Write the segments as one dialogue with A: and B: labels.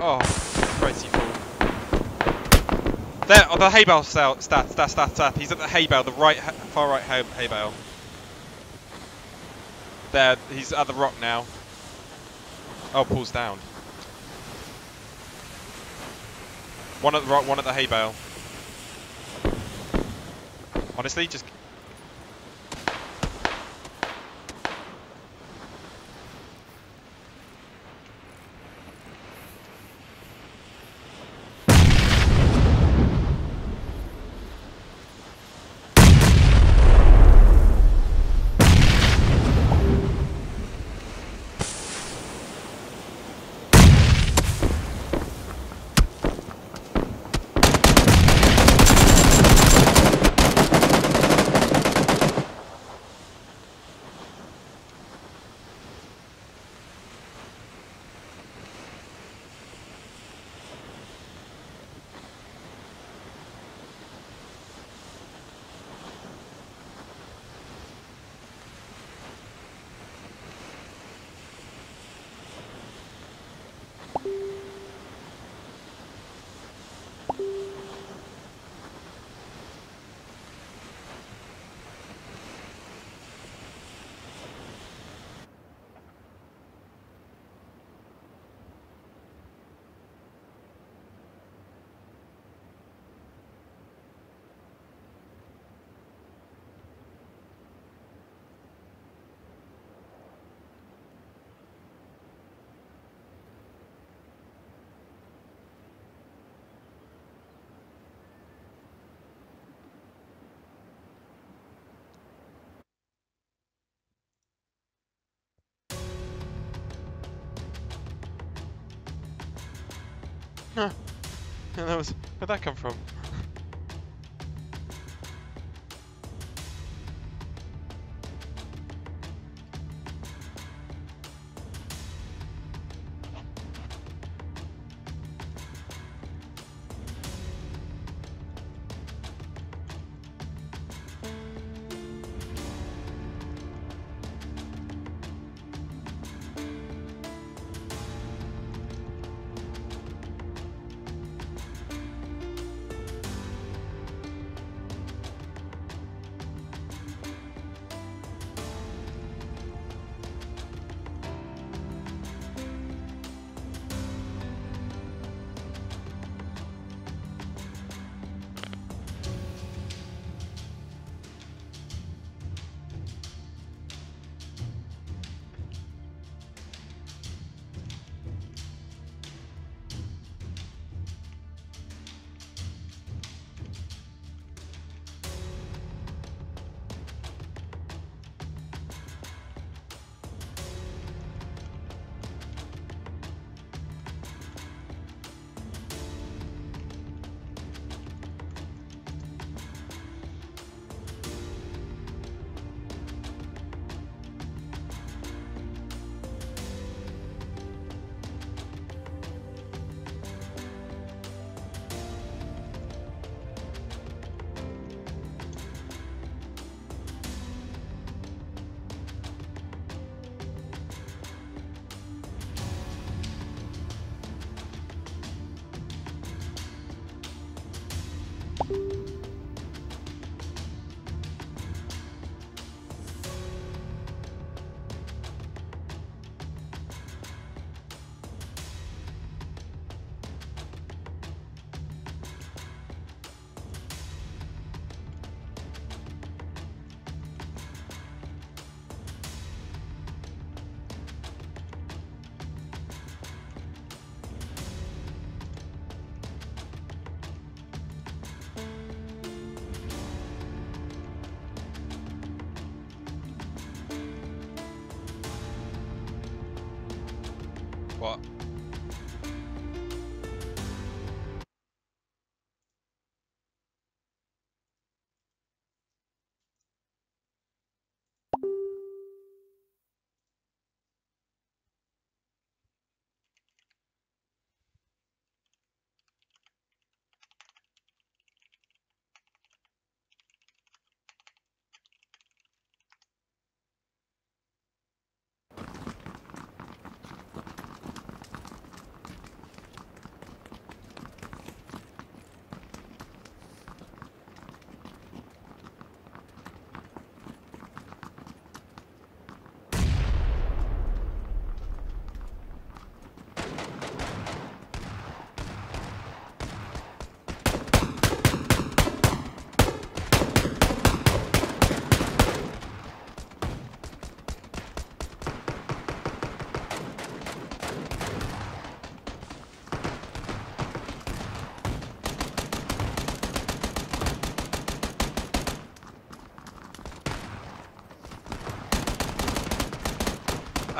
A: Oh, crazy fool. There, oh, the hay bale stat. He's at the hay bale, the far right hay bale. There, he's at the rock now. Oh, pulls down. One at the rock, one at the hay bale. Honestly, just... Huh. Where'd that come from? What?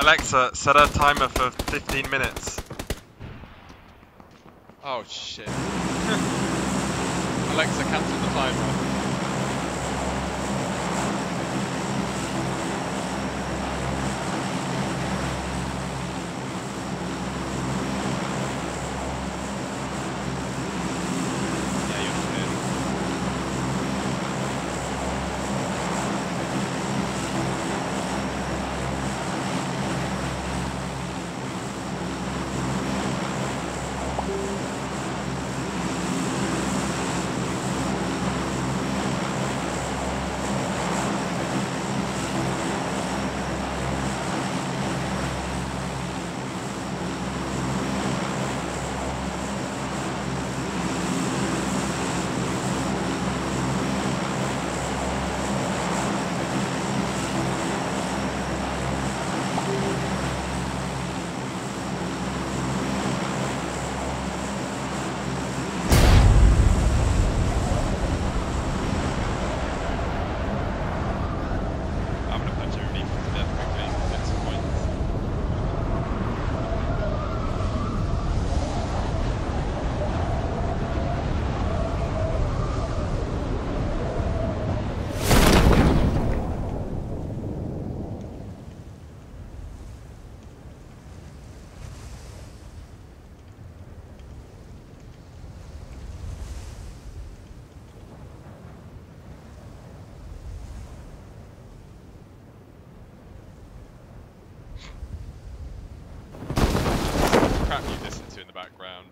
A: Alexa, set a timer for 15 minutes.
B: Oh shit. Alexa, cancel the timer. Crap you listen to in the background.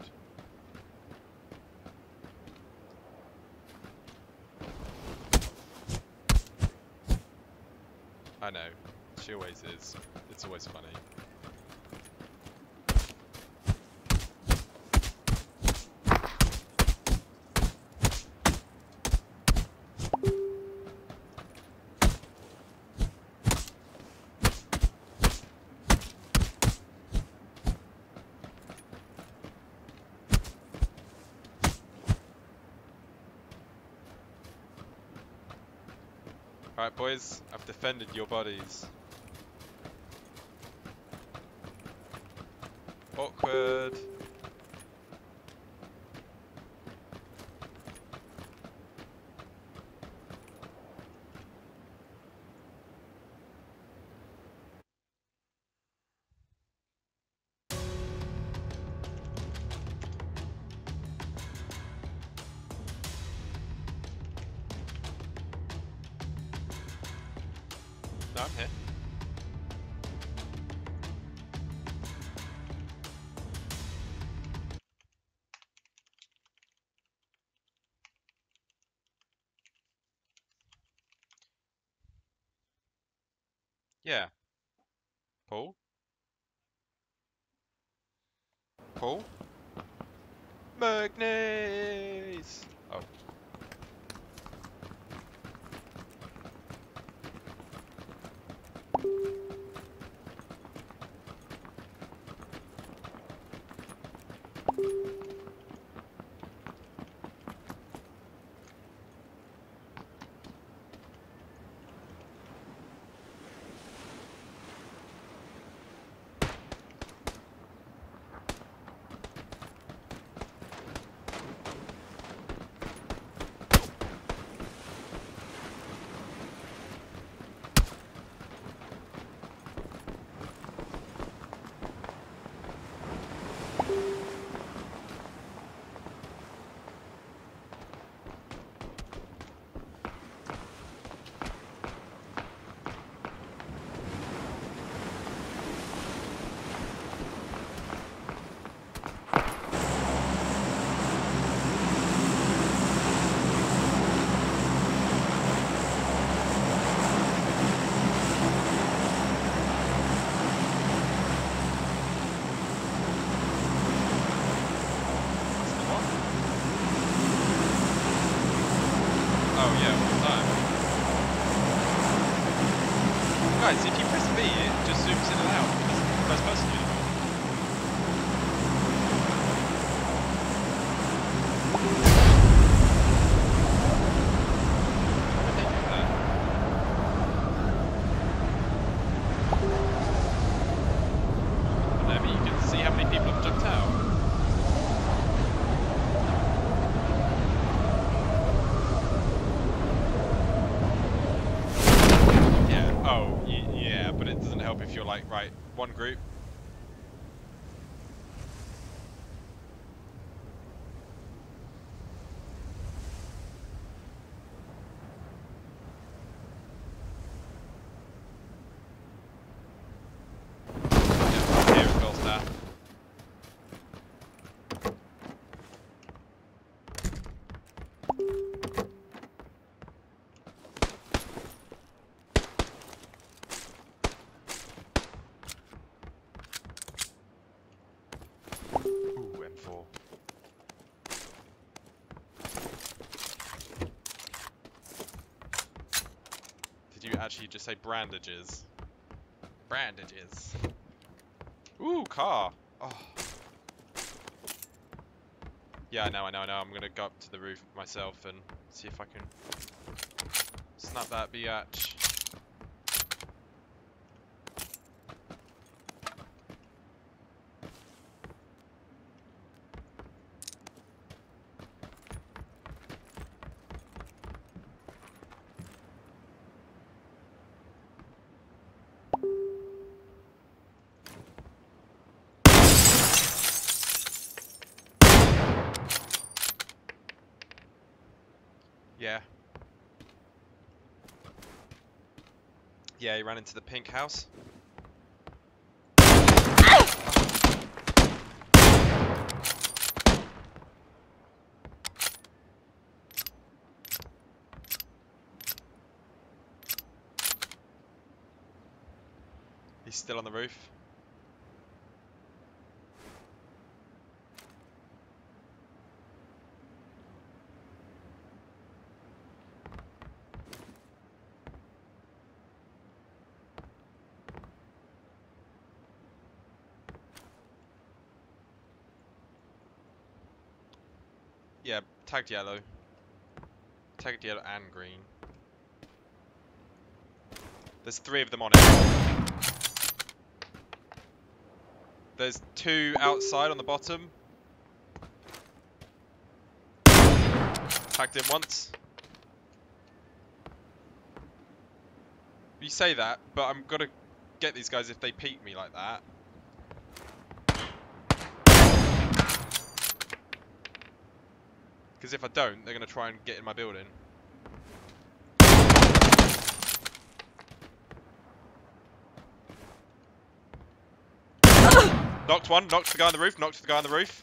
B: I know, she always is. It's always funny. Alright boys, I've defended your bodies. Awkward. No, I'm here. Yeah. Paul? Paul? Magnus! Oh. Oh yeah, all the time. Guys, if you press B, it just zooms in and out. It's first person uniform. Why did they do that?
A: you're like, right, one group. Yeah, here as well, staff. Ooh, M4. Did you actually just say brandages? Brandages. Ooh, car. Oh. Yeah, I know. I'm gonna go up to the roof myself and see if I can snap that biatch. Yeah. Yeah, he ran into the pink house. He's still on the roof. Yeah, tagged yellow. Tagged yellow and green. There's 3 of them on it. There's 2 outside on the bottom. Tagged him once. You say that, but I'm gonna get these guys if they peek me like that. Because if I don't, they're gonna try and get in my building. Knocked one, knocked the guy on the roof, knocked the guy on the roof.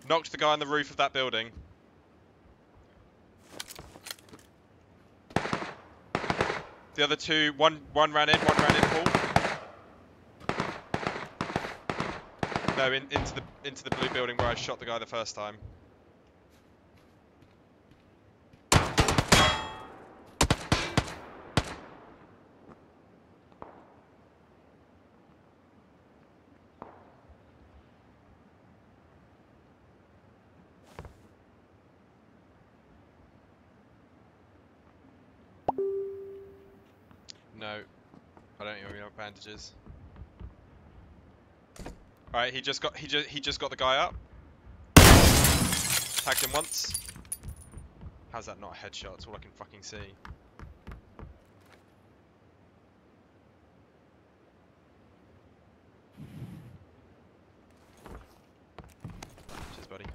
A: Knocked the guy on the roof of that building. The other 2, one ran in, Paul. No, into the blue building where I shot the guy the first time. No, I don't even have bandages. All right, he just got the guy up. Tagged him once. How's that not a headshot? That's all I can fucking see. Cheers, buddy.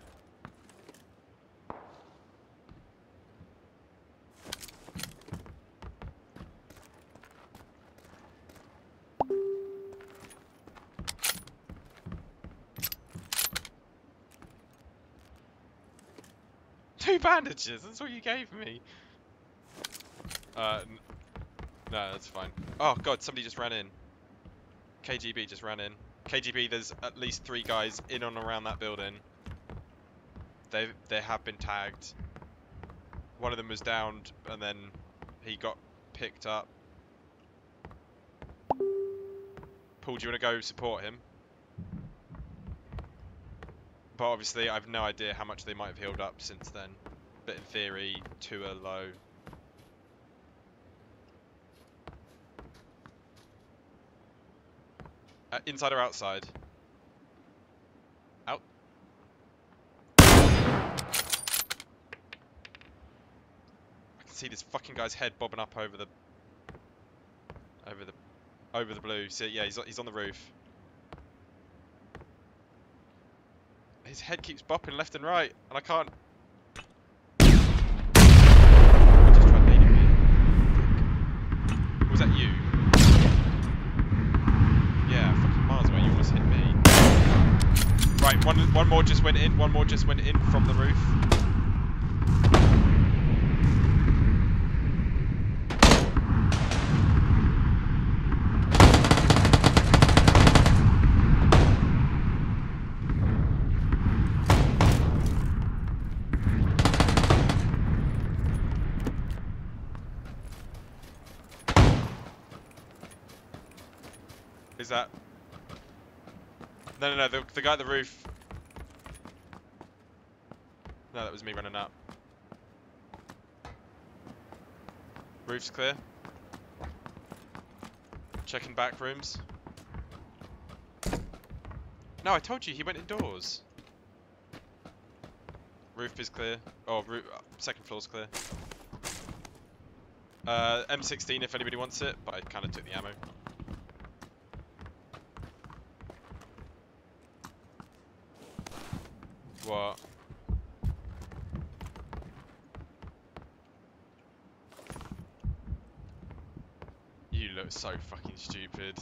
A: Two bandages, that's what you gave me. No, that's fine. Oh god, somebody just ran in. KGB just ran in. KGB, there's at least 3 guys in and around that building. They have been tagged. One of them was downed, and then he got picked up. Paul, do you want to go support him? But obviously, I have no idea how much they might have healed up since then. But in theory, 2 are low. Inside or outside? Out. I can see this fucking guy's head bobbing up over the... Over the blue. See, yeah, he's on the roof. His head keeps bopping left and right, and I can't. He just tried leading me. Was that you? Yeah, fucking miles away. You almost hit me. Right, one more just went in. One more just went in from the roof. Is that? No, the guy at the roof. No, that was me running up. Roof's clear. Checking back rooms. No, I told you he went indoors. Roof is clear. Oh, second floor's clear. M16 if anybody wants it, but I kind of took the ammo. What? You look so fucking stupid.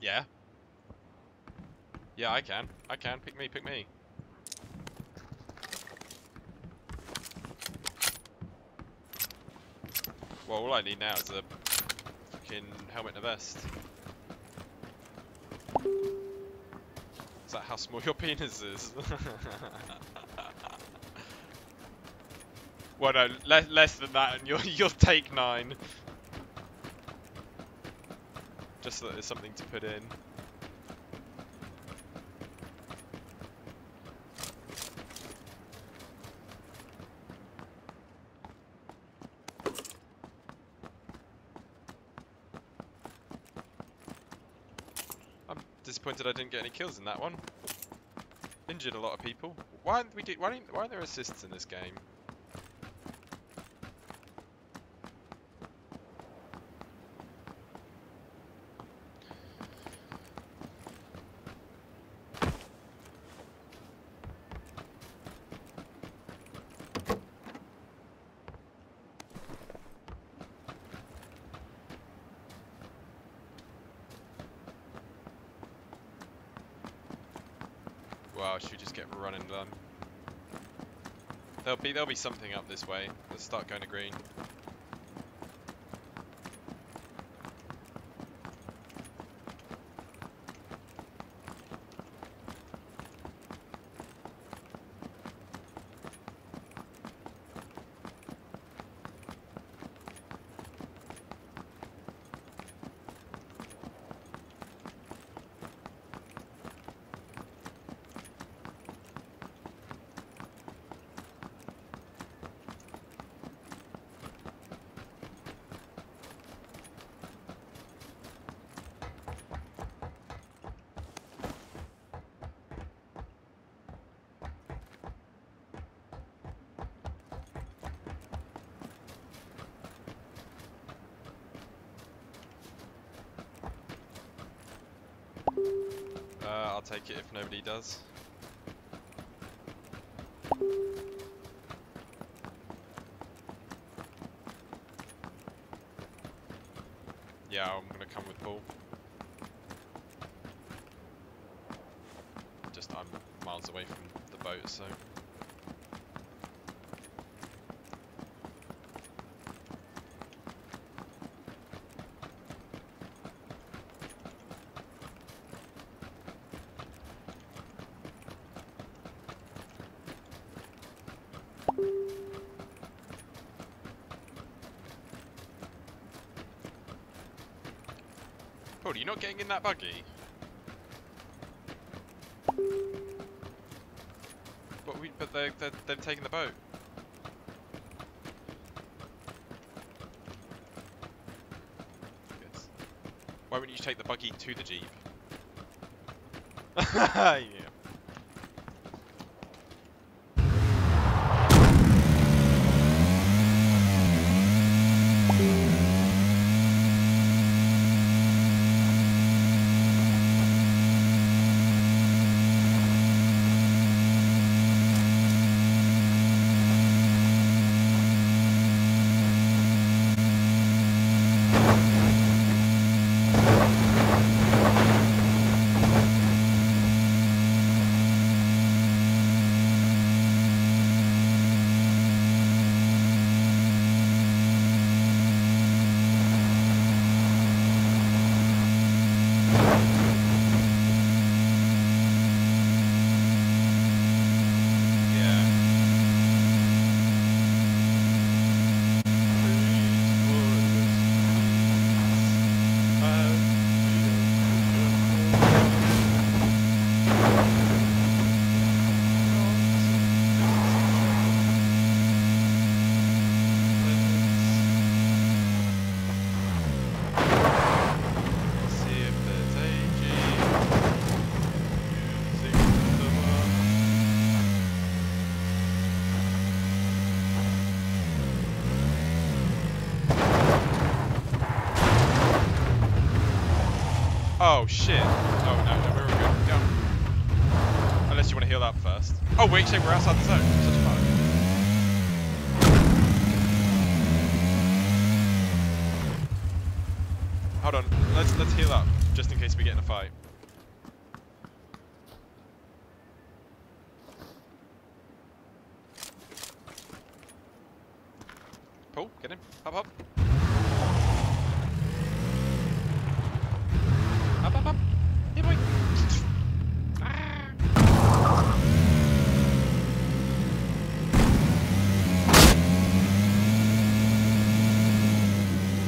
A: Yeah. Yeah, I can. Pick me, pick me. Well, all I need now is a fucking helmet and a vest. Is that how small your penis is? Well, no, less than that, and you'll take 9. Just so that there's something to put in. I'm disappointed I didn't get any kills in that one. Injured a lot of people. Why aren't there assists in this game? Wow, should we just get running them? There'll be something up this way. Let's start going to green. I'll take it if nobody does. Yeah, I'm gonna come with Paul. Just I'm miles away from the boat, so. Paul, are you not getting in that buggy? But they've taken the boat. Yes. Why wouldn't you take the buggy to the jeep? Yeah. Oh shit. Oh no, we were good. Go. Unless you want to heal up first. Oh wait, shit, we're outside the zone. Such fun. Hold on, let's heal up, just in case we get in a fight. Paul, get him. Up, up. Up, up, up. Here, boy. Ah.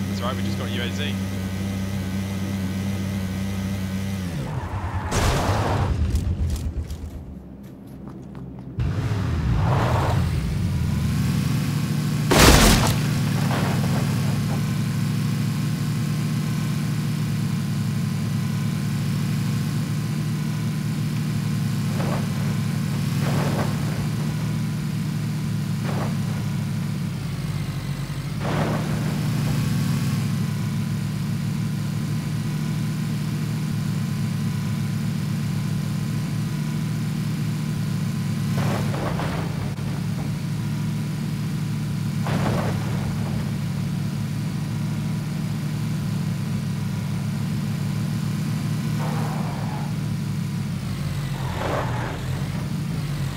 A: That's right, we just got UAZ.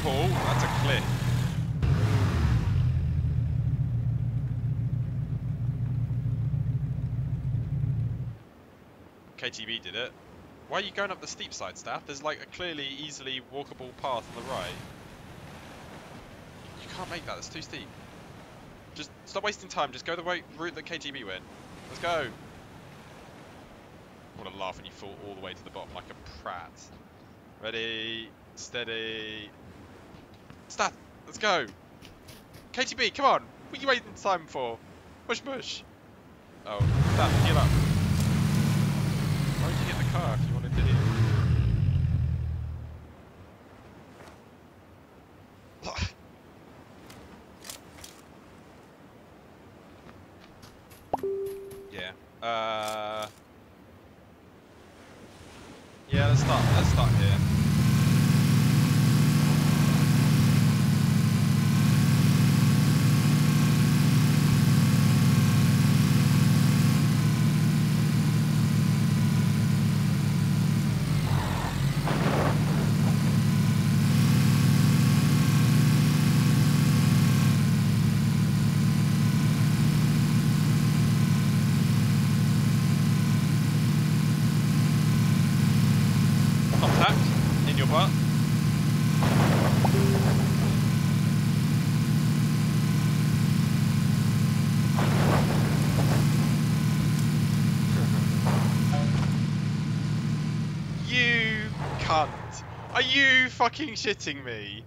A: Paul, that's a cliff. KTB did it. Why are you going up the steep side, Staff? There's like a clearly, easily walkable path on the right. You can't make that, it's too steep. Just stop wasting time, just go the route that KGB went. Let's go! I want to laugh when you fall all the way to the bottom like a prat. Ready, steady. Stat, let's go! KGB, come on! What are you waiting time for? Push, push! Oh, Stat, heal up. Why would you get in the car if you wanted to heal? Yeah. Yeah, let's start here. Contact in your butt. You cunt. Are you fucking shitting me?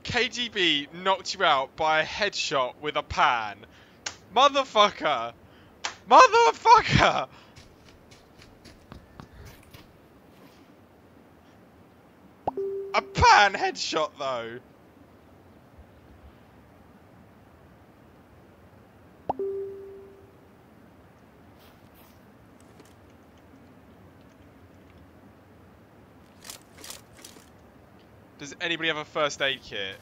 A: KGB knocked you out by a headshot with a pan. Motherfucker! Motherfucker! A pan headshot though. Does anybody have a first aid kit?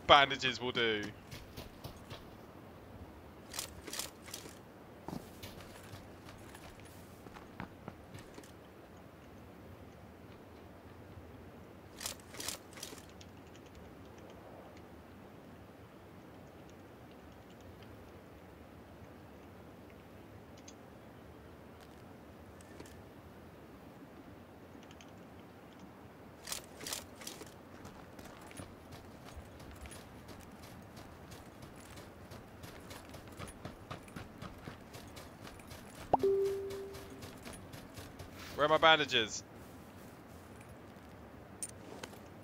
A: Bandages will do. Where are my bandages?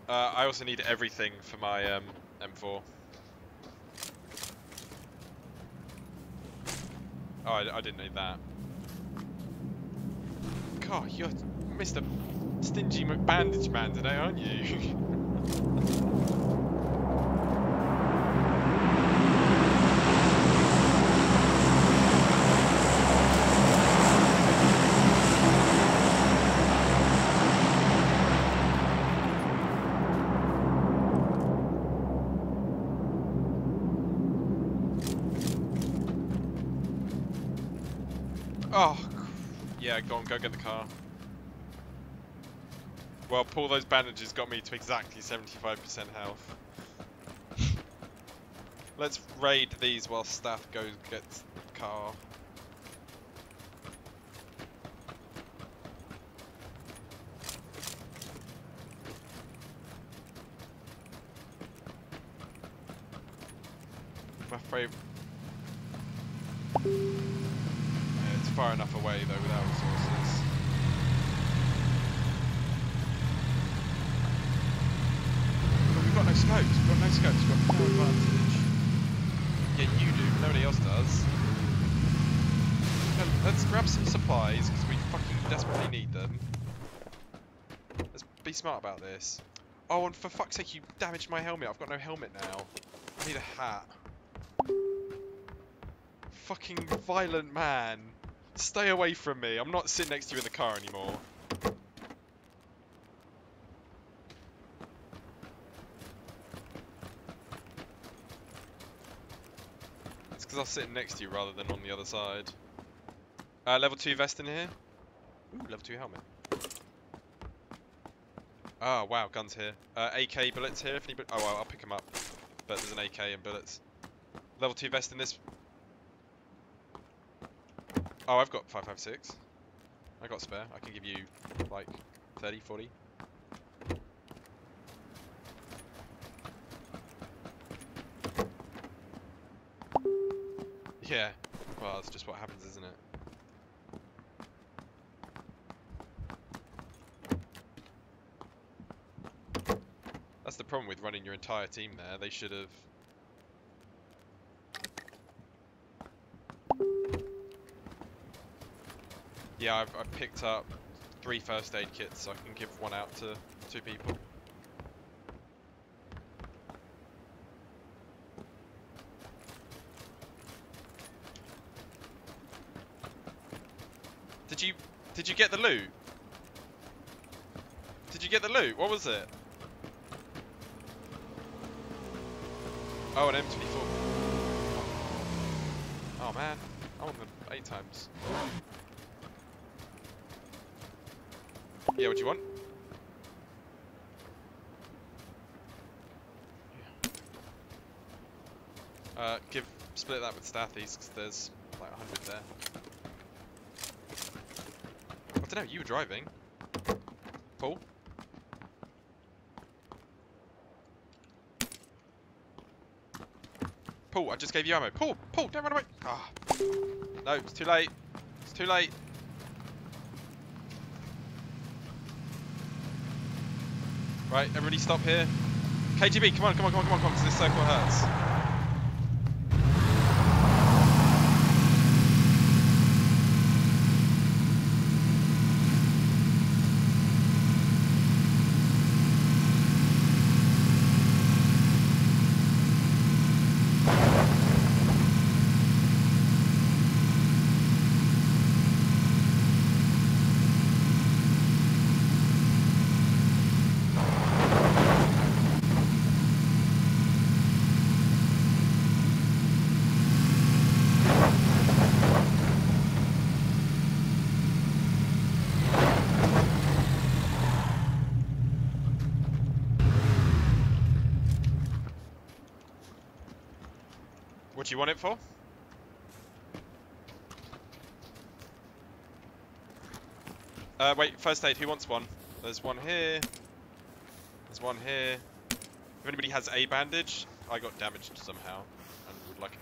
A: I also need everything for my M4. Oh, I didn't need that. God, you're Mr. Stingy McBandage Man today, aren't you? Oh, yeah, go on, go get the car. Well, pull those bandages got me to exactly 75% health. Let's raid these while Staff goes gets the car. My favourite. It's far enough away though without resources. But we've got no scopes, we've got no scopes, we've got no advantage. Yeah, you do, but nobody else does. No, let's grab some supplies, because we fucking desperately need them. Let's be smart about this. Oh, and for fuck's sake, you damaged my helmet. I've got no helmet now. I need a hat. Fucking violent man. Stay away from me. I'm not sitting next to you in the car anymore. It's because I was sitting next to you rather than on the other side. Level 2 vest in here. Ooh, level 2 helmet. Oh, wow, guns here. AK bullets here if anybody... Oh, well, I'll pick them up. But there's an AK and bullets. Level 2 vest in this. Oh, I've got 5.56. I got spare. I can give you, like, 30, 40. Yeah. Well, that's just what happens, isn't it? That's the problem with running your entire team there. They should have... Yeah, I've picked up 3 first aid kits, so I can give one out to 2 people. Did you get the loot? Did you get the loot? What was it? Oh, an M24. Oh man, I want them 8 times. Yeah, what do you want? Split that with Stathies, because there's like 100 there. I don't know, you were driving. Paul? Paul, I just gave you ammo. Paul, don't run away! Ah. No, it's too late. It's too late. Right, everybody stop here. KGB, come on, because this circle hurts. What do you want it for? Wait, first aid, who wants one? There's one here. There's one here. If anybody has a bandage, I got damaged somehow and would like a...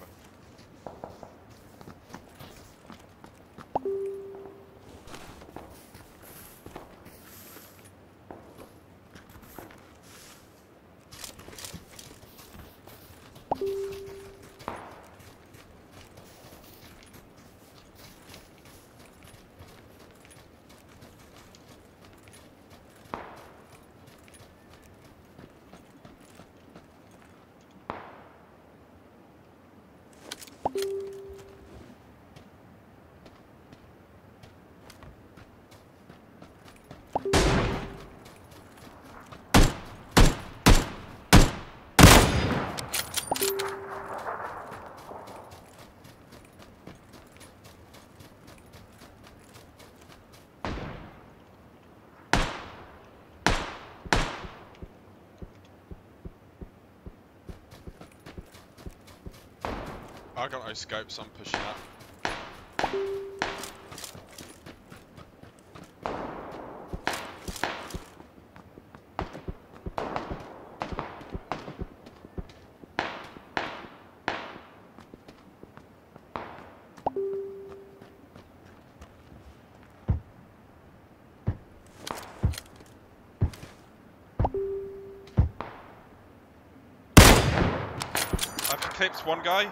A: I got no scope, so I'm pushing up. I've clipped one guy.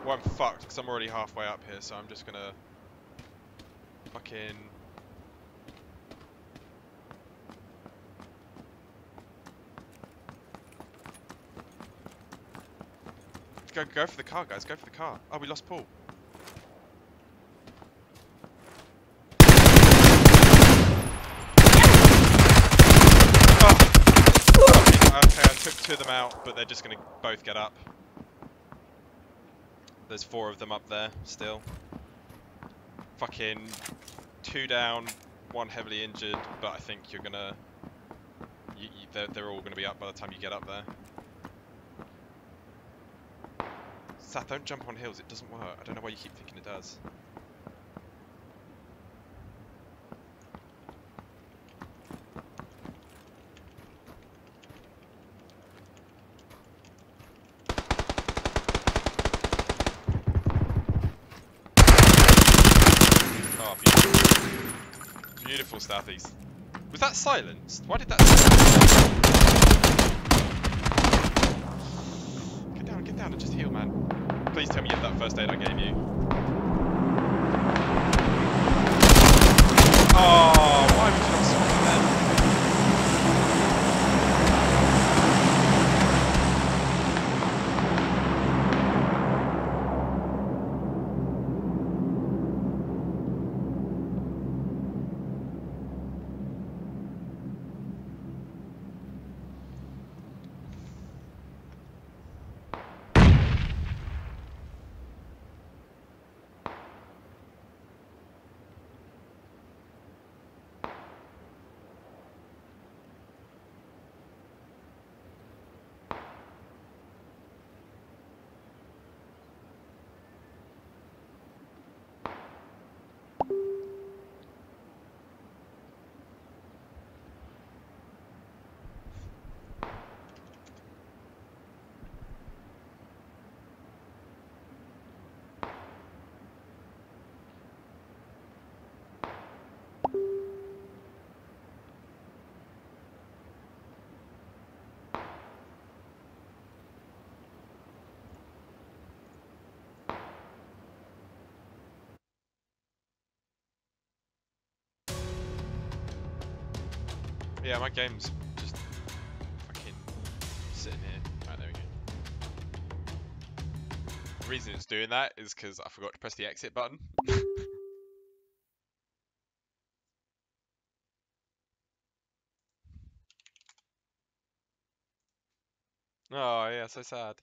A: Well, I'm fucked because I'm already halfway up here, so I'm just gonna fucking... Go for the car, guys. Go for the car. Oh, we lost Paul. Oh. Okay, I took two of them out, but they're just gonna both get up. There's four of them up there, still. Fucking 2 down, 1 heavily injured, but I think you're gonna... they're all gonna be up by the time you get up there. Seth, don't jump on hills, it doesn't work. I don't know why you keep thinking it does. Oh, beautiful. Beautiful, Southeast. Was that silenced? Why did that... Get down and just heal, man. Please tell me you have that first aid I gave you. Oh, why would you not swap it then? Yeah, my game's just fucking sitting here. Right, there we go. The reason it's doing that is because I forgot to press the exit button. Oh, yeah, so sad.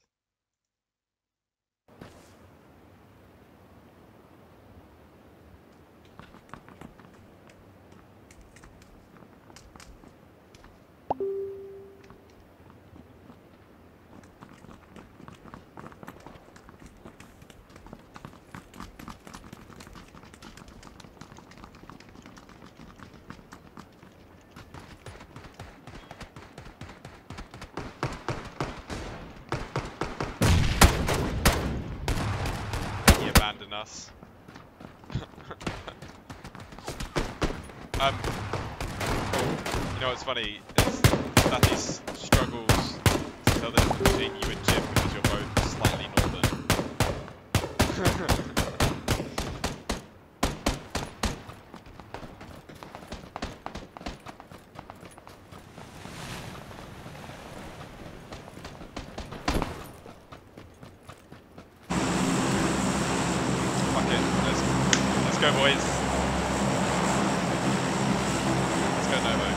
A: He abandoned us. You know what's funny is that these struggles to tell the difference between you and Jim because you're both slightly northern. Fuck it, let's go, boys. Let's go, Novo.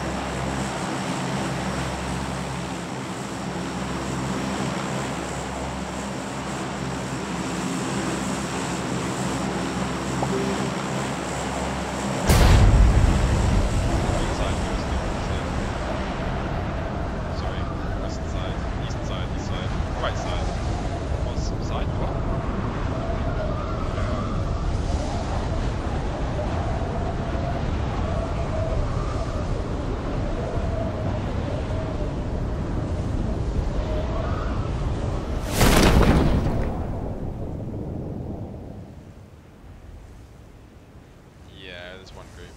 A: There's one group.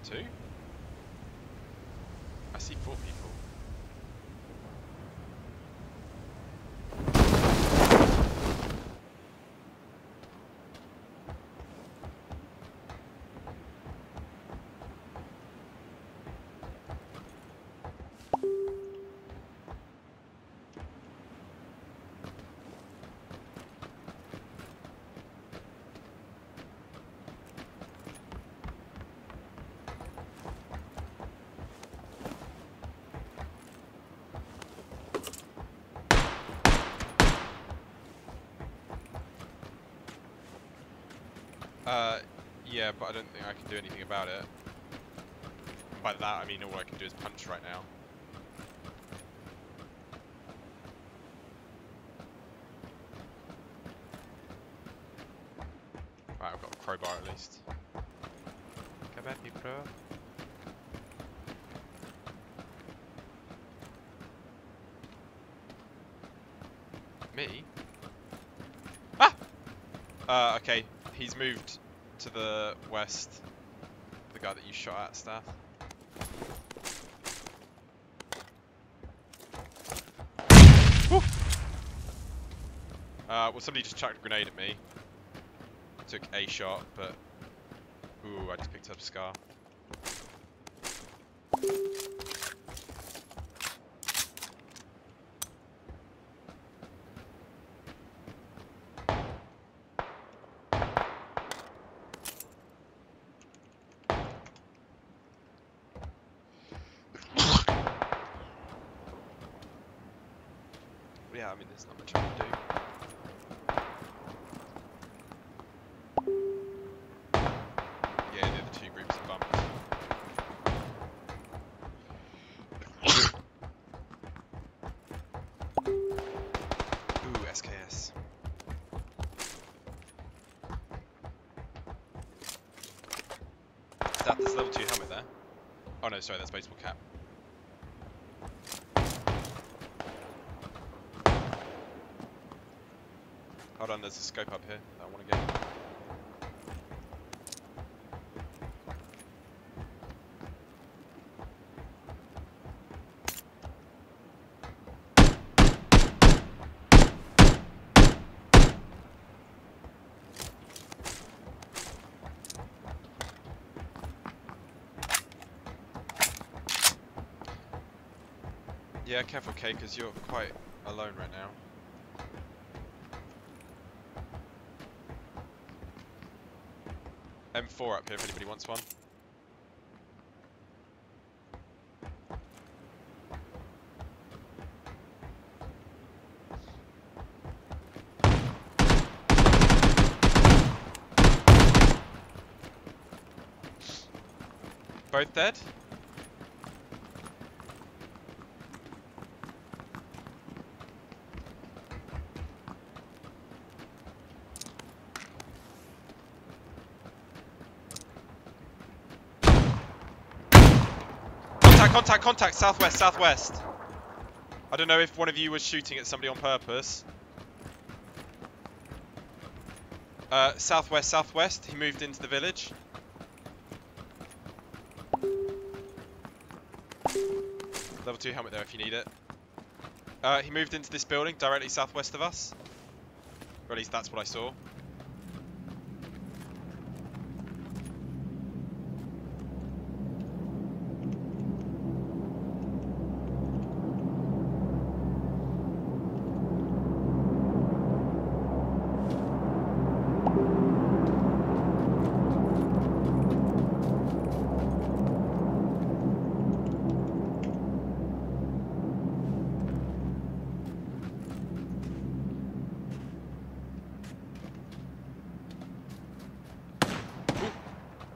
A: Two? I see 4 people. Yeah, but I don't think I can do anything about it. By that, I mean all I can do is punch right now. Right, I've got a crowbar at least. Come at me, bro. Me? Ah! Okay, he's moved to the west. The guy that you shot at, Staff. Woo! Well, somebody just chucked a grenade at me. Took a shot, but... Ooh, I just picked up a scar. Yeah, I mean, there's not much I can do. Yeah, the other 2 groups are bumped. Ooh, SKS. Staff, there's a level 2 helmet there. Oh no, sorry, that's baseball cap. Hold on, there's a scope up here that I want to get. Yeah, careful, Kay, because you're quite alone right now. M4 up here if anybody wants one. Both dead? Contact, southwest, southwest. I don't know if one of you was shooting at somebody on purpose. Southwest, southwest. He moved into the village. Level 2 helmet there if you need it. He moved into this building directly southwest of us. Or at least that's what I saw.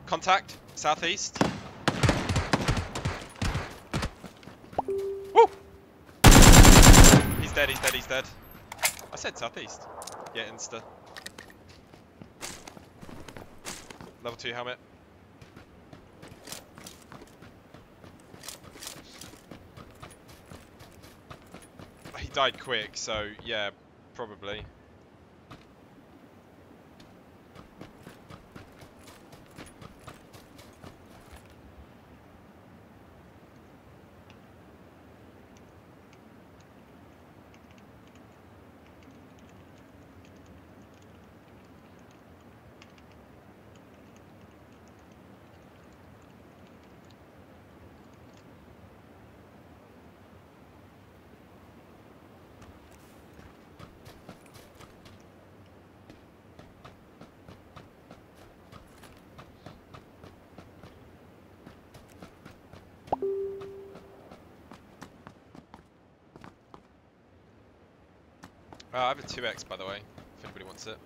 A: Contact, southeast. Woo! He's dead, he's dead, he's dead. I said southeast. Yeah, insta. Level 2 helmet. He died quick, so yeah, probably. I have a 2x by the way, if anybody wants it.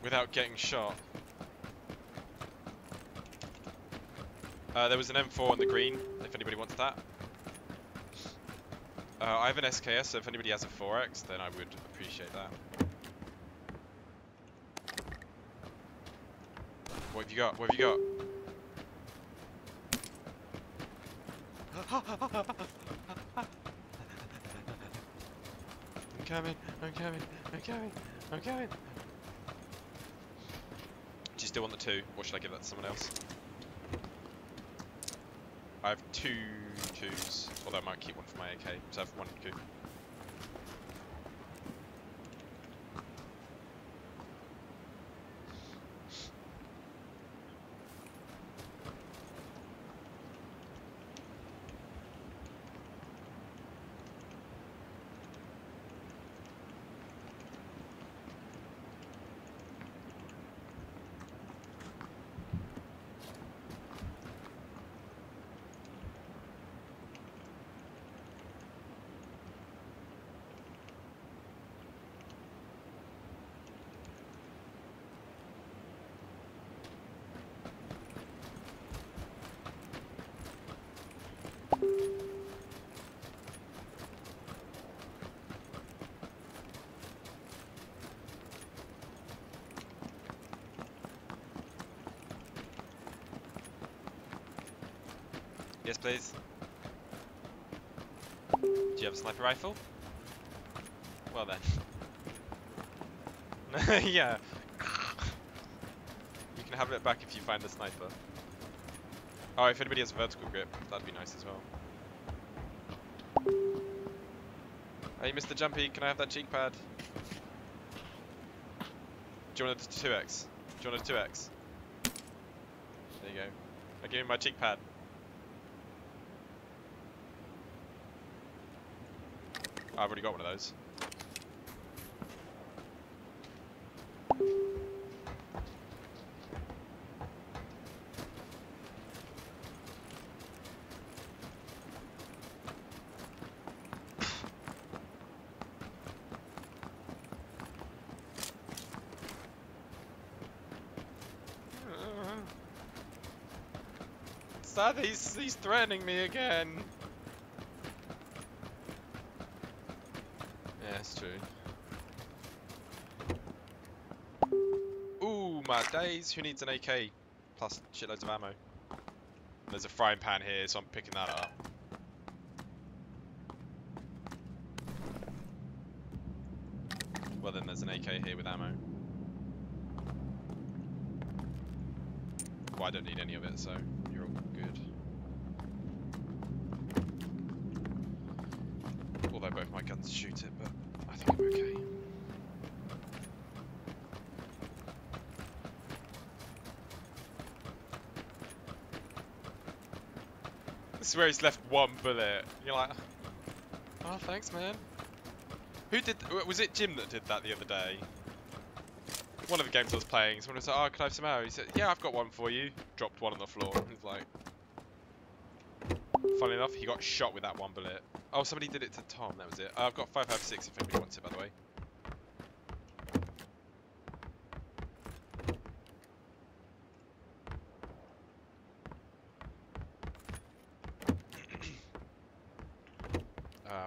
A: Without getting shot. There was an M4 on the green, if anybody wants that. I have an SKS, so if anybody has a 4x, then I would appreciate that. What have you got? What have you got? I'm coming. Do you still want the 2, or should I give that to someone else? I have 2 2s, although I might keep one for my AK, so I have 1 2. Yes, please. Do you have a sniper rifle? Well then. Yeah. You can have it back if you find the sniper. Oh, if anybody has a vertical grip, that'd be nice as well. Hey, Mr. Jumpy, can I have that cheek pad? Do you want a 2x? Do you want a 2x? There you go. I'll give you my cheek pad. I've already got one of those. Sad, he's threatening me again. Yeah, it's true. Ooh, my days. Who needs an AK? Plus shitloads of ammo. There's a frying pan here, so I'm picking that up. Well, then there's an AK here with ammo. Well, I don't need any of it, so you're all good. Although both my guns shoot it, but I think I'm okay. This is where he's left one bullet. You're like, oh, thanks, man. Who did? Was it Jim that did that the other day? One of the games I was playing, someone was like, oh, can I have some ammo? He said, yeah, I've got one for you. Dropped one on the floor. He's like, funny enough, he got shot with that one bullet. Oh, somebody did it to Tom, that was it. I've got 5.56 if anybody wants it, by the way.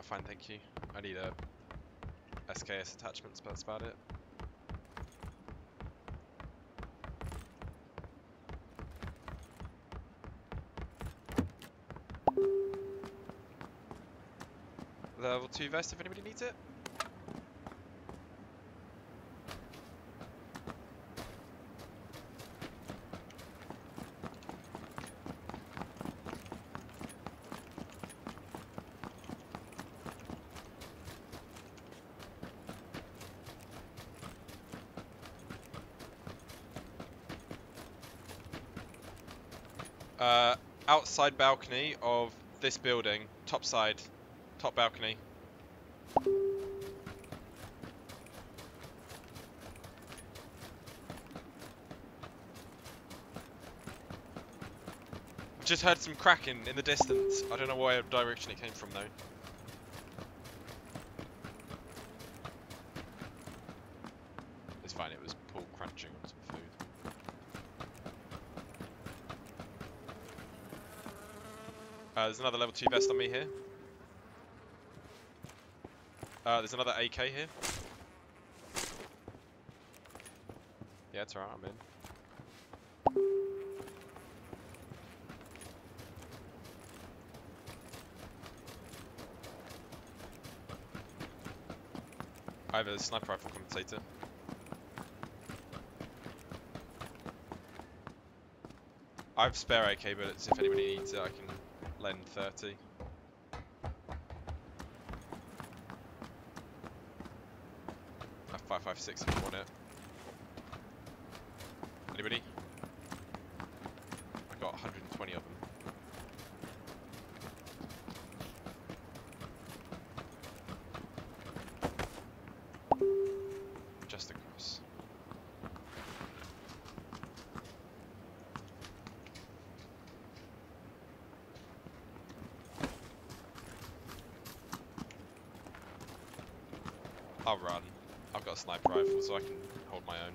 A: Fine, thank you. I need a SKS attachments, but that's about it. Level 2 vest if anybody needs it. Outside balcony of this building, top side, top balcony. Just heard some cracking in the distance. I don't know what direction it came from though. It's fine, it was Paul crunching on some food. There's another level 2 vest on me here. There's another AK here. Yeah, it's alright, I'm in. I have a sniper rifle compensator. I have spare AK bullets if anybody needs it, I can lend 30. I have 5.56 if you want it. Anybody? I got 120 of them. Just across. I'll run. I've got a sniper rifle, so I can hold my own.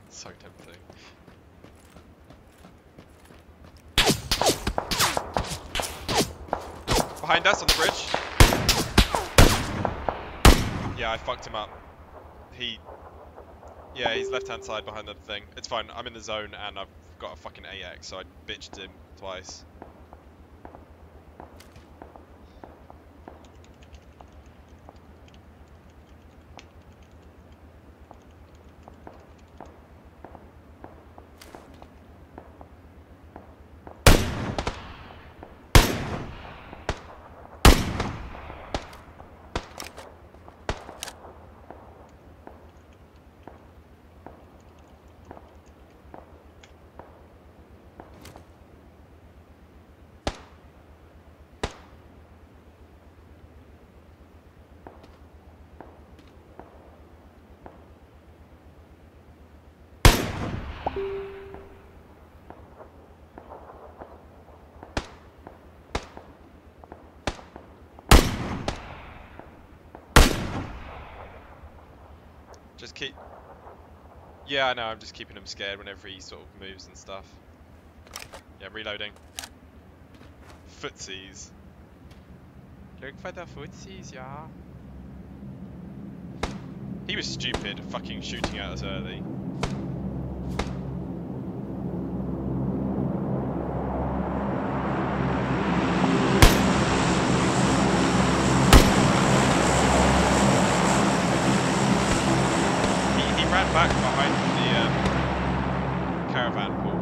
A: So tempting. Behind us on the bridge. Yeah, I fucked him up. Yeah, he's left hand side behind the thing. It's fine, I'm in the zone and I've got a fucking AX, so I bitched him twice. Just keep... Yeah, I know, I'm just keeping him scared whenever he sort of moves and stuff. Yeah, I'm reloading. Footsies. Look for the footsies, yeah. He was stupid, fucking shooting at us early. He ran back behind the caravan pool.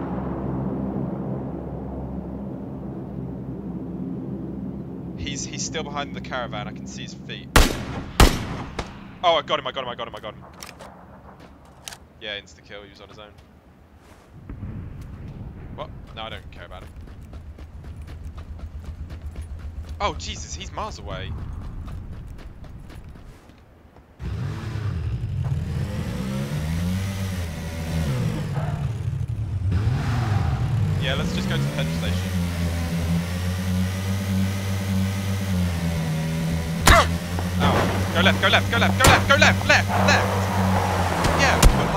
A: He's still behind the caravan, I can see his feet. Oh, I got him, I got him, I got him, I got him. Yeah, insta-kill, he was on his own. What? No, I don't care about him. Oh, Jesus, he's miles away. Yeah, let's just go to the petrol station. Go left, go left, go left, go left, go left, left, left! Yeah, but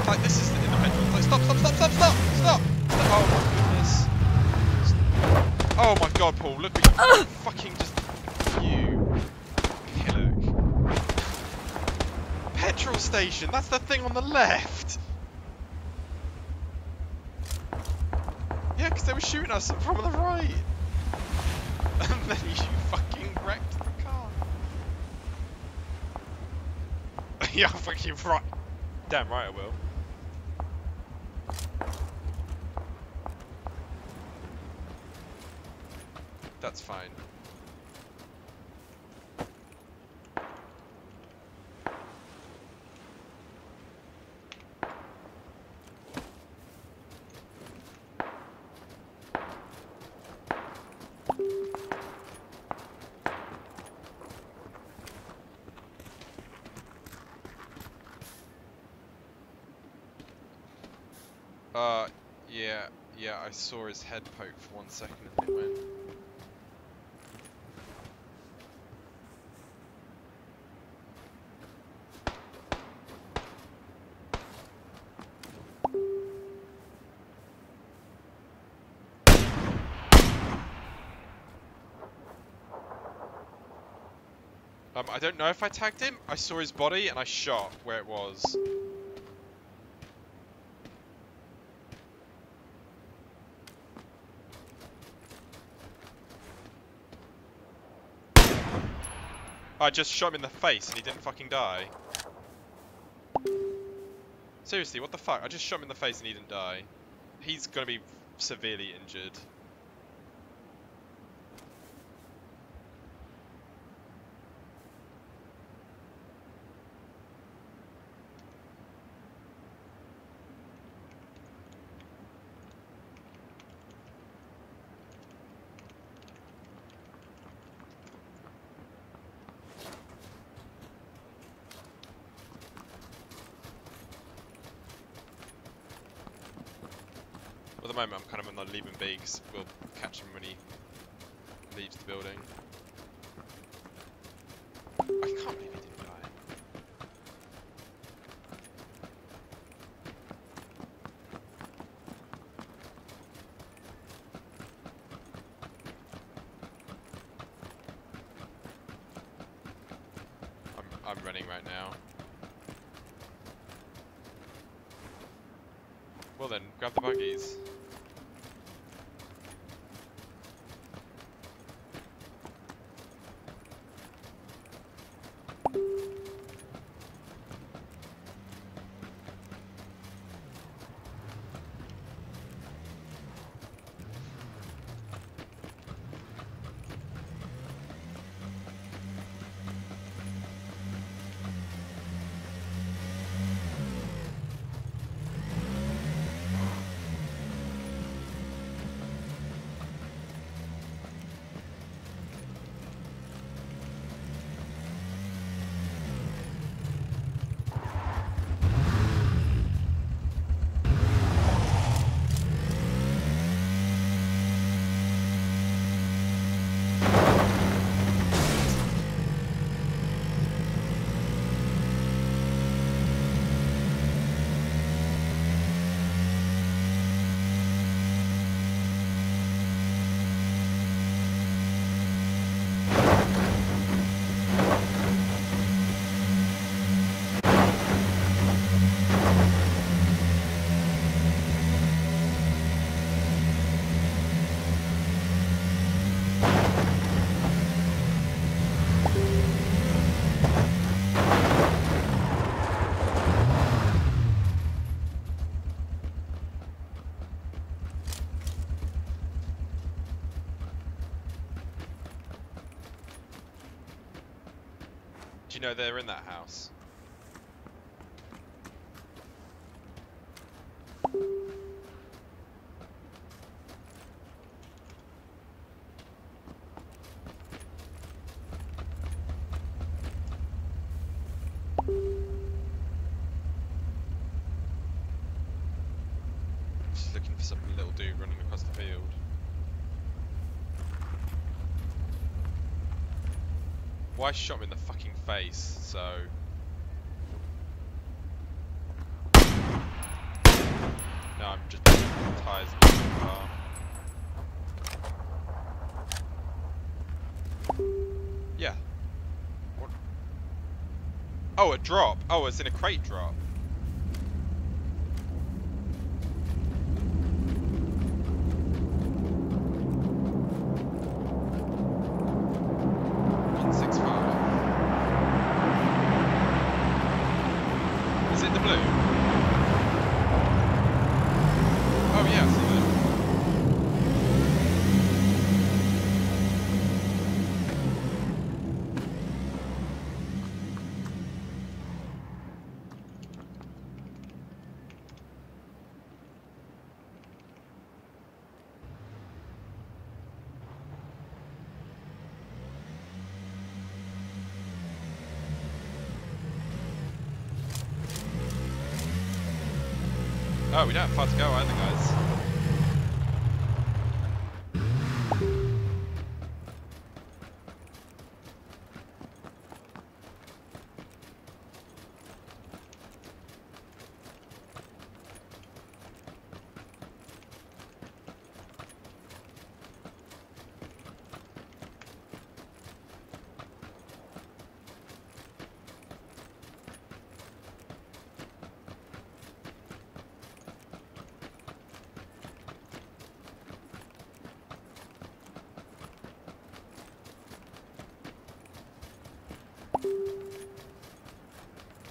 A: like this is in the petrol. Like, stop, stop, stop, stop, stop, stop! Oh my goodness. Oh my god, Paul, look what you fucking just... You pillock. Petrol station, that's the thing on the left! Yeah, because they were shooting us from the right. And then you fucking wrecked the car. Yeah, fucking right. Damn right I will. That's fine. Yeah, I saw his head poke for 1 second and it went. I don't know if I tagged him. I saw his body and I shot where it was. I just shot him in the face and he didn't fucking die. Seriously, what the fuck? I just shot him in the face and he didn't die. He's gonna be severely injured. At the moment, I'm kind of on the leaving B because we'll catch him when he leaves the building. I can't believe he didn't die. I'm running right now. Well then, grab the buggies. Do you know they're in that house? Just looking for some little dude running across the field. Well, I shot him in the fucking face, so... No, I'm just tyres in the car. Yeah. What? Oh, a drop. Oh, it's in a crate drop. Oh, we don't have far to go either, guys.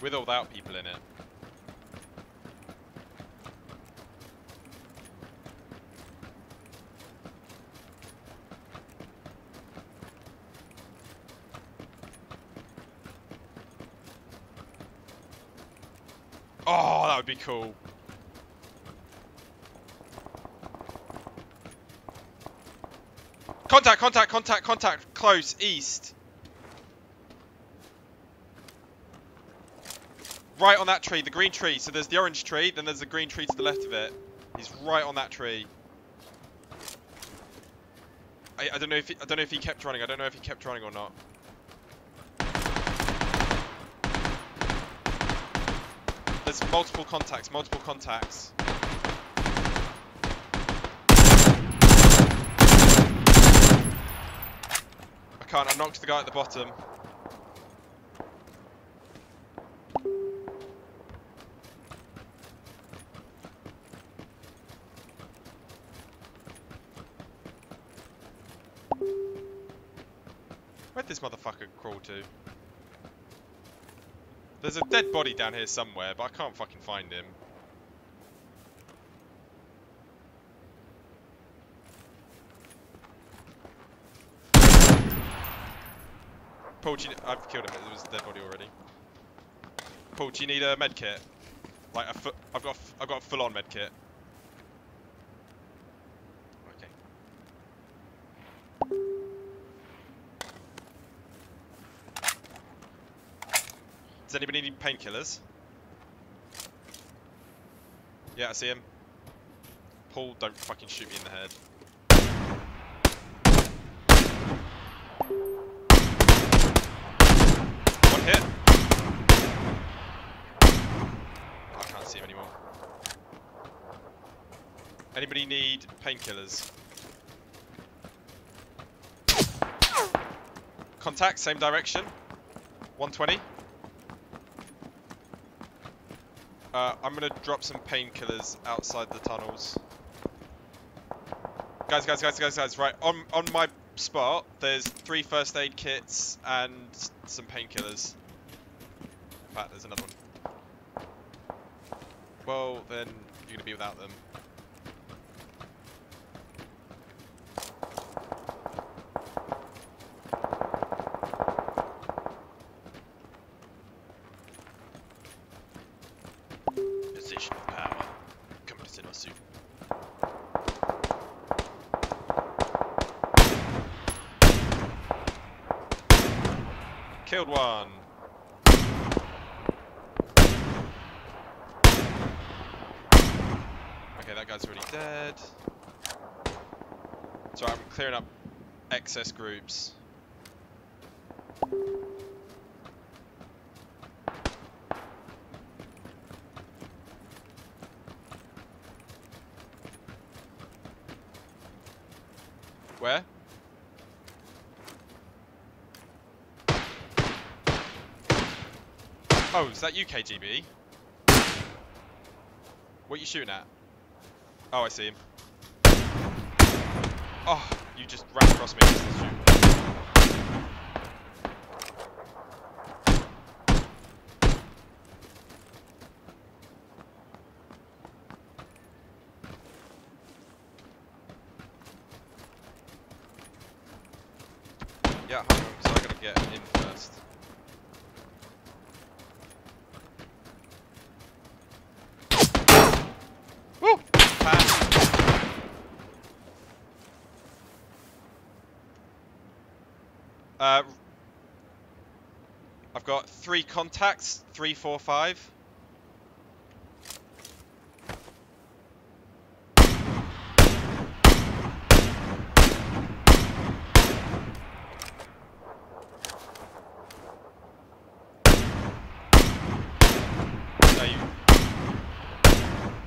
A: With or without people in it. Oh, that would be cool. Contact, contact, contact, contact. Close, east. Right on that tree, the green tree. So there's the orange tree, then there's the green tree to the left of it. He's right on that tree. I don't know if he kept running. I don't know if he kept running or not. There's multiple contacts, multiple contacts. I can't. I knocked the guy at the bottom. Where'd this motherfucker crawl to? There's a dead body down here somewhere, but I can't fucking find him. Paul, I've killed him. It was a dead body already. Paul, do you need a med kit? Like I've got a full-on med kit. Okay. Does anybody need painkillers? Yeah, I see him. Paul, don't fucking shoot me in the head. One hit. I can't see him anymore. Anybody need painkillers? Contact, same direction. 120. I'm gonna drop some painkillers outside the tunnels. Guys, right, on my spot, there's 3 first aid kits and some painkillers. In fact, there's another one. Well, then you're gonna be without them. Position of power. Coming to our suit. Killed one. Okay, that guy's already dead. So I'm clearing up excess groups. Where? Oh, is that you, KGB? What are you shooting at? Oh, I see him. Oh, you just ran across me. Yeah, hold on, so I gotta get in first. Woo! I've got 3 contacts, 3, 4, 5.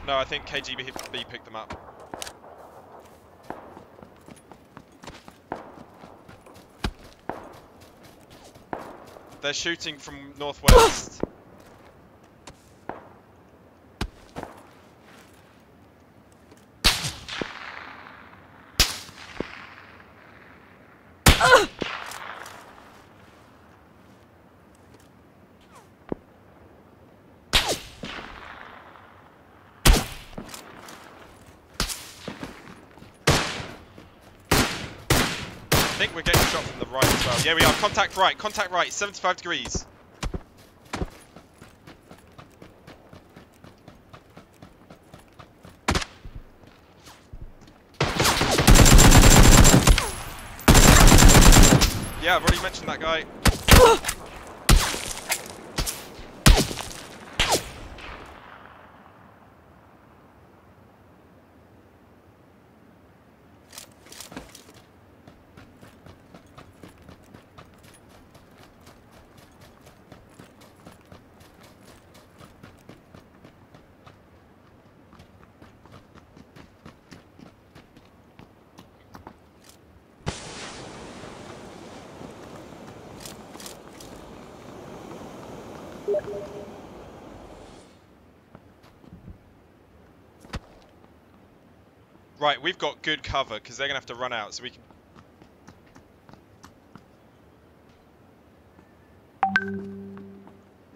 A: No, I think KGB picked them up. They're shooting from northwest. I think we're getting shot from the right as well. Yeah, we are. Contact right, 75 degrees. Yeah, I've already mentioned that guy. Right, we've got good cover because they're gonna have to run out, so we can.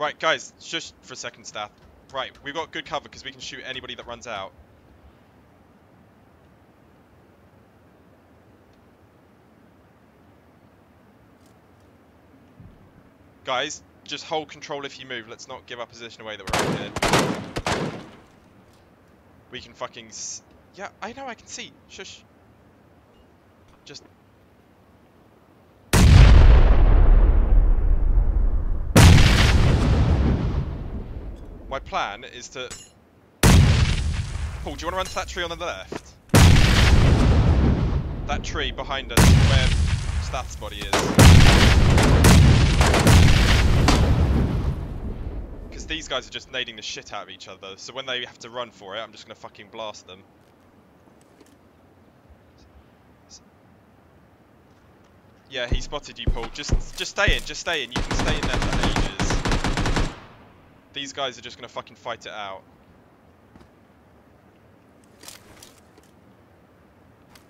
A: Right, guys, shush for a second, Staff. Right, we've got good cover because we can shoot anybody that runs out. Guys, just hold control if you move. Let's not give our position away that we're out here. We can fucking... Yeah, I know, I can see. Shush. Just... My plan is to... Paul, do you want to run to that tree on the left? That tree behind us where Stath's body is. Because these guys are just nading the shit out of each other, so when they have to run for it, I'm just going to fucking blast them. Yeah, he spotted you, Paul. Just stay in, just stay in. You can stay in there for ages. These guys are just going to fucking fight it out.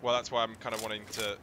A: Well, that's why I'm kind of wanting to...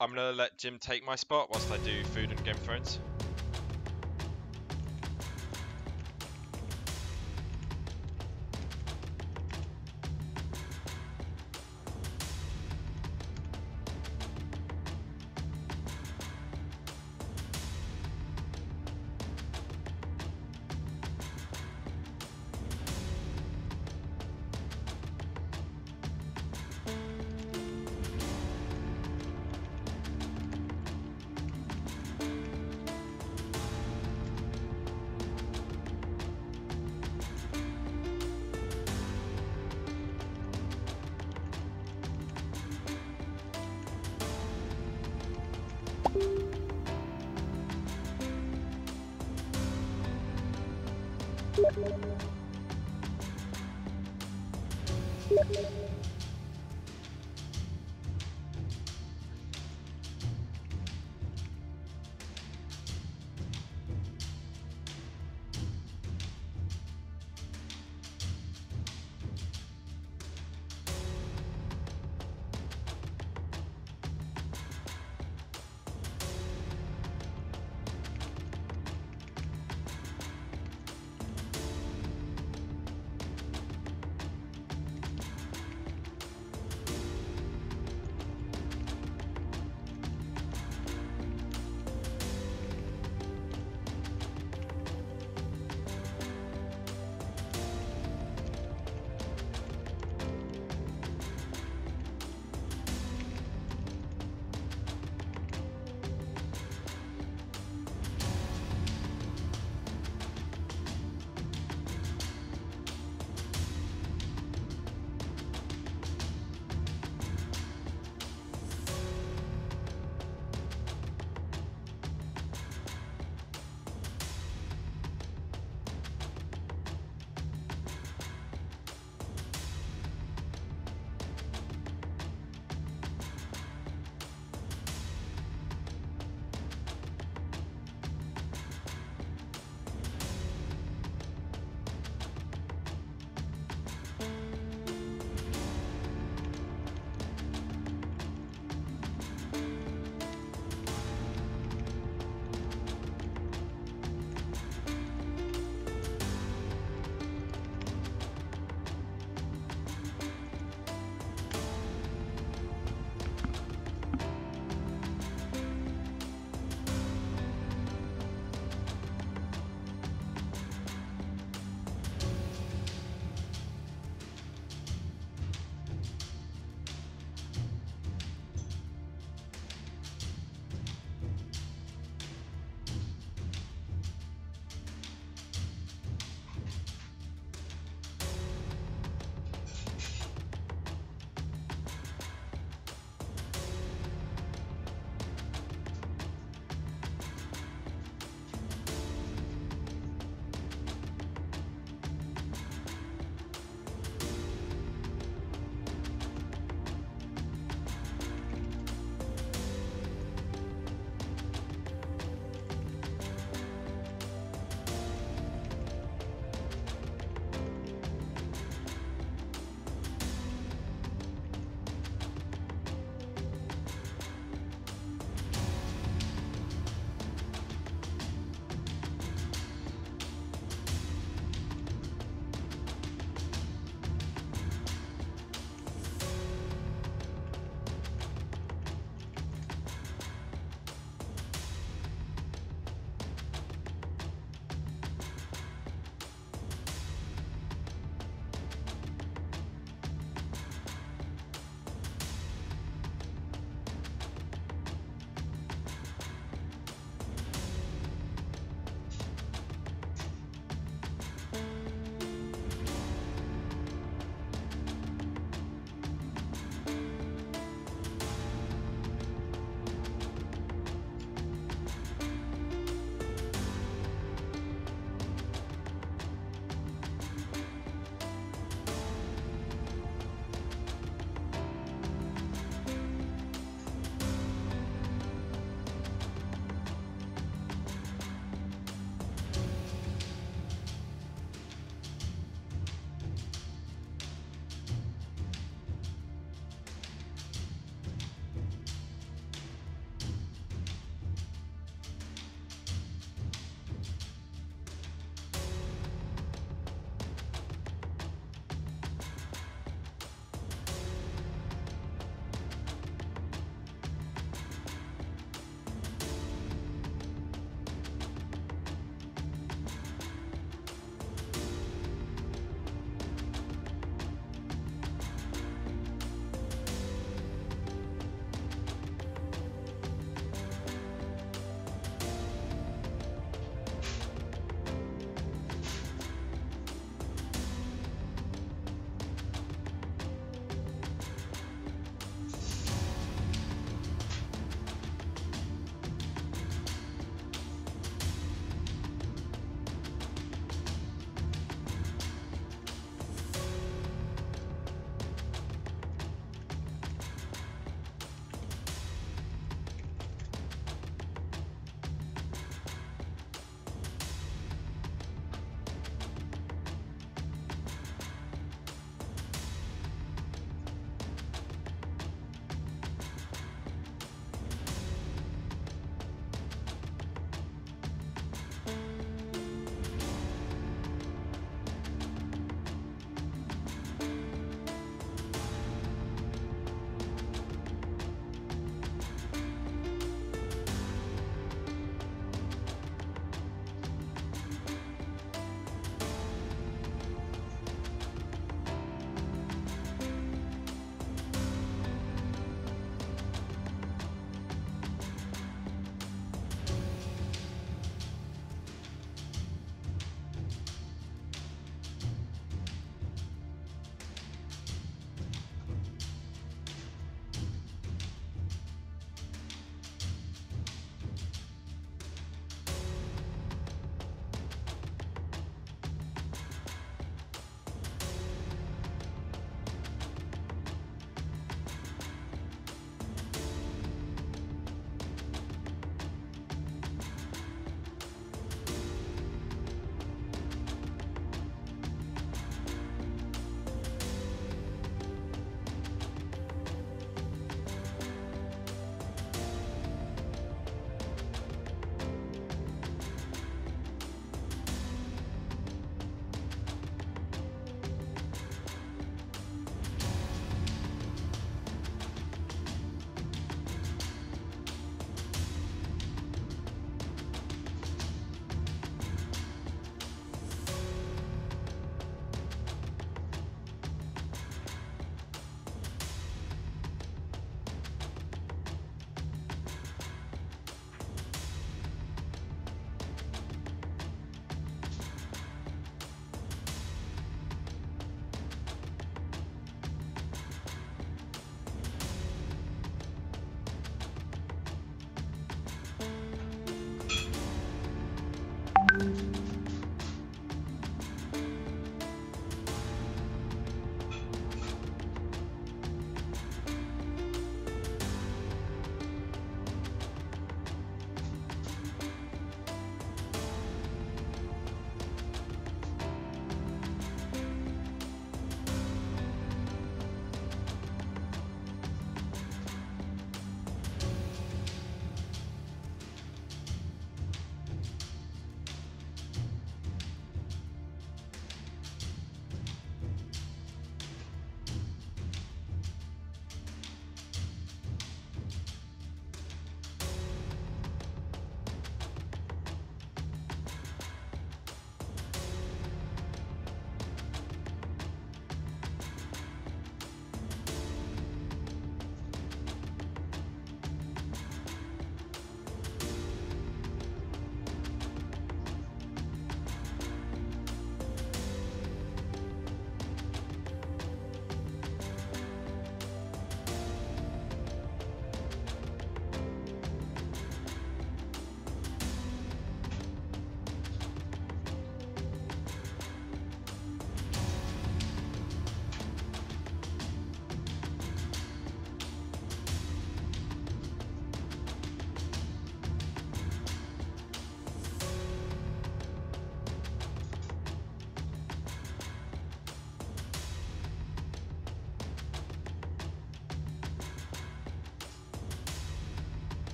A: I'm gonna let Jim take my spot whilst I do food and Game of Thrones.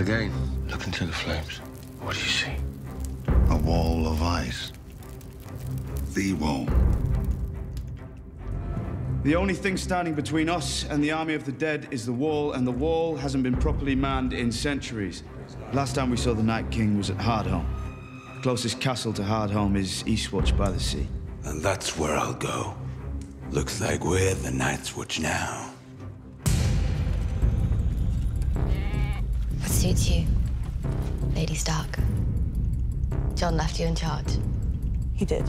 C: again. Look into the flames. What do you see?
D: A wall of ice. The wall.
E: The only thing standing between us and the army of the dead is the wall, and the wall hasn't been properly manned in centuries. Last time we saw the Night King was at Hardhome. Closest castle to Hardhome is Eastwatch by the sea.
F: And that's where I'll go. Looks like we're the Night's Watch now.
G: What suits you, Lady Stark? John left you in charge.
H: He did.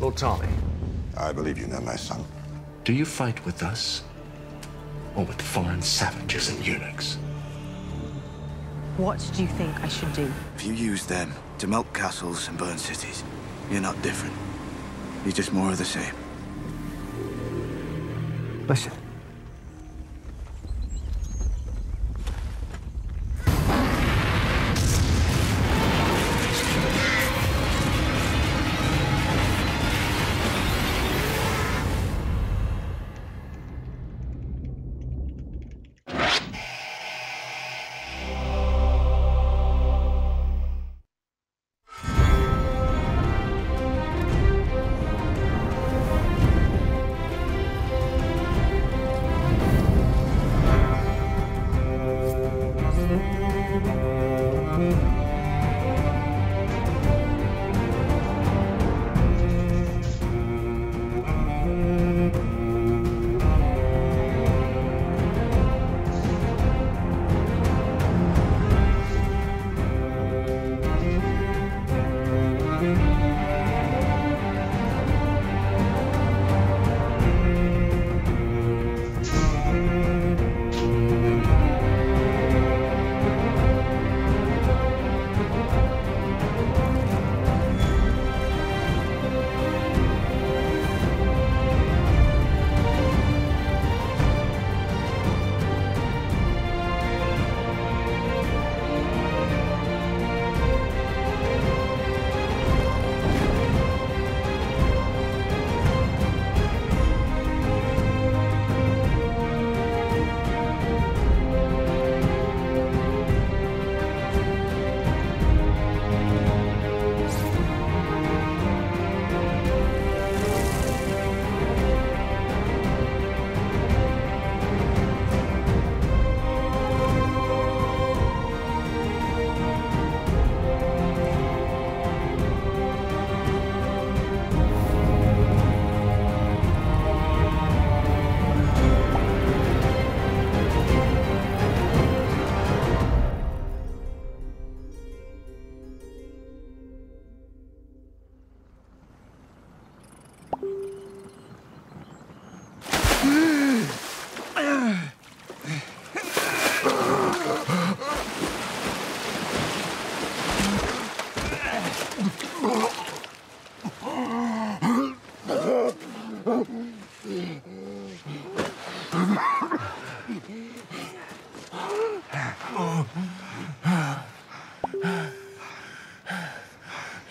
C: Lord Tommy,
D: I believe you know my son.
C: do you fight with us? Or with foreign savages and eunuchs?
H: What do you think I should do?
E: If you use them to melt castles and burn cities, you're not different. You're just more of the same.
C: Listen.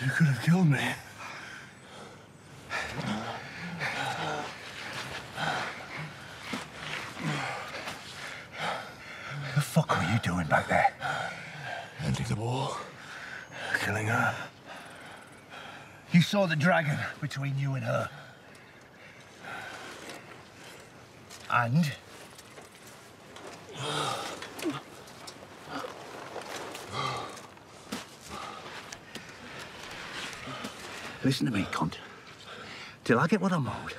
C: You could have killed me. The fuck were you doing back there? Ending the war. Killing her. You saw the dragon between you and her. And? Listen to me, cunt. Till I get what I'm owed,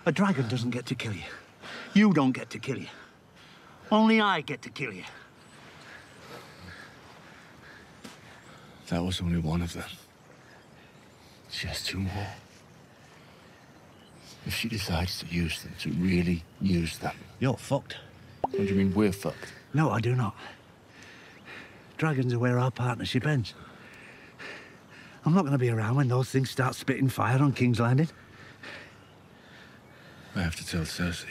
C: a dragon doesn't get to kill you. You don't get to kill you. Only I get to kill you. That was only one of them. She has two more. If she decides to use them, to really use them... You're fucked. What do you mean we're fucked? No, I do not. Dragons are where our partnership ends. I'm not going to be around when those things start spitting fire on King's Landing. I have to tell Cersei.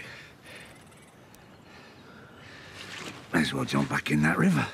C: May as well jump back in that river.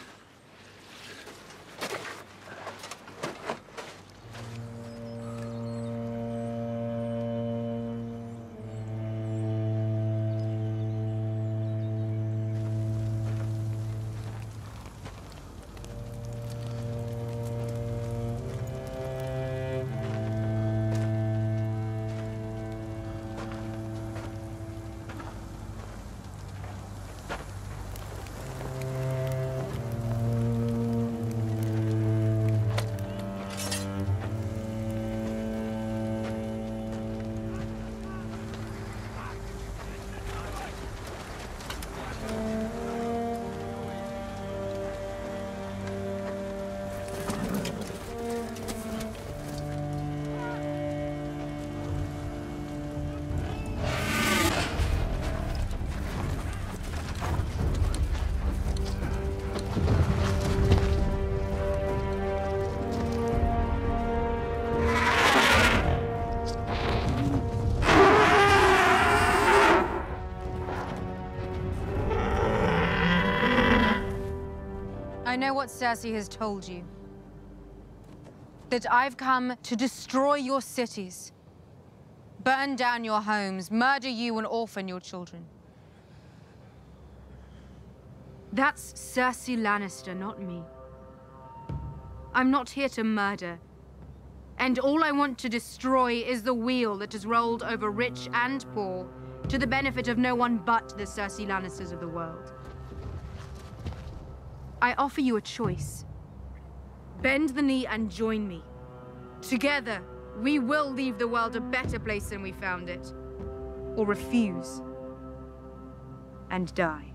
H: know what Cersei has told you. That I've come to destroy your cities, burn down your homes, murder you and orphan your children. That's Cersei Lannister, not me. I'm not here to murder. And all I want to destroy is the wheel that has rolled over rich and poor, to the benefit of no one but the Cersei Lannisters of the world. I offer you a choice. Bend the knee and join me. Together, we will leave the world a better place than we found it. Or refuse. And die.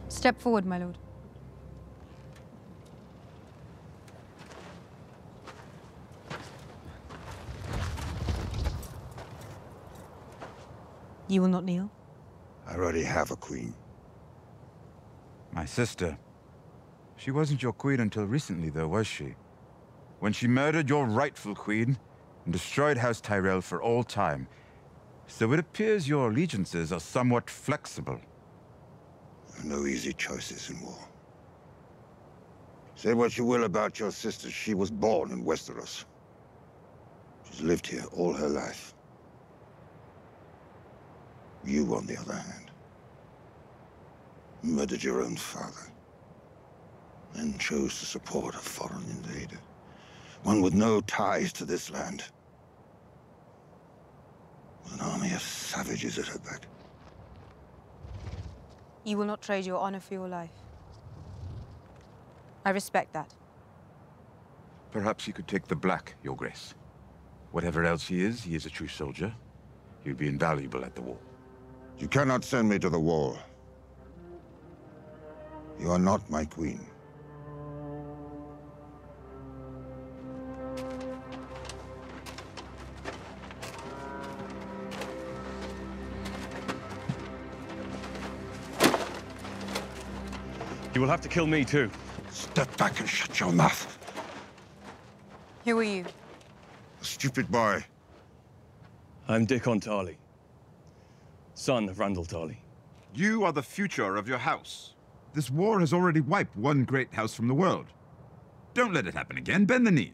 H: Step forward, my lord. You will not kneel?
D: I already have a queen.
F: My sister. She wasn't your queen until recently, though, was she? When she murdered your rightful queen and destroyed House Tyrell for all time. So it appears your allegiances are somewhat flexible.
D: No easy choices in war. Say what you will about your sister, she was born in Westeros. She's lived here all her life. You, on the other hand, murdered your own father, and chose to support a foreign invader. One with no ties to this land. With an army of savages at her back.
H: You will not trade your honor for your life. I respect that.
F: Perhaps he could take the Black, Your Grace. Whatever else he is a true soldier. He'd be invaluable at the wall.
D: You cannot send me to the wall. You are not my queen.
I: You will have to kill me too.
D: Step back and shut your mouth.
H: Who are you?
D: A stupid boy.
I: I'm Dickon Tarly, son of Randall Tarly.
J: You are the future of your house. This war has already wiped one great house from the world. Don't let it happen again. Bend the knee.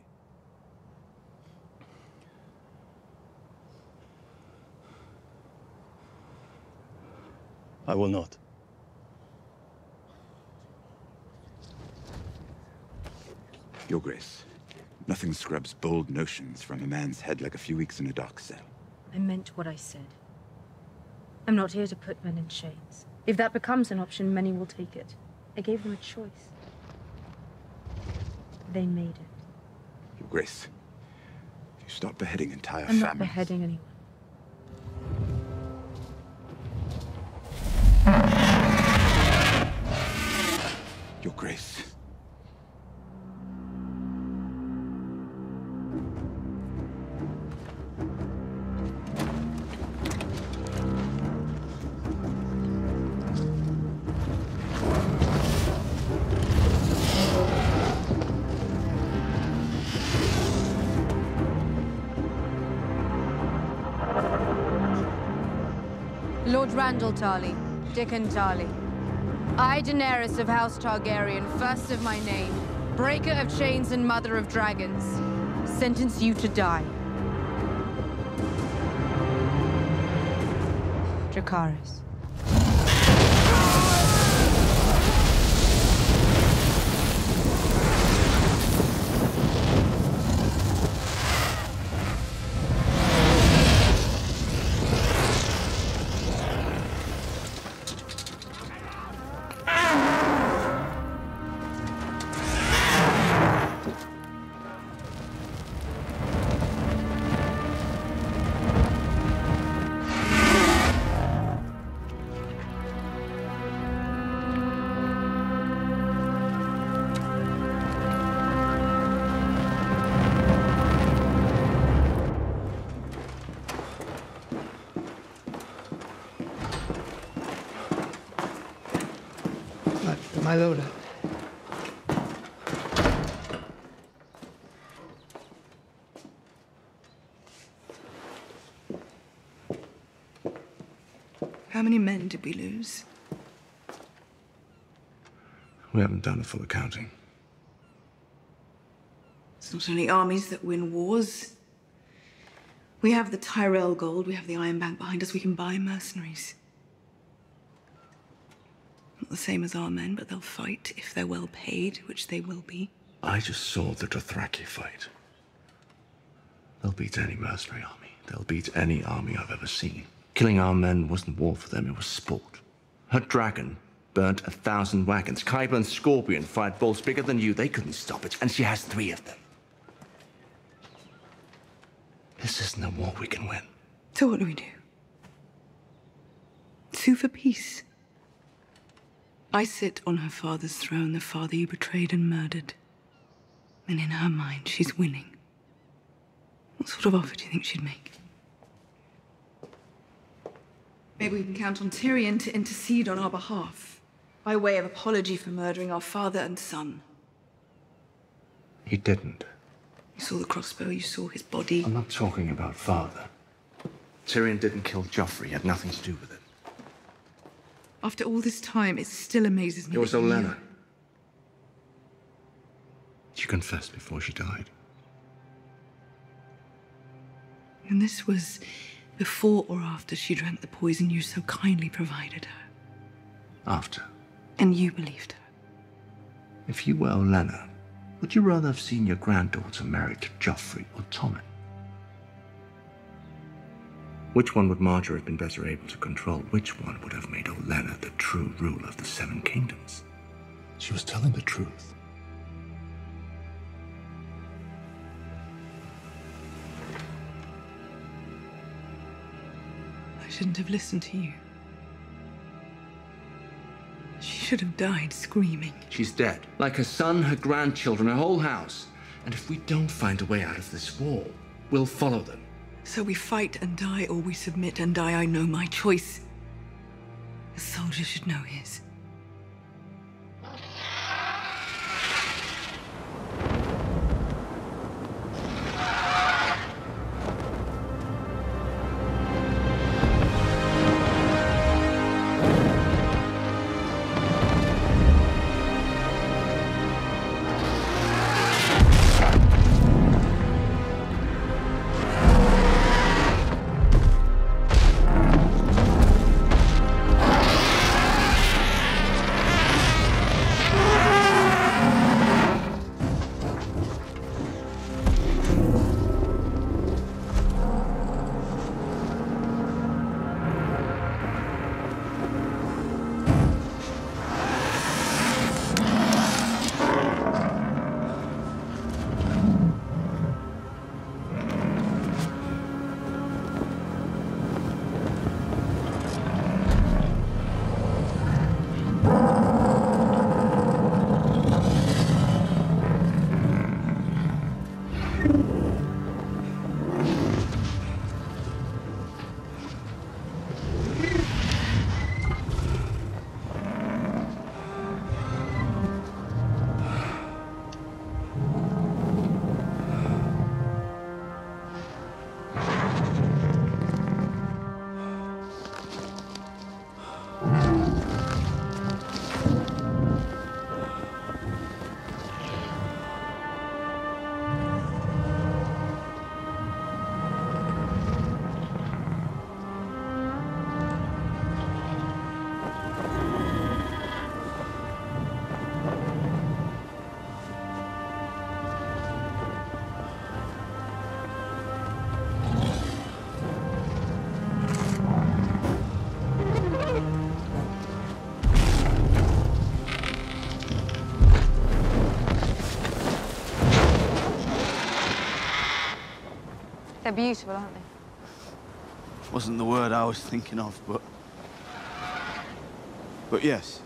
I: I will not.
F: Your Grace, nothing scrubs bold notions from a man's head like a few weeks in a dark cell.
H: I meant what I said. I'm not here to put men in chains. If that becomes an option, many will take it. I gave them a choice. They made it.
F: Your Grace, if you stop beheading entire
H: I'm
F: families...
H: not beheading anyone.
F: Your Grace.
H: Lord Randall Tarly, Dickon Tarly. I, Daenerys of House Targaryen, first of my name, breaker of chains and mother of dragons, sentence you to die. Dracarys.
K: My lord.
L: How many men did we lose?
C: We haven't done a full accounting.
L: It's not only armies that win wars. We have the Tyrell gold, we have the Iron Bank behind us, we can buy mercenaries. Not the same as our men, but they'll fight if they're well paid, which they will be.
C: I just saw the Dothraki fight. They'll beat any mercenary army. They'll beat any army I've ever seen. Killing our men wasn't war for them, it was sport. Her dragon burnt 1,000 wagons. Qyburn's Scorpion fired bolts bigger than you. They couldn't stop it, and she has 3 of them. This isn't a war we can win.
L: So what do we do? Sue for peace. I sit on her father's throne, the father you betrayed and murdered. And in her mind, she's winning. What sort of offer do you think she'd make? Maybe we can count on Tyrion to intercede on our behalf, by way of apology for murdering our father and son.
C: He didn't.
L: You saw the crossbow, you saw his body.
C: I'm not talking about father. Tyrion didn't kill Joffrey. He had nothing to do with it.
L: After all this time, it still amazes me.
C: It was
L: that you-
C: Olenna. She confessed before she died.
L: And this was before or after she drank the poison you so kindly provided her.
C: After.
L: And you believed her.
C: If you were Olenna, would you rather have seen your granddaughter married to Joffrey or Tommen? Which one would Margaery have been better able to control? Which one would have made Olenna the true ruler of the Seven Kingdoms? She was telling the truth.
L: I shouldn't have listened to you. She should have died screaming.
C: She's dead. Like her son, her grandchildren, her whole house. And if we don't find a way out of this war, we'll follow them.
L: So we fight and die, or we submit and die. I know my choice. A soldier should know his.
H: They're beautiful, aren't they?
E: Wasn't the word I was thinking of, but yes,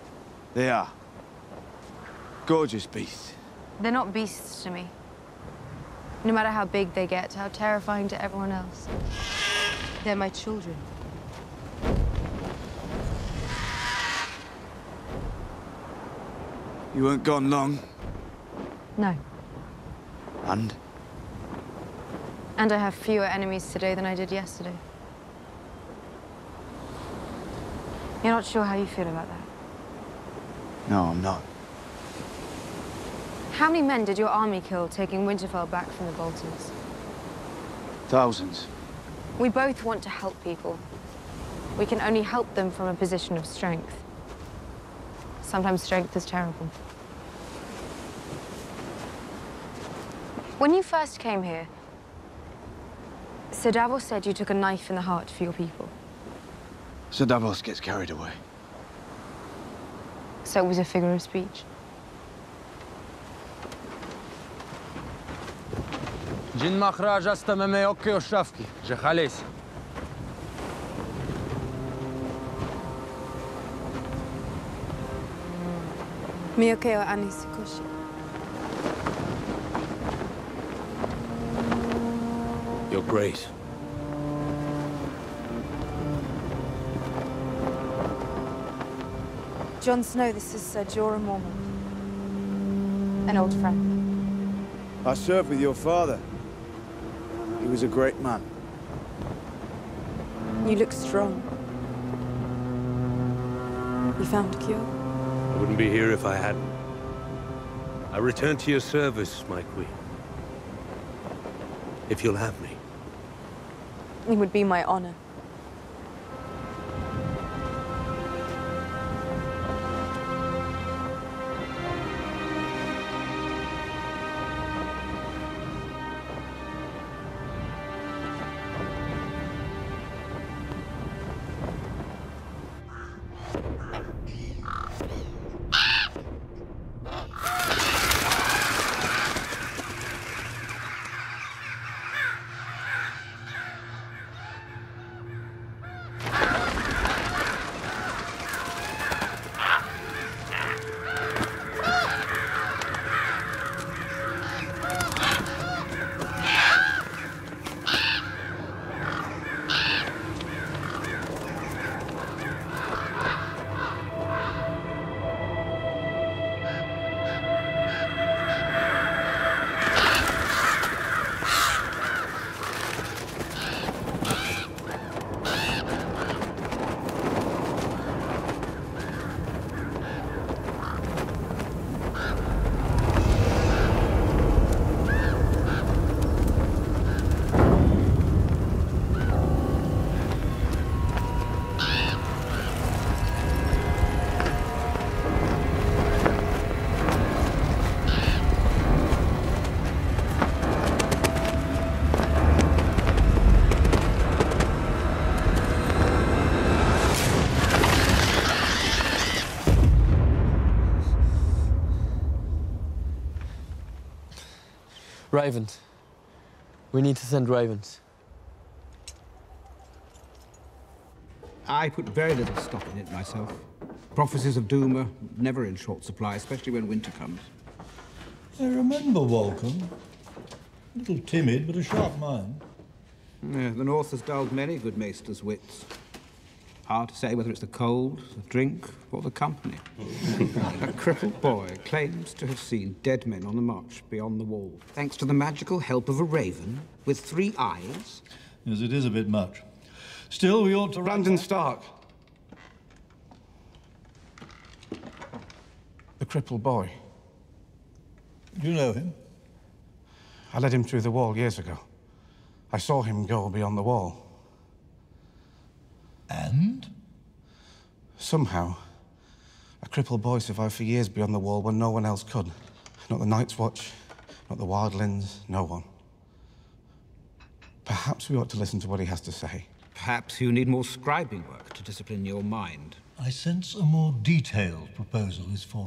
E: they are. Gorgeous beasts.
H: They're not beasts to me. No matter how big they get, how terrifying to everyone else. They're my children.
E: You weren't gone long.
H: No.
E: And?
H: And I have fewer enemies today than I did yesterday. You're not sure how you feel about that?
E: No, I'm not.
H: How many men did your army kill taking Winterfell back from the Boltons?
E: Thousands.
H: We both want to help people. We can only help them from a position of strength. Sometimes strength is terrible. When you first came here, Sir Davos said you took a knife in the heart for your people.
E: Sir Davos gets carried away.
H: So it was a figure of speech.
K: Jin Maharaj asta me okke o shafki, że halesi.
H: Miyokeo Anisikoshi.
I: Your Grace.
H: Jon Snow, this is Sir Jorah Mormont. An old friend.
E: I served with your father. He was a great man.
H: You look strong. You found a cure?
I: I wouldn't be here if I hadn't. I return to your service, my queen. If you'll have me.
H: It would be my honor.
K: Ravens. We need to send ravens.
M: I put very little stock in it myself. Prophecies of doom are never in short supply, especially when winter comes.
N: I remember Walcom. A little timid, but a sharp mind.
M: Yeah, the North has dulled many good maesters' wits. Hard to say whether it's the cold, the drink, or the company. A crippled boy claims to have seen dead men on the march beyond the wall, thanks to the magical help of a raven with 3 eyes.
N: Yes, it is a bit much. Still, we ought to...
M: Brandon Stark. The crippled boy.
N: You know him?
M: I led him through the wall years ago. I saw him go beyond the wall.
N: And?
M: Somehow, a crippled boy survived for years beyond the wall when no one else could. Not the Night's Watch, not the Wildlings, no one. Perhaps we ought to listen to what he has to say.
O: Perhaps you need more scribing work to discipline your mind.
N: I sense a more detailed proposal is for...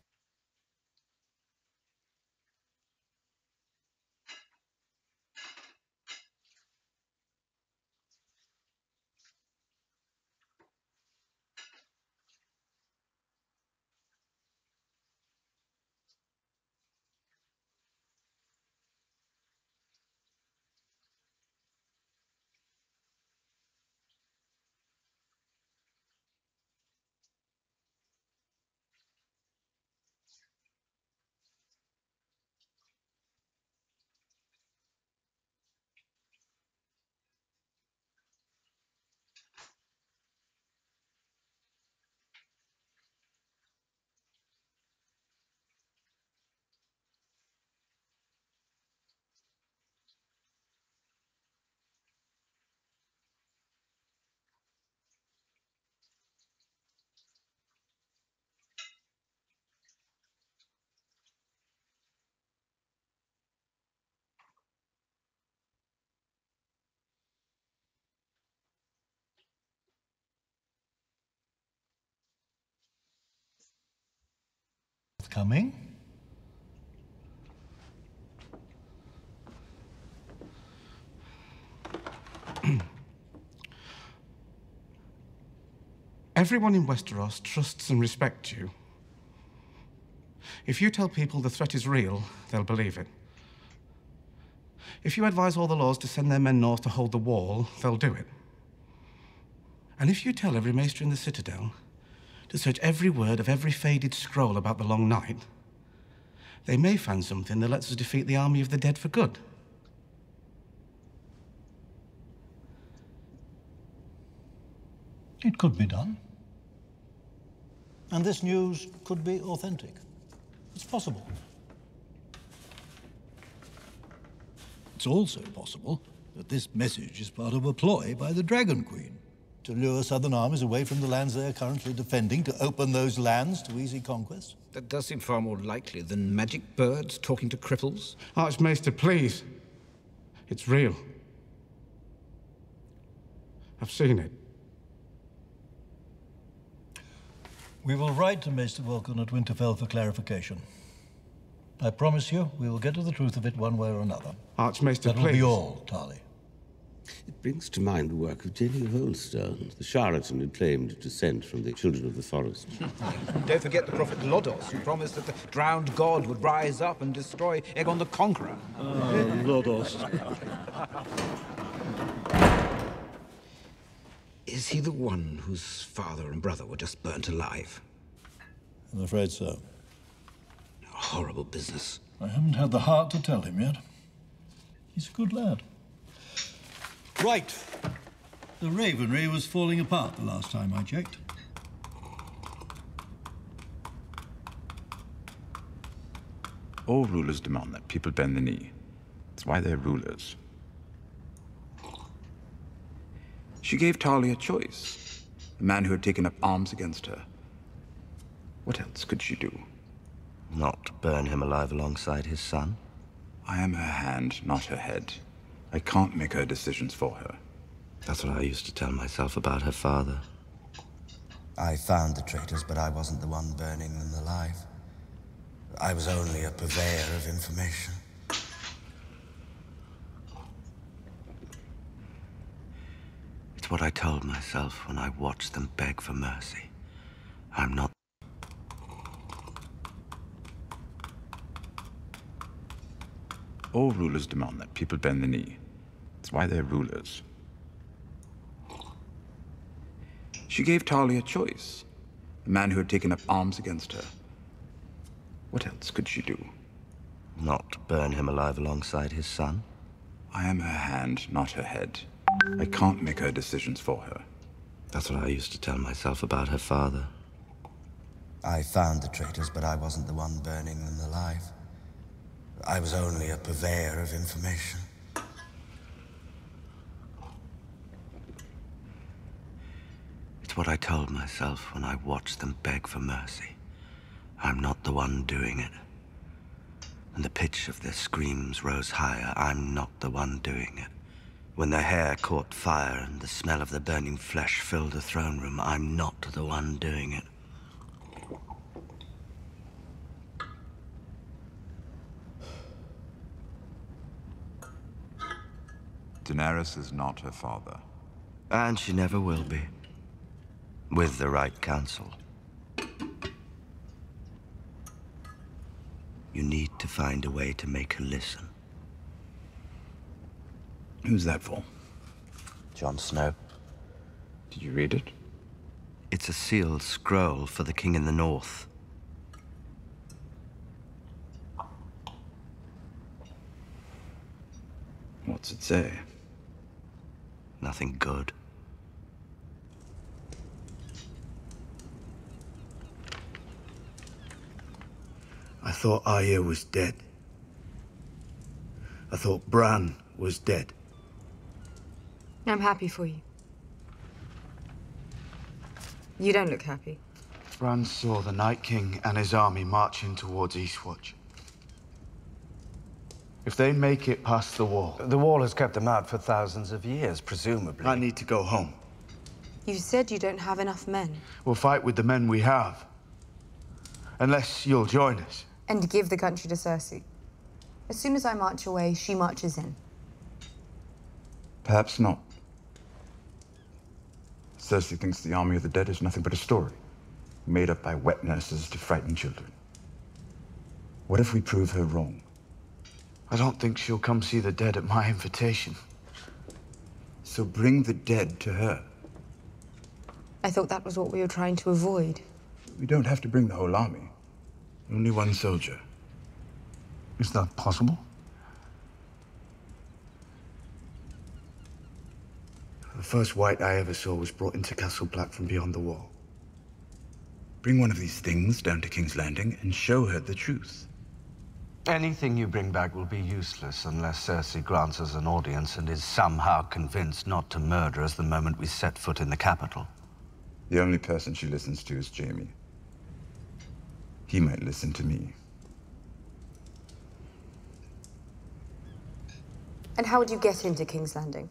N: Coming?
M: Everyone in Westeros trusts and respects you. If you tell people the threat is real, they'll believe it. If you advise all the Lords to send their men north to hold the wall, they'll do it. And if you tell every maester in the Citadel to search every word of every faded scroll about the Long Night, they may find something that lets us defeat the army of the dead for good.
N: It could be done. And this news could be authentic. It's possible. It's also possible that this message is part of a ploy by the Dragon Queen to lure southern armies away from the lands they are currently defending, to open those lands to easy conquest.
O: That does seem far more likely than magic birds talking to cripples.
M: Archmaester, please. It's real. I've seen it.
N: We will write to Maester Vulcan at Winterfell for clarification. I promise you, we will get to the truth of it one way or another.
M: Archmaester,
N: that will
M: please.
N: be all, Tarly.
P: It brings to mind the work of Jamie Holstone, the charlatan who claimed descent from the children of the forest.
O: Don't forget the prophet Lodos, who promised that the drowned god would rise up and destroy Aegon the Conqueror.
N: Lodos.
O: Is he the one whose father and brother were just burnt alive?
N: I'm afraid so.
O: A horrible business.
N: I haven't had the heart to tell him yet. He's a good lad. Right. The Ravenry was falling apart the last time I checked.
F: All rulers demand that people bend the knee. It's why they're rulers. She gave Tarly a choice. A man who had taken up arms against her. What else could she do?
Q: Not burn him alive alongside his son?
F: I am her hand, not her head. I can't make her decisions for her.
Q: That's what I used to tell myself about her father. I found the traitors, but I wasn't the one burning them alive. I was only a purveyor of information. It's what I told myself when I watched them beg for mercy. I'm not...
F: All rulers demand that people bend the knee. It's why they're rulers. She gave Tarly a choice. A man who had taken up arms against her. What else could she do?
Q: Not burn him alive alongside his son?
F: I am her hand, not her head. I can't make her decisions for her.
Q: That's what I used to tell myself about her father. I found the traitors, but I wasn't the one burning them alive. I was only a purveyor of information. It's what I told myself when I watched them beg for mercy. I'm not the one doing it. And the pitch of their screams rose higher. I'm not the one doing it. When their hair caught fire and the smell of the burning flesh filled the throne room, I'm not the one doing it.
F: Daenerys is not her father.
Q: And she never will be. With the right counsel. You need to find a way to make her listen.
F: Who's that for?
Q: Jon Snow.
F: Did you read it?
Q: It's a sealed scroll for the King in the North.
F: What's it say?
Q: Nothing good. I thought Arya was dead. I thought Bran was dead.
H: I'm happy for you. You don't look happy.
E: Bran saw the Night King and his army marching towards Eastwatch. If they make it past the wall...
C: The wall has kept them out for thousands of years, presumably.
E: I need to go home.
H: You said you don't have enough men.
E: We'll fight with the men we have. Unless you'll join us.
R: And give the country to Cersei. As soon as I march away, she marches in.
F: Perhaps not. Cersei thinks the army of the dead is nothing but a story, made up by wet nurses to frighten children. What if we prove her wrong?
E: I don't think she'll come see the dead at my invitation.
F: So bring the dead to her.
R: I thought that was what we were trying to avoid.
F: We don't have to bring the whole army. Only one soldier.
C: Is that possible?
E: The first white I ever saw was brought into Castle Black from beyond the wall.
F: Bring one of these things down to King's Landing and show her the truth.
Q: Anything you bring back will be useless unless Cersei grants us an audience and is somehow convinced not to murder us the moment we set foot in the capital.
F: The only person she listens to is Jaime. He might listen to me.
R: And how would you get into King's Landing?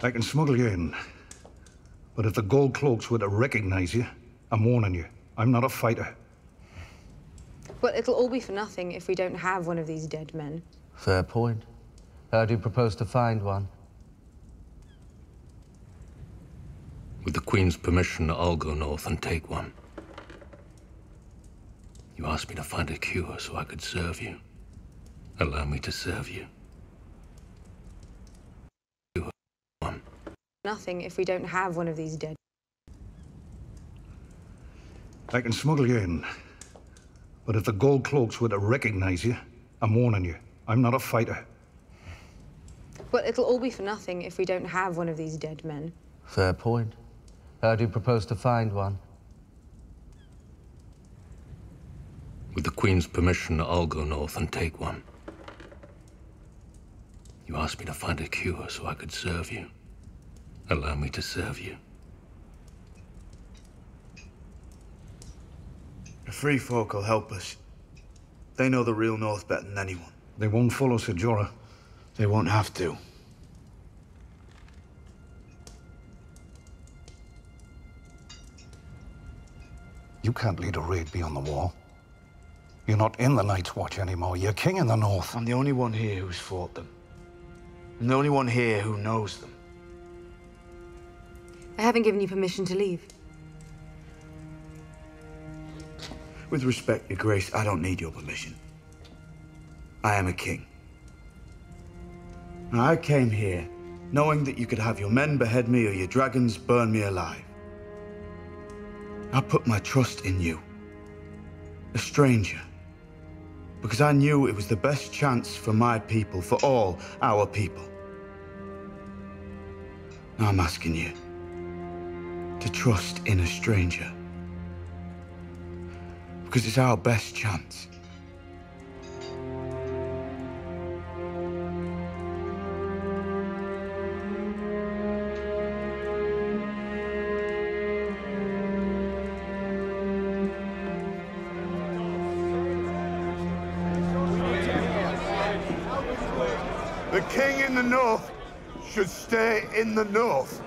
C: I can smuggle you in. But if the gold cloaks were to recognize you, I'm warning you, I'm not a fighter.
R: Well, it'll all be for nothing if we don't have one of these dead men.
Q: Fair point. How do you propose to find one?
I: With the Queen's permission, I'll go north and take one. You asked me to find a cure so I could serve you. Allow me to serve you.
R: Nothing if we don't have one of these dead.
C: I can smuggle you in. But if the gold cloaks were to recognize you, I'm warning you, I'm not a fighter.
R: Well, it'll all be for nothing if we don't have one of these dead men.
Q: Fair point. How do you propose to find one?
I: With the Queen's permission, I'll go north and take one. You asked me to find a cure so I could serve you. Allow me to serve you.
E: The Free Folk will help us. They know the real North better than anyone.
C: They won't follow Ser Jorah.
E: They won't have to.
C: You can't lead a raid beyond the wall. You're not in the Night's Watch anymore. You're king in the North.
E: I'm the only one here who's fought them. I'm the only one here who knows them.
R: I haven't given you permission to leave.
E: With respect, Your Grace, I don't need your permission. I am a king. And I came here knowing that you could have your men behead me or your dragons burn me alive. I put my trust in you, a stranger, because I knew it was the best chance for my people, for all our people. Now I'm asking you to trust in a stranger, because it's our best chance.
D: The king in the north should stay in the north.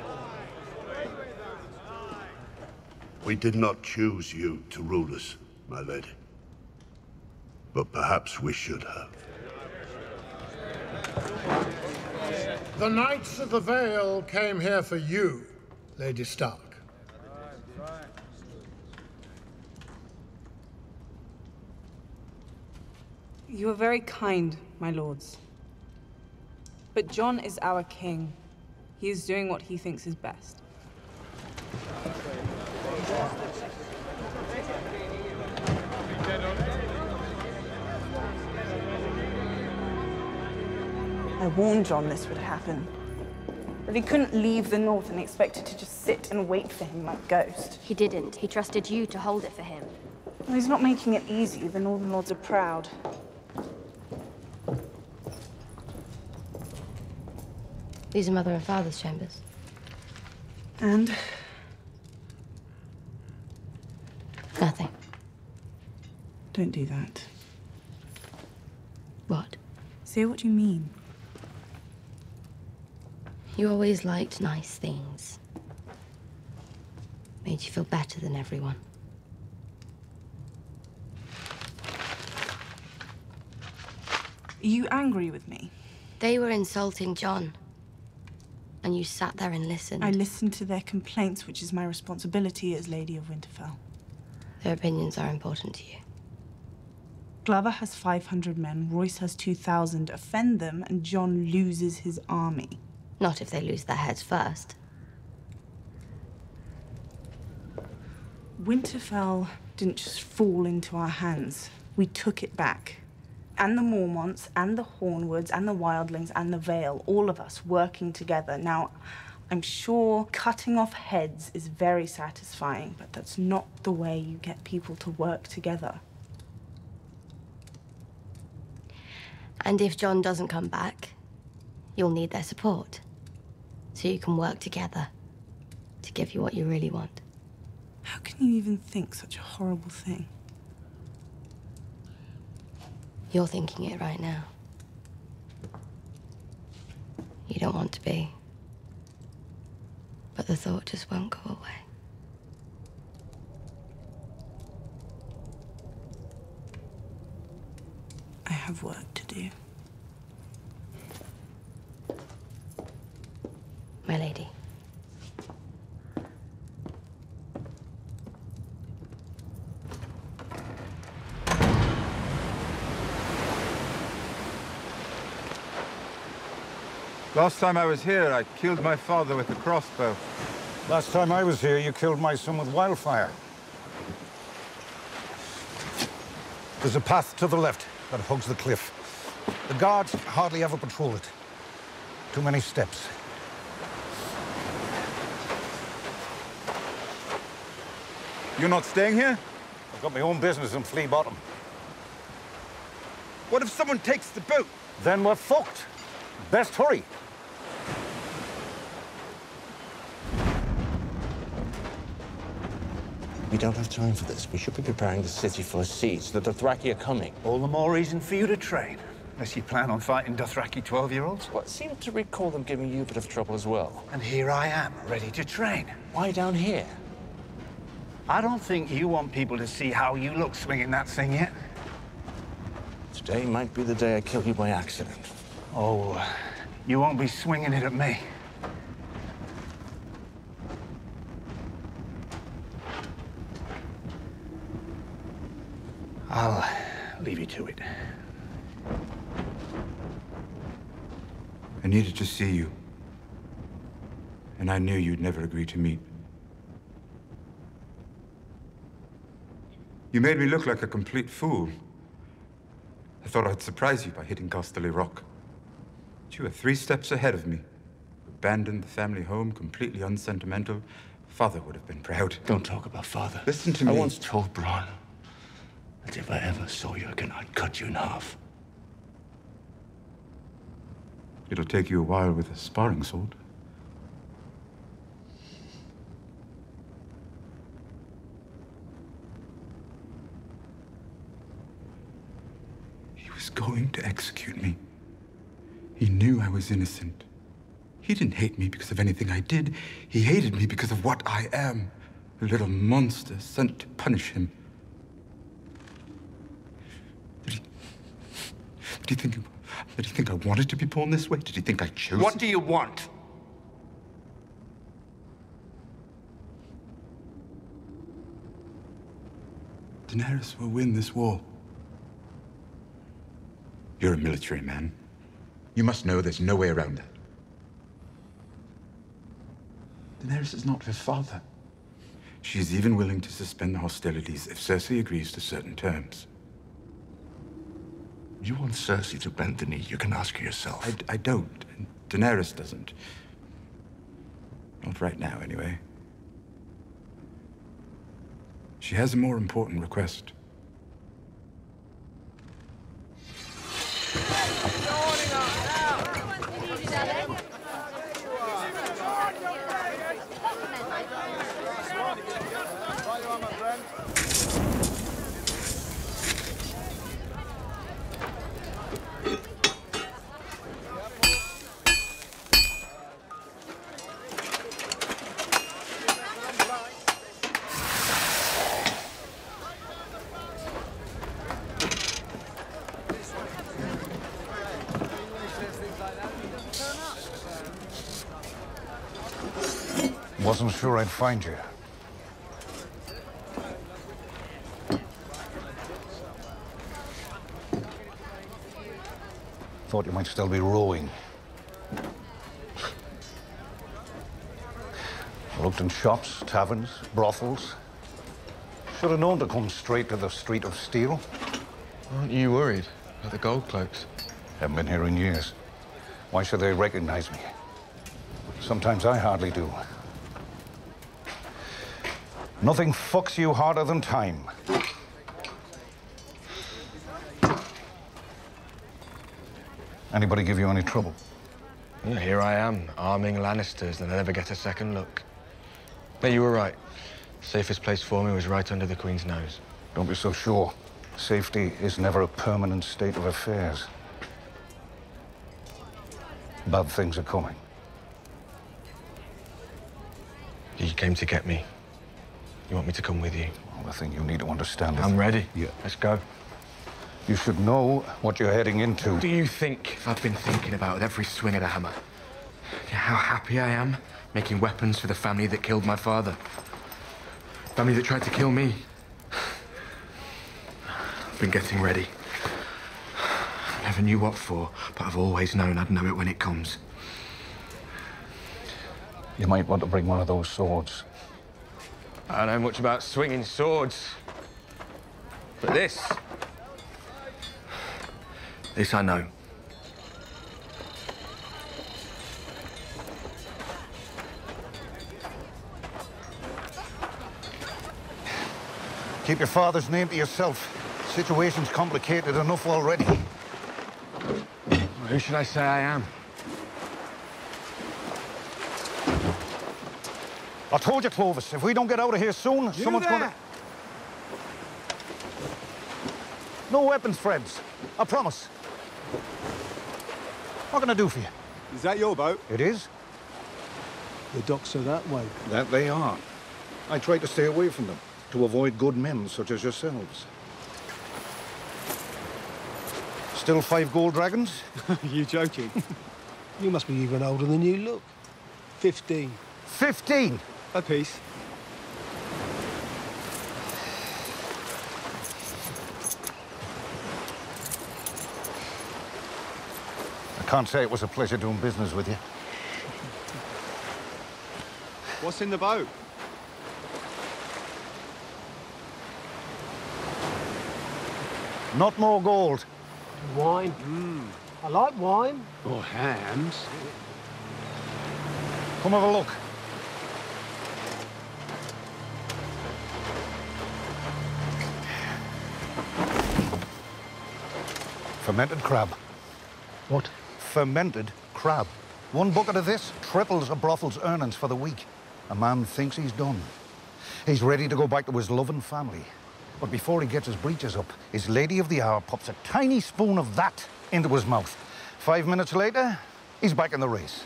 D: We did not choose you to rule us, my lady. But perhaps we should have.
S: The Knights of the Vale came here for you, Lady Stark.
L: You are very kind, my lords. But Jon is our king. He is doing what he thinks is best. I warned Jon this would happen. That he couldn't leave the North and expect it to just sit and wait for him like Ghost.
T: He didn't. He trusted you to hold it for him.
L: Well, he's not making it easy. The Northern Lords are proud.
G: These are Mother and Father's chambers.
L: And?
G: Nothing.
L: Don't do that.
G: What?
L: Say what you mean.
G: You always liked nice things. made you feel better than everyone.
L: Are you angry with me?
G: They were insulting John. And you sat there and listened.
L: I listened to their complaints, which is my responsibility as Lady of Winterfell.
G: Their opinions are important to you.
L: Glover has 500 men, Royce has 2,000. Offend them, and John loses his army.
G: Not if they lose their heads first.
L: Winterfell didn't just fall into our hands. We took it back. And the Mormonts, and the Hornwoods, and the Wildlings, and the Vale, all of us working together. Now, I'm sure cutting off heads is very satisfying, but that's not the way you get people to work together.
G: And if John doesn't come back, you'll need their support. So you can work together to give you what you really want.
L: How can you even think such a horrible thing?
G: You're thinking it right now. You don't want to be. But the thought just won't go away.
L: I have work to do.
G: My lady.
F: Last time I was here, I killed my father with a crossbow.
O: Last time I was here, you killed my son with wildfire. There's a path to the left that hugs the cliff. The guards hardly ever patrol it. Too many steps.
F: You're not staying here?
O: I've got my own business in Flea Bottom.
F: What if someone takes the boat?
O: Then we're fucked. Best hurry.
Q: We don't have time for this. We should be preparing the city for a siege. The Dothraki are coming.
C: All the more reason for you to train. Unless you plan on fighting Dothraki 12-year-olds.
Q: Well, I seem to recall them giving you a bit of trouble as well.
C: And here I am, ready to train.
Q: Why down here?
C: I don't think you want people to see how you look swinging that thing yet.
Q: Today might be the day I kill you by accident.
C: Oh, you won't be swinging it at me. I'll leave you to it.
F: I needed to see you. And I knew you'd never agree to meet. You made me look like a complete fool. I thought I'd surprise you by hitting Casterly Rock. But you were 3 steps ahead of me. Abandoned the family home, completely unsentimental. Father would have been proud.
C: Don't talk about father.
F: Listen to me.
C: I once told Bronn that if I ever saw you again, I'd cut you in half.
F: It'll take you a while with a sparring sword. He was going to execute me. He knew I was innocent. He didn't hate me because of anything I did. He hated me because of what I am. A little monster sent to punish him. Did he think I wanted to be born this way? Did he think I chose
C: What
F: it?
C: do you want?
F: Daenerys will win this war. You're a military man. You must know there's no way around that. Daenerys is not her father. She's even willing to suspend the hostilities if Cersei agrees to certain terms.
C: You want Cersei to bend the knee, you can ask her yourself.
F: I don't. And Daenerys doesn't. Not right now, anyway. She has a more important request.
O: Wasn't sure I'd find you. Thought you might still be rowing. Looked in shops, taverns, brothels. Should have known to come straight to the Street of Steel.
U: Aren't you worried about the gold cloaks?
O: Haven't been here in years. Why should they recognize me? Sometimes I hardly do. Nothing fucks you harder than time. Anybody give you any trouble?
U: Yeah, here I am, arming Lannisters, and I never get a second look. No, you were right. Safest place for me was right under the Queen's nose.
O: Don't be so sure. Safety is never a permanent state of affairs. Bad things are coming.
U: You came to get me. You want me to come with you?
O: Well, the thing you need to understand is...
U: I'm ready.
O: Yeah.
U: Let's go.
O: You should know what you're heading into.
U: What do you think I've been thinking about with every swing of the hammer? How happy I am making weapons for the family that killed my father. Family that tried to kill me. I've been getting ready. Never knew what for, but I've always known I'd know it when it comes.
O: You might want to bring one of those swords.
U: I don't know much about swinging swords. But this I know.
O: Keep your father's name to yourself. Situation's complicated enough already.
U: Who should I say I am?
O: I told you, Clovis, if we don't get out of here soon, someone's gonna... No weapons, friends. I promise. What can I do for you?
V: Is that your boat?
O: It is.
V: The docks are that way.
O: That they are. I try to stay away from them, to avoid good men such as yourselves. Still 5 gold dragons?
V: You joking? You must be even older than you look. 15.
O: 15?
V: A piece.
O: I can't say it was a pleasure doing business with you.
V: What's in the boat?
O: Not more gold.
V: Wine. I like wine. Or hams.
O: Come have a look. Fermented crab.
V: What?
O: Fermented crab. 1 bucket of this triples a brothel's earnings for the week. A man thinks he's done. He's ready to go back to his loving family. But before he gets his breeches up, his lady of the hour pops a tiny spoon of that into his mouth. 5 minutes later, he's back in the race.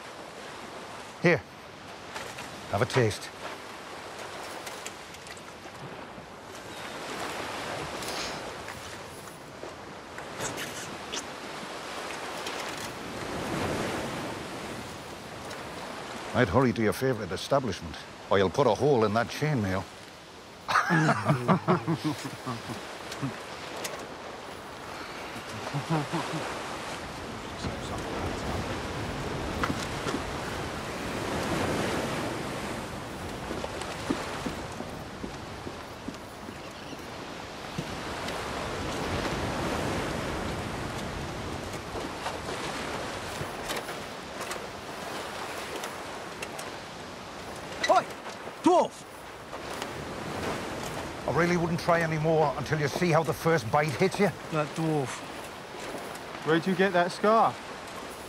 O: Here, have a taste. I'd hurry to your favourite establishment, or you'll put a hole in that chainmail.
V: Oi! Dwarf!
O: I really wouldn't try any more until you see how the first bite hits you.
V: That dwarf. Where'd you get that scar?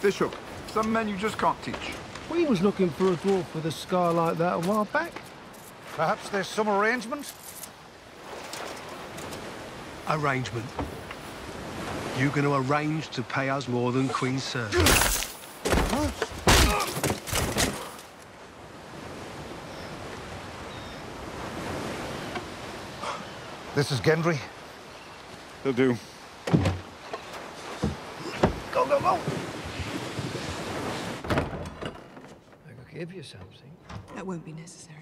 J: Bishop, some men you just can't teach.
V: We was looking for a dwarf with a scar like that a while back.
O: Perhaps there's some arrangement?
V: Arrangement. You going to arrange to pay us more than Queen's service?
O: This is Gendry.
J: He'll do.
V: Go, go, go!
C: I could give you something.
L: That won't be necessary.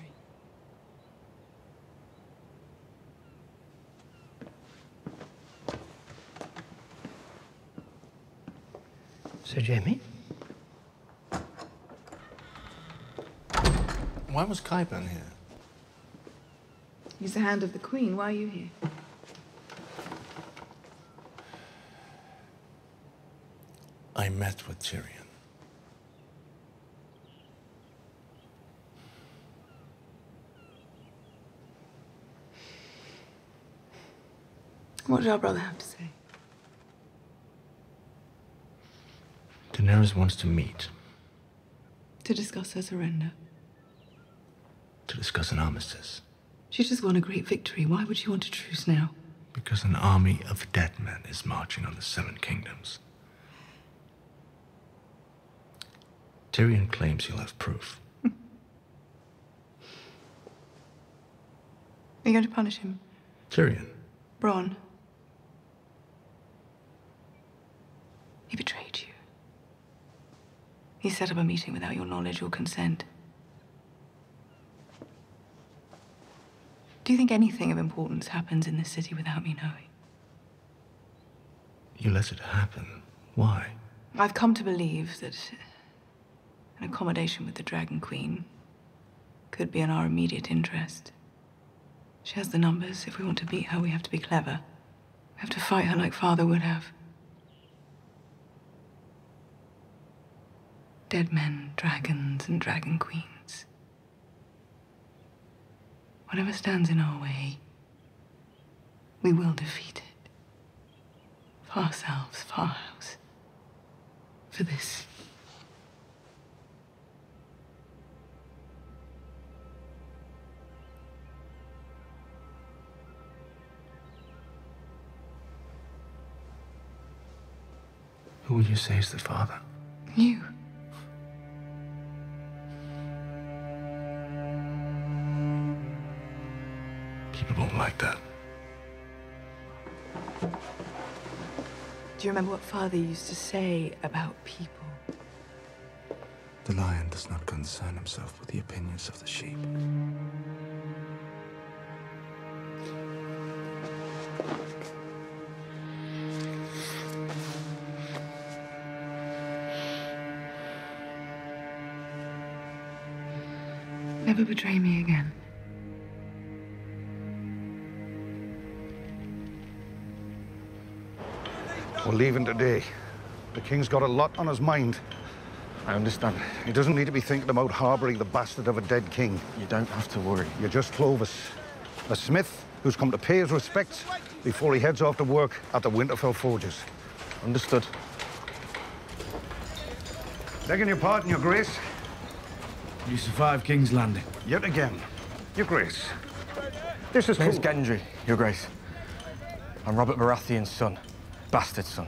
U: Sir Jamie?
A: Why was Qyburn here?
L: He's the Hand of the Queen. Why are you here?
A: I met with Tyrion.
L: What did our brother have to say?
U: Daenerys wants to meet,
L: To discuss her surrender.
U: to discuss an armistice.
L: She just won a great victory. Why would she want a truce now?
U: Because an army of dead men is marching on the Seven Kingdoms. Tyrion claims he'll have proof.
L: Are you going to punish him?
U: Tyrion?
L: Bronn. He betrayed you. He set up a meeting without your knowledge or consent. Do you think anything of importance happens in this city without me knowing?
U: You let it happen. Why?
L: I've come to believe that an accommodation with the Dragon Queen could be in our immediate interest. She has the numbers. If we want to beat her, we have to be clever. We have to fight her like Father would have. Dead men, dragons, and dragon queens. Whatever stands in our way, we will defeat it. For ourselves, for our house. For this.
U: Who would you say is the father?
L: You.
U: People don't like that.
L: Do you remember what Father used to say about people?
U: The lion does not concern himself with the opinions of the sheep.
L: Never betray me again.
O: We're leaving today. The King's got a lot on his mind.
U: I understand.
O: He doesn't need to be thinking about harboring the bastard of a dead king.
U: You don't have to worry.
O: You're just Clovis, a smith who's come to pay his respects before he heads off to work at the Winterfell Forges.
U: Understood.
O: Begging your pardon, Your Grace.
E: You survived King's Landing.
O: Yet again, Your Grace. This is
U: Name's Gendry, Your Grace. I'm Robert Baratheon's son. Bastard son.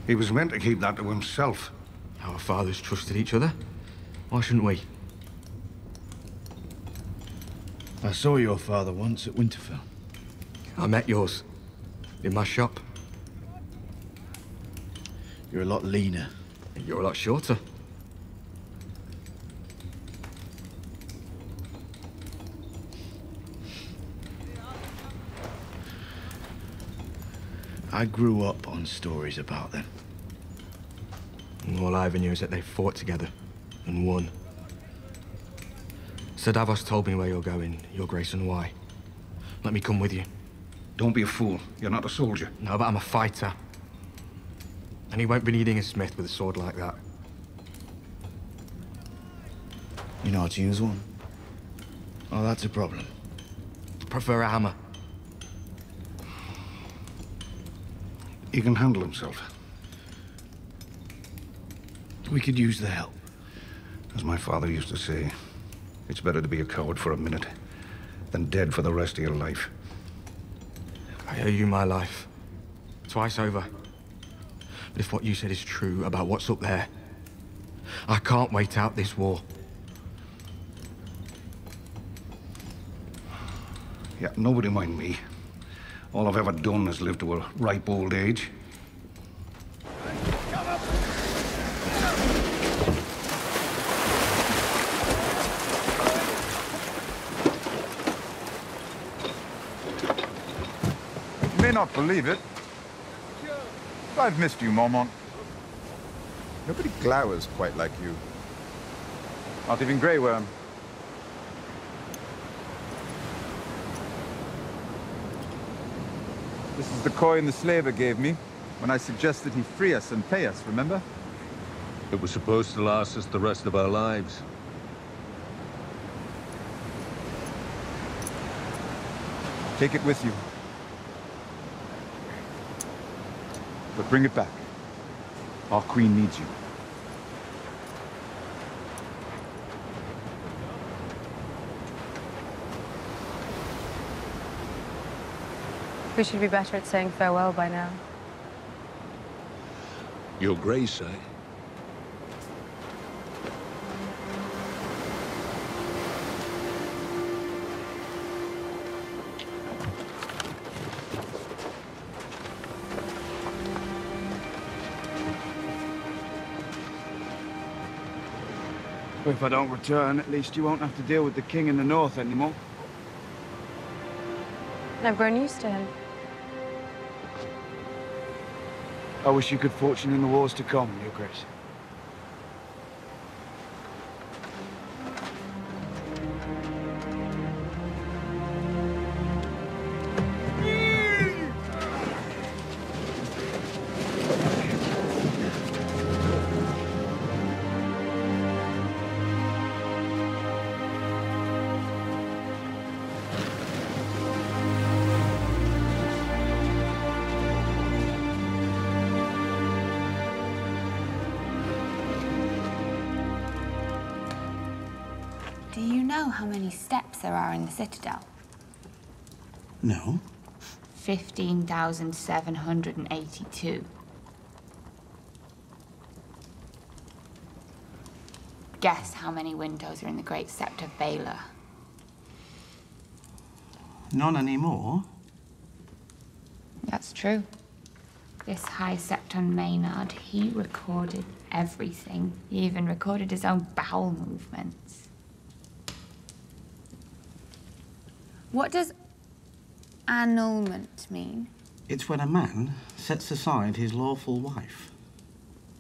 O: He was meant to keep that to himself.
U: Our fathers trusted each other. Why shouldn't we?
E: I saw your father once at Winterfell.
U: I met yours. In my shop.
E: You're a lot leaner.
U: You're a lot shorter.
E: I grew up on stories about them.
U: And all I ever knew is that they fought together and won. Sir Davos told me where you're going, Your Grace, and why. Let me come with you.
O: Don't be a fool. You're not a soldier.
U: No, but I'm a fighter. And he won't be needing a smith with a sword like that.
E: You know how to use one? Oh, that's a problem.
U: I prefer a hammer.
O: He can handle himself.
E: We could use the help.
O: As my father used to say, it's better to be a coward for a minute than dead for the rest of your life.
U: I owe you my life. Twice over. But if what you said is true about what's up there, I can't wait out this war.
O: Yeah, nobody mind me. All I've ever done is live to a ripe old age.
F: not believe it, but I've missed you, Mormont. Nobody glowers quite like you. Not even Grey Worm. This is the coin the slaver gave me when I suggested he free us and pay us, remember?
I: It was supposed to last us the rest of our lives.
F: Take it with you. But bring it back. Our queen needs you.
R: We should be better at saying farewell by now.
I: Your Grace, eh?
E: If I don't return, at least you won't have to deal with the king in the north anymore.
R: I've grown used to him.
E: I wish you good fortune in the wars to come, Your Grace.
B: Do you know how many steps there are in the Citadel?
C: No.
B: 15,782. Guess how many windows are in the Great Sept of Baelor?
C: None anymore?
B: That's true. This High Septon Maynard, he recorded everything. He even recorded his own bowel movements. What does annulment mean?
C: It's when a man sets aside his lawful wife.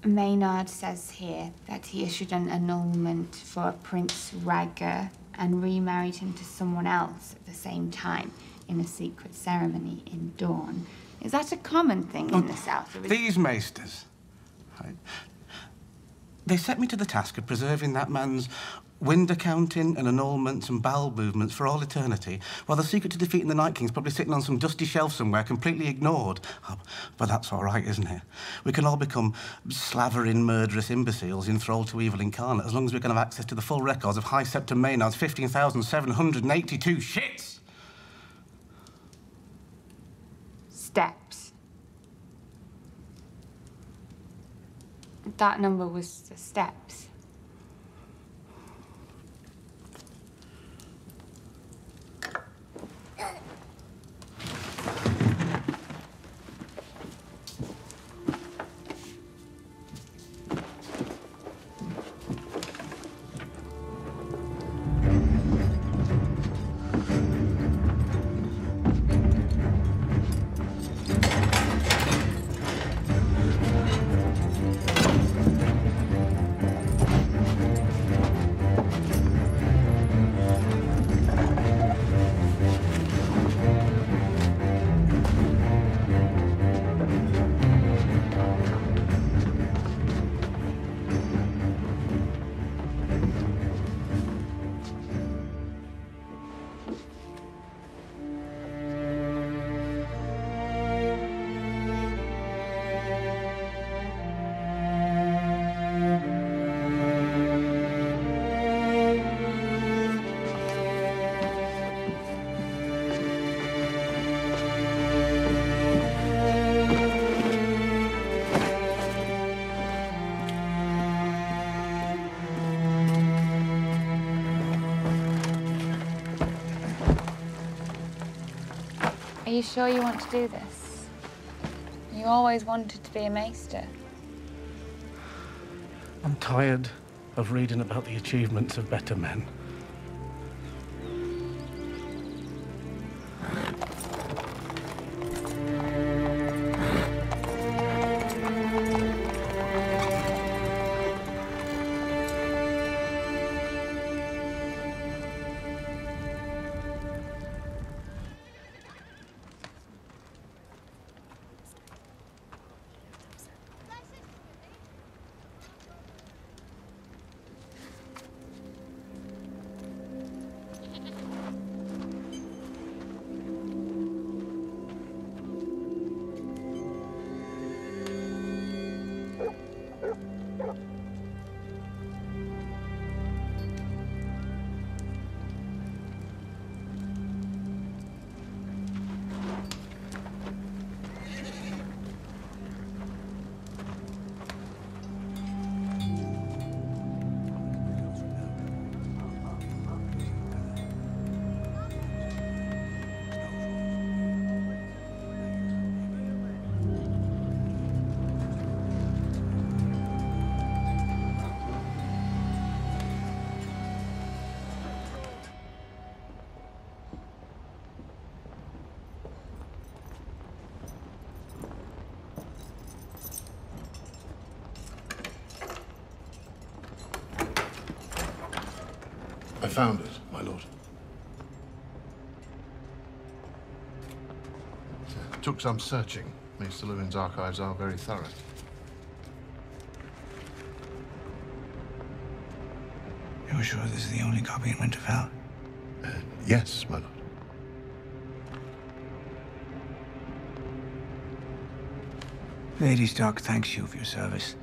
B: Maynard says here that he issued an annulment for Prince Rhaegar and remarried him to someone else at the same time in a secret ceremony in Dawn. Is that a common thing in the South? Or is
C: These maesters, right, they set me to the task of preserving that man's window counting and annulments and bowel movements for all eternity, while the secret to defeating the Night King's probably sitting on some dusty shelf somewhere, completely ignored. Oh, but that's all right, isn't it? We can all become slavering, murderous imbeciles enthralled to evil incarnate as long as we can have access to the full records of High Septon Maynard's 15,782 shits!
B: steps? That number was the steps. Are you sure you want to do this? You always wanted to be a maester.
C: I'm tired of reading about the achievements of better men.
S: found it, my lord. It took some searching. Maester Lewin's archives are very thorough.
C: You're sure this is the only copy in Winterfell?
S: Yes, my lord.
C: Lady Stark thanks you for your service.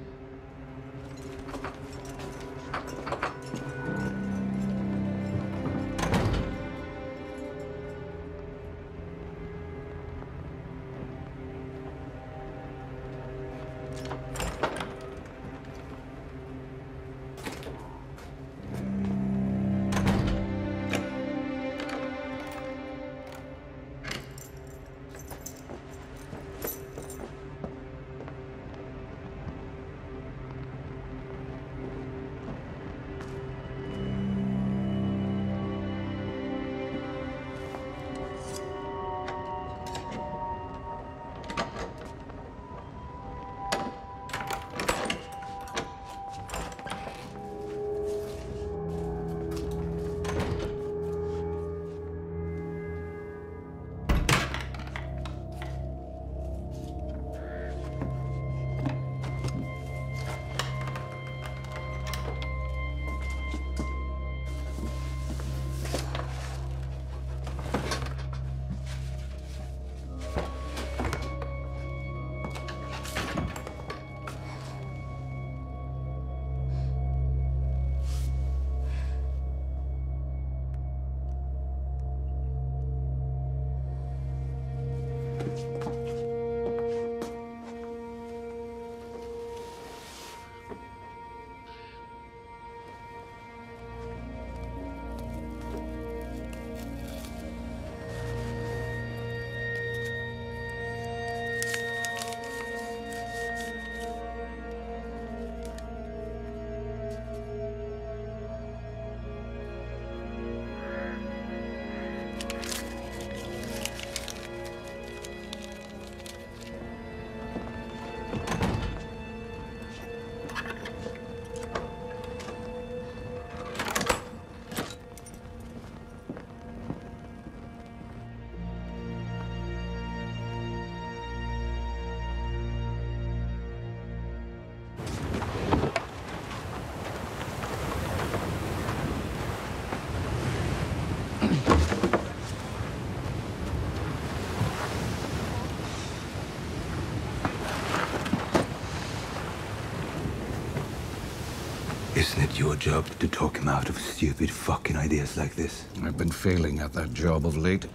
K: Isn't it your job to talk him out of stupid fucking ideas like this?
O: I've been failing at that job of late.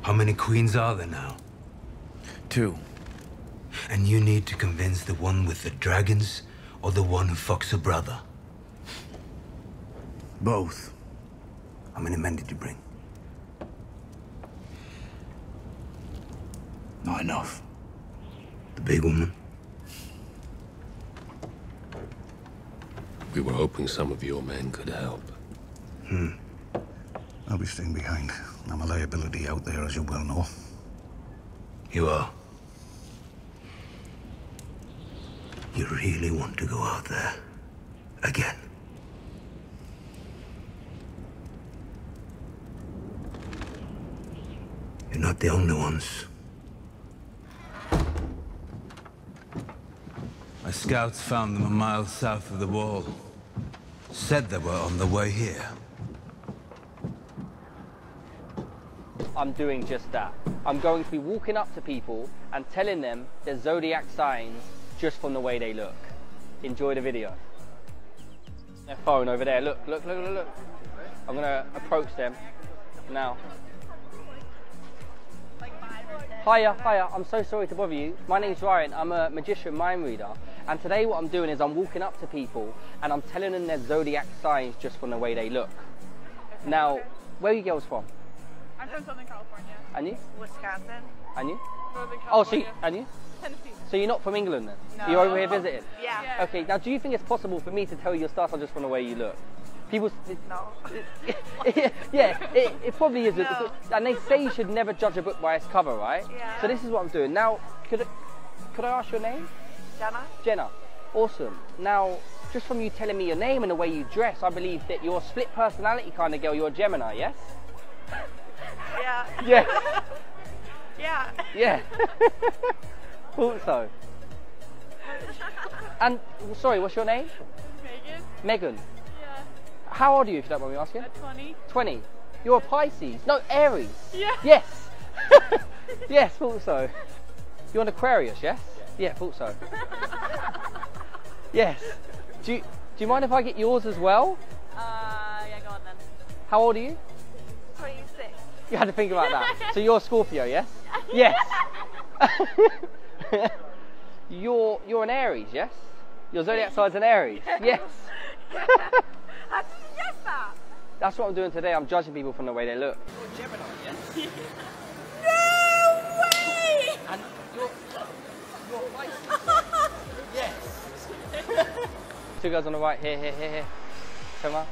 K: How many queens are there now?
U: 2.
K: And you need to convince the one with the dragons or the one who fucks her brother?
U: Both.
K: How many men did you bring?
U: Not enough.
K: The big woman?
I: We were hoping some of your men could help.
O: I'll be staying behind. I'm a liability out there, as you well know.
K: You are? You really want to go out there? Again? You're not the only ones. My scouts found them a mile south of the wall. Said they were on the way here.
M: I'm doing just that. I'm going to be walking up to people and telling them their zodiac signs just from the way they look. Enjoy the video. Their phone over there. Look, look, look, look, look. I'm gonna approach them now. Hiya, hiya, I'm so sorry to bother you. My name's Ryan, I'm a magician mind reader. And today what I'm doing is I'm walking up to people and I'm telling them their zodiac signs just from the way they look. Now, where are you girls from?
W: I'm from Southern California.
M: And you?
W: Wisconsin.
M: And you?
W: Northern
M: Oh,
W: California.
M: and you?
W: Tennessee.
M: So you're not from England then?
W: No.
M: You're over here visiting?
W: Yeah.
M: Okay, now do you think it's possible for me to tell you your star sign just from the way you look? People...
W: No.
M: Yeah, it probably is.
W: No.
M: And they say you should never judge a book by its cover, right?
W: Yeah.
M: So this is what I'm doing. Now, could I ask your name?
W: Jenna.
M: Jenna. Awesome. Now, just from you telling me your name and the way you dress, I believe that you're a split personality kind of girl. You're a Gemini, yes?
W: Yeah.
M: Yeah.
W: Yeah.
M: Yeah. Thought so. And, sorry, what's your name?
W: Megan.
M: Megan.
W: Yeah.
M: How old are you, if you don't mind me asking?
W: 20.
M: 20. You're a Pisces. No, Aries.
W: Yeah.
M: Yes. Yes, thought so. You're an Aquarius, yes? Yeah, thought so. Yes. Do you mind if I get yours as well?
W: Yeah, go on then.
M: How old are you?
W: 26.
M: You had to think about that. So you're a Scorpio, yes? Yes. You're an Aries, yes? Your zodiac sign's an Aries. Yes.
W: How did you guess that?
M: That's what I'm doing today. I'm judging people from the way they look.
W: You're Gemini, yes? No way!
M: And you're Pisces. Yes. Two girls on the right, here. Come on.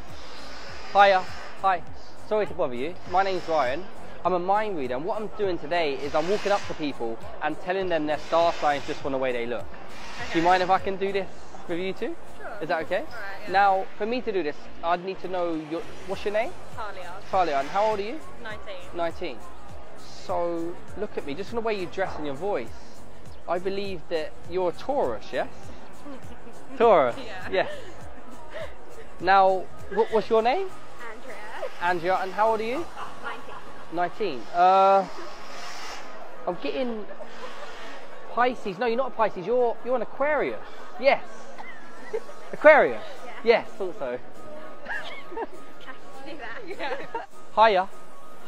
M: Hiya. Hi. Sorry to bother you. My name's Ryan. I'm a mind reader, and what I'm doing today is I'm walking up to people and telling them their star signs just from the way they look. Okay. Do you mind if I can do this with you two?
W: Sure.
M: Is that okay?
W: All right, yeah.
M: Now, for me to do this, I'd need to know what's your name?
W: Talia.
M: Talia. And how old are you?
W: 19.
M: 19. So, look at me, just from the way you dress and your voice, I believe that you're a Taurus, yes? Taurus?
W: Yeah.
M: Yes. Now, what's your name?
W: Andrea.
M: Andrea. And how old are you?
W: 19.
M: 19. I'm getting Pisces. No, you're not a Pisces. You're an Aquarius. Yes. Aquarius.
W: Yeah.
M: Yes, thought so.
W: Yeah.
M: Hiya.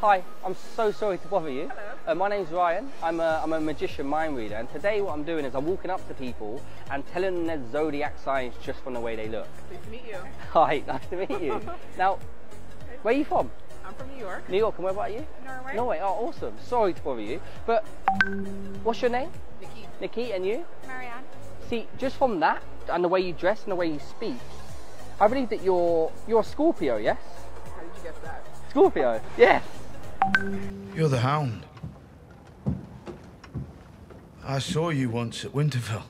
M: Hi. I'm so sorry to bother you.
W: Hello.
M: My name's Ryan. I'm a magician mind reader, and today what I'm doing is I'm walking up to people and telling them their zodiac signs just from the way they look.
W: Nice to meet you.
M: Hi. Nice to meet you. Now, where are you from?
W: I'm from New York.
M: New York. And where about you?
W: Norway.
M: Norway. Oh, awesome. Sorry to bother you, but what's your name?
W: Nikki.
M: Nikki. And you?
W: Marianne.
M: See, just from that and the way you dress and the way you speak, I believe that you're a Scorpio, yes?
W: How did you guess that?
M: Scorpio. Yes.
E: You're the Hound. I saw you once at Winterfell.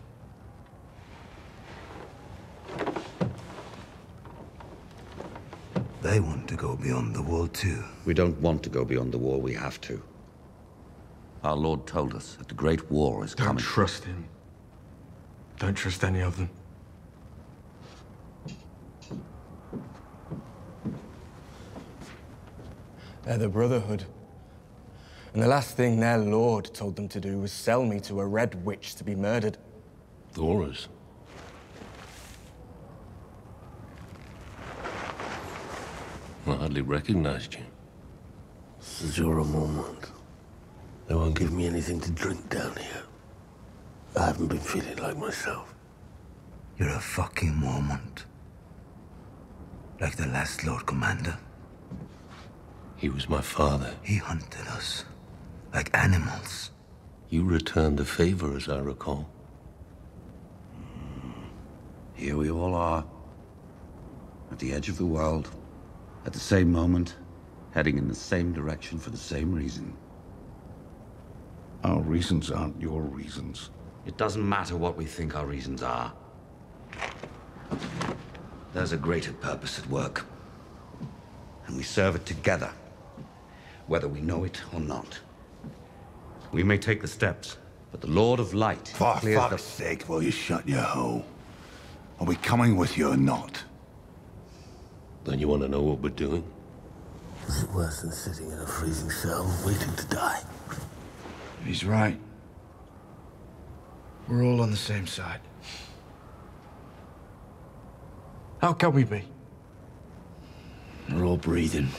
Q: They want to go beyond the wall too.
H: We don't want to go beyond the wall, we have to. Our Lord told us that the Great War is coming.
U: Don't trust him. Don't trust any of them. They're the Brotherhood. And the last thing their lord told them to do was sell me to a Red Witch to be murdered.
I: The Horrors. I hardly recognized you.
N: This is your moment. They won't give me anything to drink down here. I haven't been feeling like myself.
Q: You're a fucking Mormont. Like the last Lord Commander.
I: He was my father.
Q: He hunted us. Like animals.
I: You returned the favor, as I recall.
H: Here we all are. At the edge of the world. At the same moment. Heading in the same direction for the same reason.
O: Our reasons aren't your reasons.
H: It doesn't matter what we think our reasons are. There's a greater purpose at work. And we serve it together. Whether we know it or not. We may take the steps, but the Lord of Light
O: For
H: clears
O: fuck's sake, will you shut your hole? Are we coming with you or not?
I: Then you want to know what we're doing?
N: Is it worse than sitting in a freezing cell waiting to die?
E: He's right. We're all on the same side.
U: How can we be?
N: We're all breathing.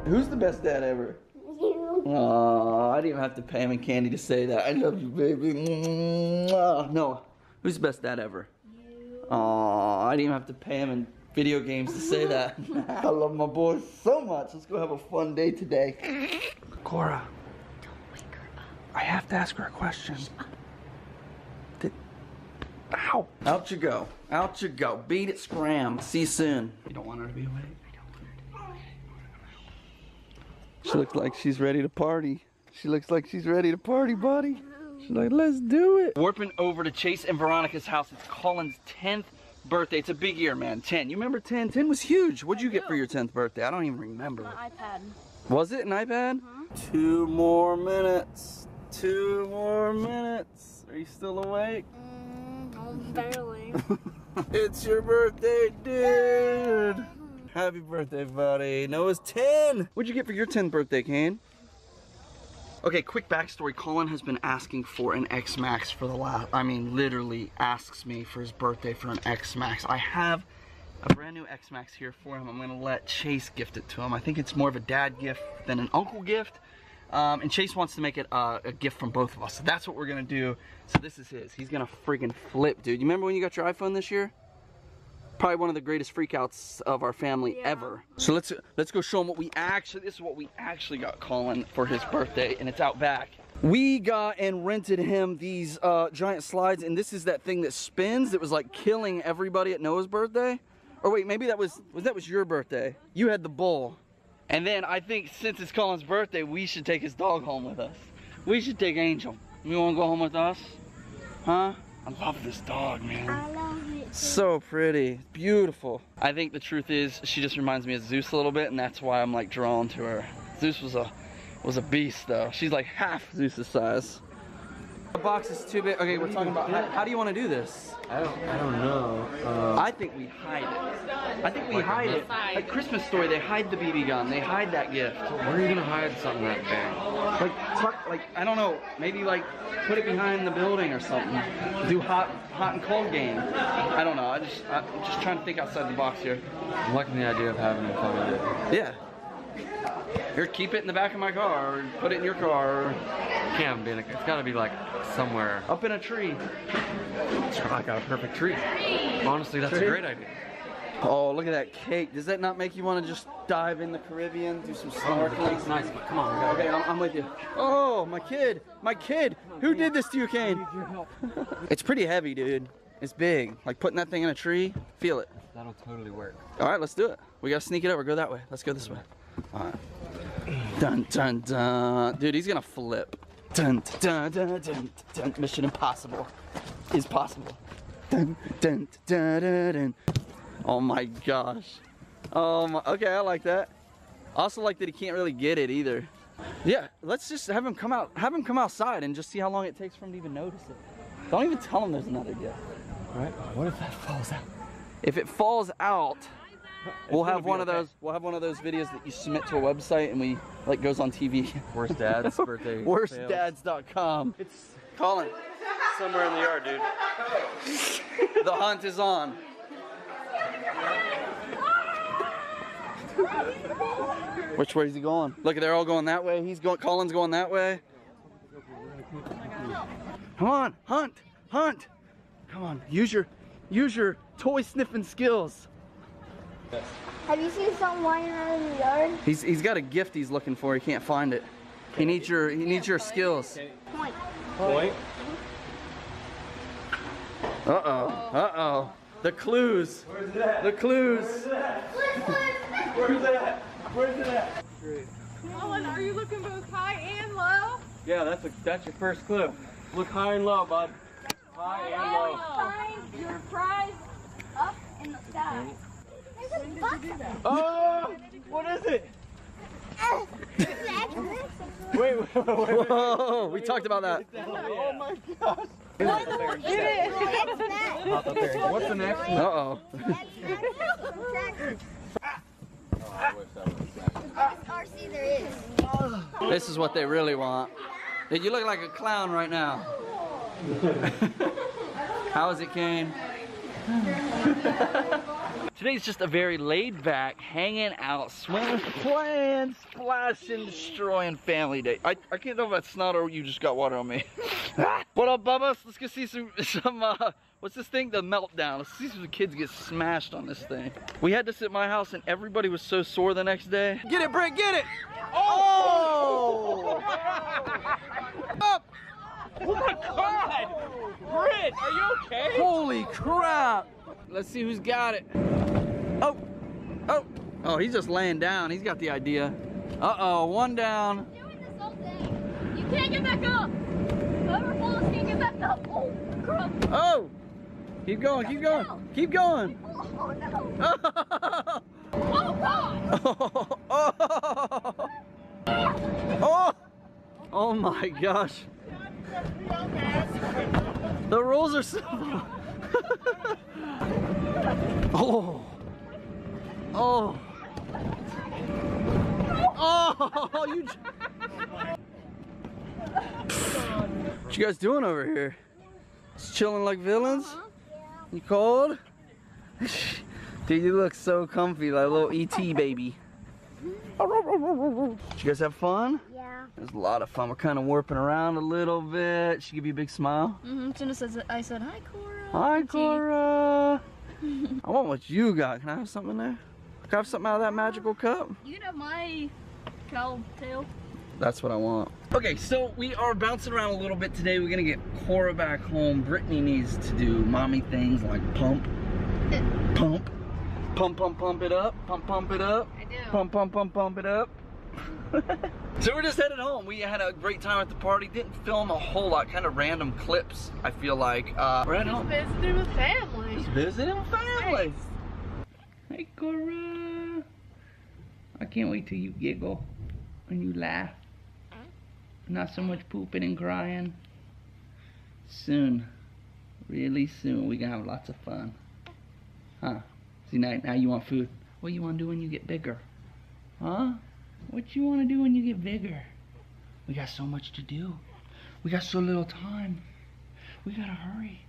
D: Who's the best dad ever?
P: You.
D: Aw, I didn't even have to pay him in candy to say that. I love you, baby. Mwah. No, who's the best dad ever? You. Aw, I didn't even have to pay him in video games to say that. I love my boy so much. Let's go have a fun day today. Cora.
P: Don't wake her up.
D: I have to ask her a question. Ow. Out you go. Out you go. Beat it, scram. See you soon. You don't want her to be awake? I don't want her to be awake. She looks like she's ready to party. She looks like she's ready to party, buddy. She's like, let's do it. Warping over to Chase and Veronica's house. It's Colin's 10th birthday. It's a big year, man. 10. You remember 10? 10 was huge. What'd you get for your 10th birthday? I don't even remember.
P: My iPad.
D: Was it an iPad? 2 more minutes. 2 more minutes. Are you still awake?
P: Barely.
D: It's your birthday, dude. Happy birthday, buddy. Noah's 10. What'd you get for your 10th birthday, Kane? Okay, quick backstory. Colin has been asking for an X-Max for the last, I mean, literally asks me for his birthday for an X-Max. I have a brand new X-Max here for him. I'm gonna let Chase gift it to him. I think it's more of a dad gift than an uncle gift. And Chase wants to make it a gift from both of us. So that's what we're gonna do. So this is his. He's gonna freaking flip, dude. You remember when you got your iPhone this year? Probably one of the greatest freakouts of our family ever. So let's go show him what we actually, this is what we actually got Colin for his birthday, and it's out back. We got and rented him these giant slides, and this is that thing that spins that was like killing everybody at Noah's birthday. Or wait, maybe that was your birthday. You had the bull. And then I think since it's Colin's birthday, we should take his dog home with us. We should take Angel. You wanna go home with us? Huh? I love this dog, man.
P: I love it too.
D: So pretty, beautiful. I think the truth is she just reminds me of Zeus a little bit, and that's why I'm like drawn to her. Zeus was a beast though. She's like half Zeus's size. The box is too big. Okay, we're talking about how do you want to do this?
T: I don't know.
D: I think we hide it. I think we hide it. Like Christmas Story, they hide the BB gun. They hide that gift.
T: Where are you gonna hide something that big?
D: Like I don't know. Maybe like put it behind the building or something. Do hot and cold game. I don't know. I'm just trying to think outside the box here.
T: I'm liking the idea of having fun with it.
D: Yeah. Here, keep it in the back of my car, or put it in your car. Or...
T: Can't be in it's gotta be like somewhere.
D: Up in a tree.
T: I got a perfect tree. Honestly, that's a great idea.
D: Oh, look at that cake. Does that not make you want to just dive in the Caribbean, do some snorkeling?
T: It's nice, but come on.
D: Okay, I'm with you. Oh, my kid. My kid. Who did this to you, Kane? It's pretty heavy, dude. It's big. Like putting that thing in a tree. Feel it.
T: That'll totally work.
D: All right, let's do it. We got to sneak it over. Go that way. Let's go this way. All right. Dun, dun, dun. Dude, he's going to flip. Dun, dun, dun, dun, dun. Mission impossible is possible. Dun, dun, dun, dun, dun. Oh my gosh. Oh my, okay, I like that. I also like that he can't really get it either. Yeah, let's just have him come outside and just see how long it takes for him to even notice it. Don't even tell him there's another gift.
T: Right? What if that falls out?
D: If it falls out, we'll have one of those videos that you submit to a website and we like goes on TV.
T: Worst dad's birthday.
D: Worstdads.com. It's Colin.
T: Somewhere in the yard, dude.
D: The hunt is on. Which way is he going? Look, they're all going that way. Colin's going that way. Come on, hunt. Come on, use your toy sniffing skills.
P: Have you seen something lying around in the yard?
D: He's got a gift he's looking for. He can't find it. He needs your skills.
P: Point.
D: Uh-oh. The clues.
T: Where's it at?
D: The clues.
T: Where's it at?
W: Colin, are you looking both high and low?
D: Yeah, that's your first clue. Look high and low, bud. High and low.
P: Find your prize up in the sky. There's a box.
D: Oh, what is it? Wait. Whoa, we talked about that.
T: Oh my gosh.
P: What's the next one?
D: Uh-oh.
P: RC there is.
D: This is what they really want. Dude, you look like a clown right now. How is it, Kane? Today's just a very laid back, hanging out, swimming, playing, splashing, destroying family day. I can't know if that's snot or you just got water on me. What up, Bubba? Let's go see some what's this thing? The meltdown. Let's see some kids get smashed on this thing. We had this at my house and everybody was so sore the next day. Get it, Britt, get it! Oh! Up!
M: Oh my God! Britt, are you okay?
D: Holy crap! Let's see who's got it. Oh! Oh! Oh, he's just laying down. He's got the idea. Uh-oh, one down.
P: You're doing this whole thing. You can't get back up. Whoever falls can't get back up. Oh, crap.
D: Oh! Keep going, keep going, keep going.
P: Oh, no. Oh, God.
D: Oh! Oh my gosh. The rules are simple. Oh. Oh. Oh, you. What you guys doing over here? Just chilling like villains? You cold? Dude, you look so comfy, like a little ET baby. Did you guys have fun?
P: Yeah.
D: It was a lot of fun. We're kind of warping around a little bit. She give you a big smile.
P: As soon as I said, hi, Cora.
D: Hi, Cora. I want what you got. Can I have something in there? Can I have something out of that magical cup?
P: You can have my cow tail.
D: That's what I want. Okay, so we are bouncing around a little bit today. We're gonna get Cora back home. Brittany needs to do mommy things like pump, pump, pump, pump, pump it up, pump it up.
P: I do.
D: Pump it up. So we're just headed home. We had a great time at the party. Didn't film a whole lot, kind of random clips, I feel like. We're at home.
P: Visiting with family.
D: Just visiting with family. Hey, Cora. I can't wait till you giggle and you laugh. Not so much pooping and crying. Soon, really soon, we gonna have lots of fun. Huh? See, now you want food. What you wanna do when you get bigger? Huh? What you wanna do when you get bigger? We got so much to do. We got so little time. We gotta hurry.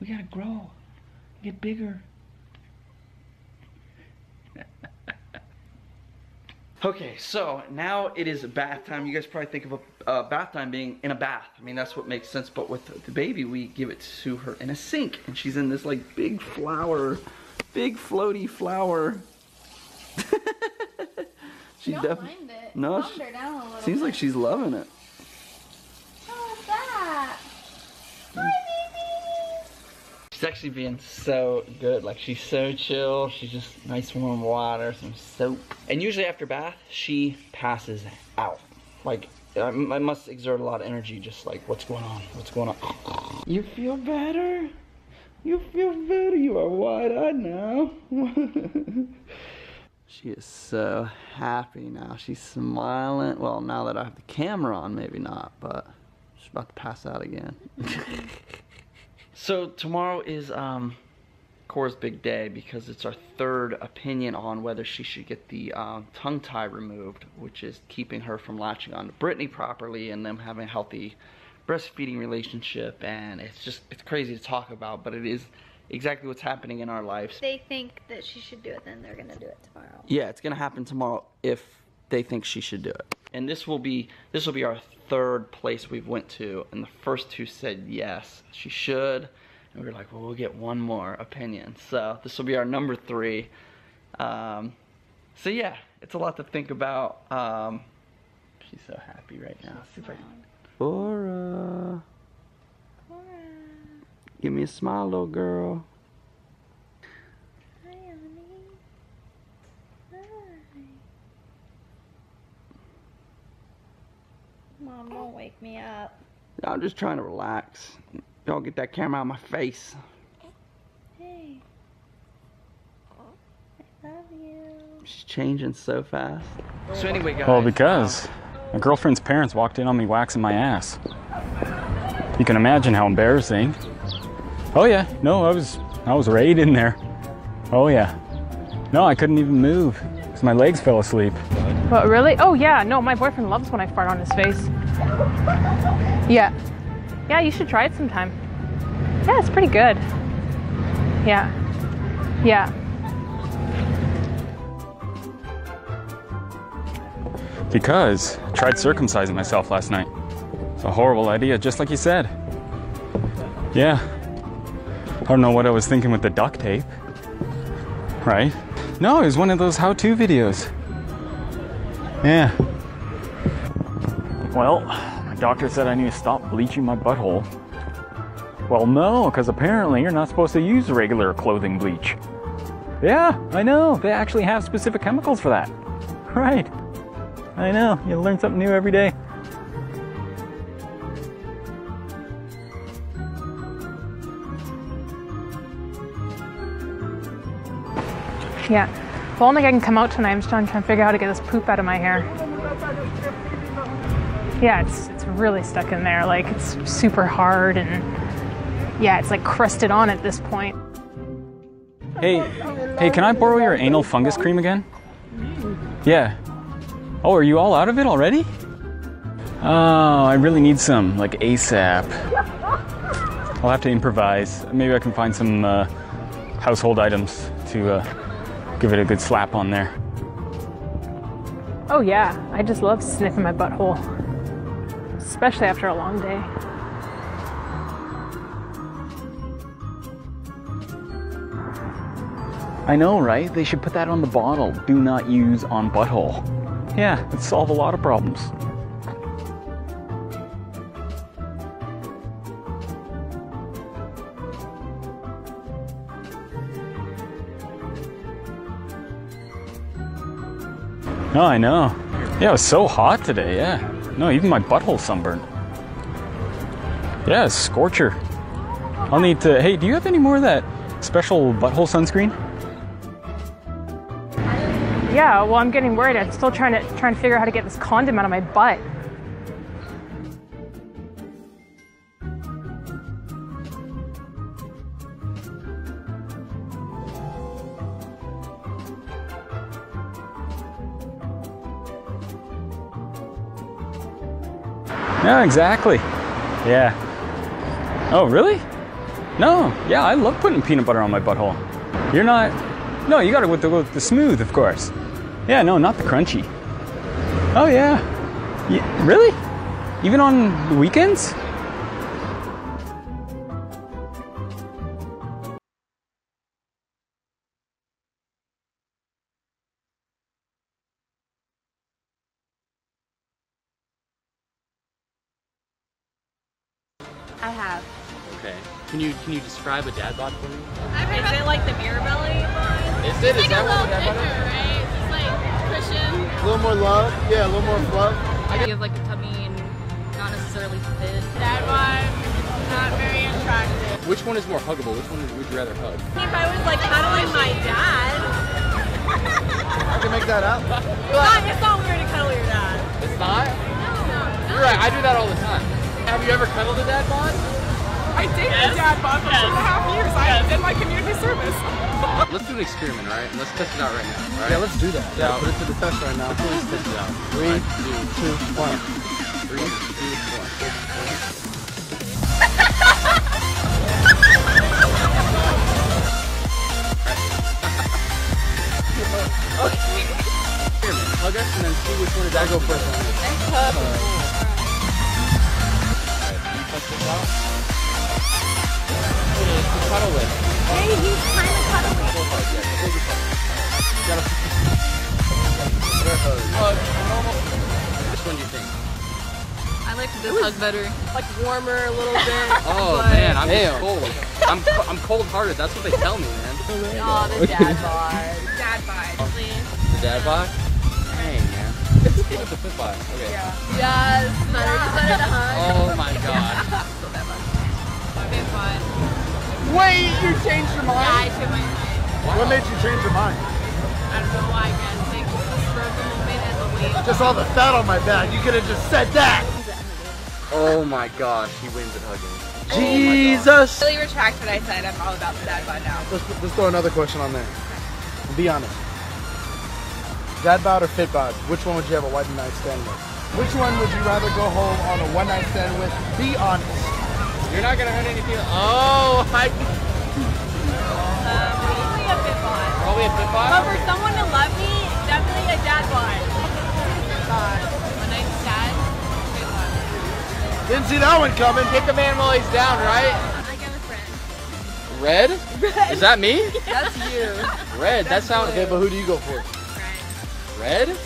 D: We gotta grow. Get bigger. Okay, so now it is bath time. You guys probably think of a bath time being in a bath. I mean, that's what makes sense. But with the baby, we give it to her in a sink. And she's in this like big floaty flower. She
P: don't mind it.
D: No,
P: Calmed her down a little
D: seems
P: bit.
D: like she's loving it.
P: How's that? Hi, baby.
D: She's actually being so good. Like, she's so chill. She's just nice warm water, some soap. And usually after bath, she passes out. Like, I must exert a lot of energy, just like, what's going on? What's going on? You feel better? You feel better? You are wide-eyed now. She is so happy now. She's smiling. Well, now that I have the camera on, maybe not, but she's about to pass out again. So tomorrow is Cora's big day because it's our third opinion on whether she should get the tongue tie removed, which is keeping her from latching on to Brittany properly and them having a healthy breastfeeding relationship. And it's crazy to talk about, but it is exactly what's happening in our lives.
P: If they think that she should do it, then they're gonna do it tomorrow.
D: Yeah, it's gonna happen tomorrow if they think she should do it. And this will be our third place we've went to, and the first two said yes, she should. And we were like, well, we'll get one more opinion. So this will be our number 3. So yeah, it's a lot to think about. She's so happy right now. See if I can. Cora. Give me a smile, little girl.
P: Hi, honey. Hi. Mom, don't wake me up.
D: I'm just trying to relax. Don't get that camera out of my face.
P: Hey. I love you.
D: She's changing so fast. So anyway, guys.
G: Well, because my girlfriend's parents walked in on me waxing my ass. You can imagine how embarrassing. Oh yeah, no, I was right in there. Oh yeah. No, I couldn't even move because my legs fell asleep.
W: What, really? Oh yeah, no, my boyfriend loves when I fart on his face. Yeah. Yeah, you should try it sometime. Yeah, it's pretty good. Yeah. Yeah.
G: Because I tried circumcising myself last night. It's a horrible idea, just like you said. Yeah. I don't know what I was thinking with the duct tape. Right? No, it was one of those how-to videos. Yeah. Well, my doctor said I need to stop bleaching my butthole. Well, no, because apparently you're not supposed to use regular clothing bleach. Yeah, I know. They actually have specific chemicals for that. Right. I know. You learn something new every day.
W: Yeah. Well, only I can come out tonight. I'm just trying to figure out how to get this poop out of my hair. Yeah, it's really stuck in there. Like, it's super hard and yeah, it's like crusted on at this point.
G: Hey, can I borrow your anal fungus cream again? Yeah. Oh, are you all out of it already? Oh, I really need some, like ASAP. I'll have to improvise. Maybe I can find some household items to give it a good slap on there.
W: Oh yeah, I just love sniffing my butthole. Especially after a long day.
G: I know, right? They should put that on the bottle. Do not use on butthole. Yeah, it'd solve a lot of problems. No, I know. Yeah, it was so hot today, yeah. No, even my butthole sunburned. Yeah, scorcher. I'll need to, hey, do you have any more of that special butthole sunscreen?
W: Yeah, well, I'm getting worried. I'm still trying to figure out how to get this condom out of my butt.
G: Yeah, exactly. Yeah. Oh, really? No. Yeah, I love putting peanut butter on my butthole. You're not? No, you got it with the smooth, of course. Yeah, no, not the crunchy. Oh, yeah. Yeah. Really? Even on the weekends?
A: I have.
J: Okay. Can you describe a dad bod for me?
A: Is it like the Mirabelli line?
J: Is it?
A: It's
J: Is
A: like
J: that
A: a
J: what
A: little
J: the dad bod
A: thicker,
J: is?
A: right? It's like cushion.
J: A little more love? Yeah, a little more fluff.
A: You have like a tummy and not necessarily thin. Dad bod, not very attractive.
J: Which one is more huggable? Which one would you rather hug?
A: If I was like cuddling my dad.
J: I can make that up.
A: It's not weird to cuddle your dad.
J: It's not?
A: No.
J: You're right, I do that all the time. Have you ever cuddled a dad bod?
V: I dated a dad bod for 2.5 years. I did my community service.
J: Let's do an experiment, all right? And let's test it out right now, all right?
D: Yeah, let's do that. Yeah, put it to the test right now.
J: Let's test it out.
D: 3, 2, 1. 3, 2, 1.
J: Okay. Experiment. Hug us and then see which one is that.
D: I'll go first.
J: Cuddle with.
A: Hey, he's kind of cuddly.
J: Which one do you think?
A: I like this hug better. Like warmer a little bit.
J: Oh
A: but...
J: man, I'm just cold. I'm cold-hearted. That's what they tell me, man.
A: Oh, the dad bod. Dad bod, please.
J: The dad bod? Dang, man. What's the foot bod? Okay.
A: Yeah. Yes, better to hug.
J: Oh my god.
A: Okay, fine.
D: Wait, you changed your mind?
A: Yeah, I changed my mind.
D: Wow. What made you change your mind?
A: I don't know why, I guess. Like, the spur of the moment as a weight.
D: Just all the fat on my back. You could have just said that.
J: Oh my gosh, he wins at hugging.
D: Jesus!
V: I really retract what I said. I'm all about the dad bod now.
D: Let's throw another question on there. Be honest. Dad bod or fit bod? Which one would you have a one night stand with? Which one would you rather go home on a one night stand with? Be honest.
J: You're not gonna hurt any feelings. Oh, definitely a fit bod.
A: But for someone to love me, definitely a dad bod. One night stand.
J: Didn't see that one coming. Kick a man while he's down, right?
A: I got a friend.
J: Red? Is that me?
A: That's you.
J: Red. That sounds
A: you.
J: okay, but who do you go for? Red?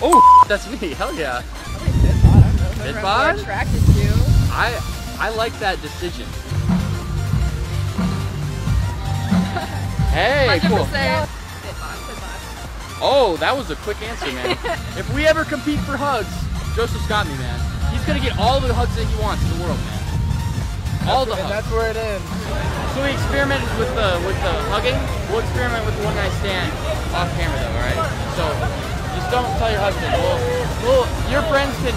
J: Oh, that's me. Hell yeah. Fit bod?
A: Attracted to.
J: I like that decision. Hey,
A: 100%.
J: cool.
A: Fit bod.
J: Oh, that was a quick answer, man. If we ever compete for hugs, Joseph got me, man. He's gonna get all the hugs that he wants in the world, man. All the hugs.
T: That's where it ends.
J: So we experimented with the hugging. We'll experiment with the one night stand off camera though, alright? So just don't tell your husband. Your friends can.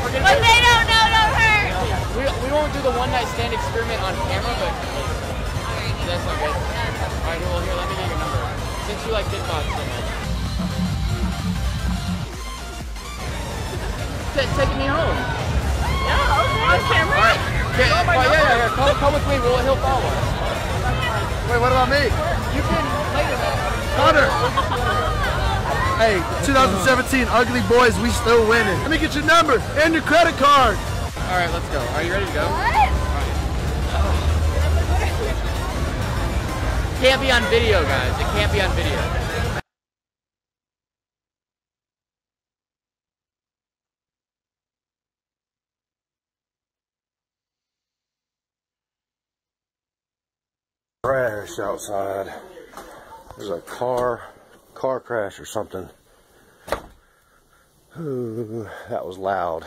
A: But they don't know, don't hurt.
J: We won't do the one night stand experiment on camera, but that's not good. Alright, well here, let me get your number. Since you like fit bods so much. Taking me home.
A: Yeah, okay. On camera?
J: All right. Okay. Yeah. Come with me. He'll follow us.
T: Wait, what about me?
J: You can later, man.
T: Connor! Hey, 2017 Ugly Boys, we still winning. Let me get your number and your credit card.
J: All right, let's go. Are you ready to go?
A: What?
J: Can't be on video, guys. It can't be on video.
N: Crash outside. There's a car crash or something. Ooh, that was loud.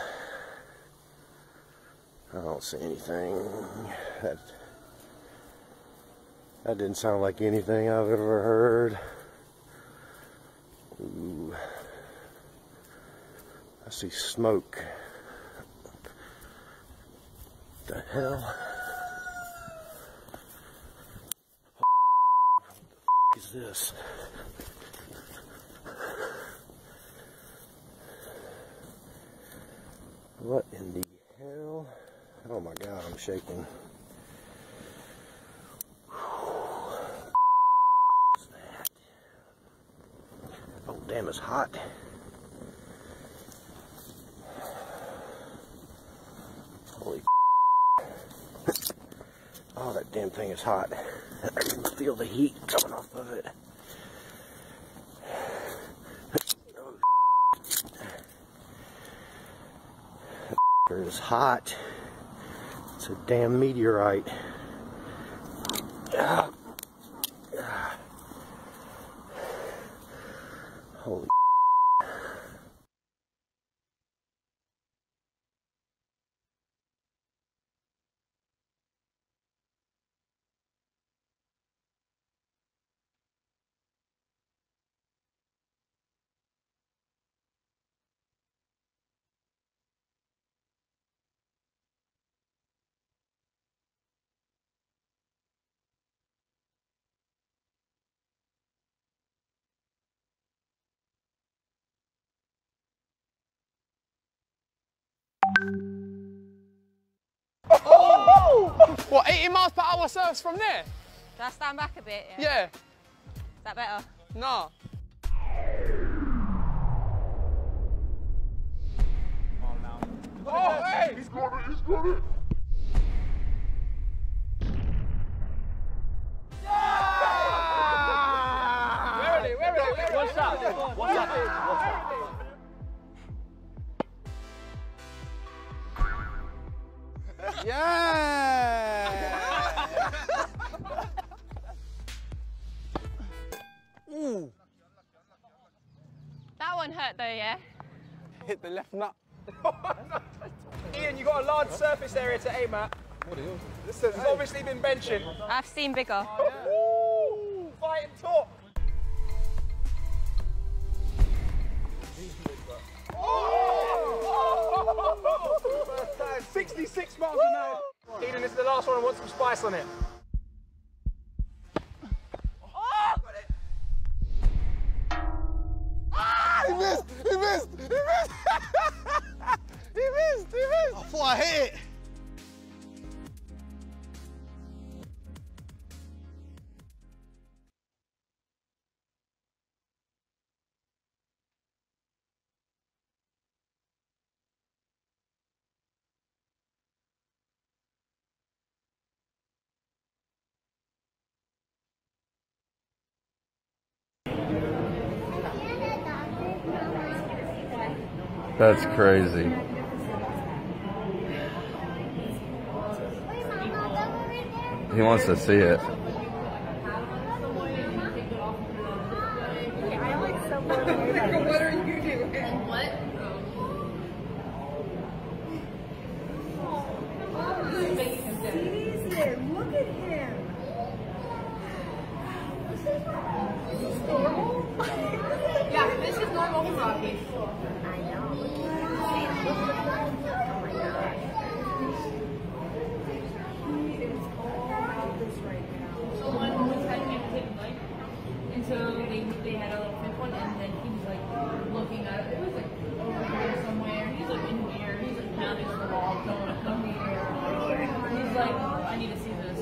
N: I don't see anything. That didn't sound like anything I've ever heard. Ooh. I see smoke. What the hell? What is this? What in the hell? Oh my God, I'm shaking. What's that? Oh damn, it's hot. Holy oh, that damn thing is hot. I can feel the heat coming off of it. It is hot. It's a damn meteorite. Holy
V: Oh! What, 80 miles per hour surfs from there?
A: Should I stand back a bit?
V: Yeah.
A: Is that better?
V: No. Oh, hey! He's got it, he's got it! Where are they?
J: What's up? What's up?
V: Yeah! Ooh.
A: That one hurt though, yeah?
V: Hit the left nut. Ian, you got a large surface area to aim at. What is it? Listen, he's obviously been benching.
A: I've seen bigger.
V: Ooh, fighting top. Oh! 66 miles an hour. Eden, this is the last one. I want some spice on it. Oh! Ah! He missed! He missed! He missed! He missed! He missed! I thought I hit it.
D: That's crazy. He wants to see it.
P: What are you doing? What? Look at him. Is this normal? Yeah, this is normal for Rocky. I know.
A: So one was having a big light, and so they had a little fifth one, and then he was like looking at it. It was like over here somewhere. He's like in here. He's like pounding on the wall, going to come here. He's like, I need to see this.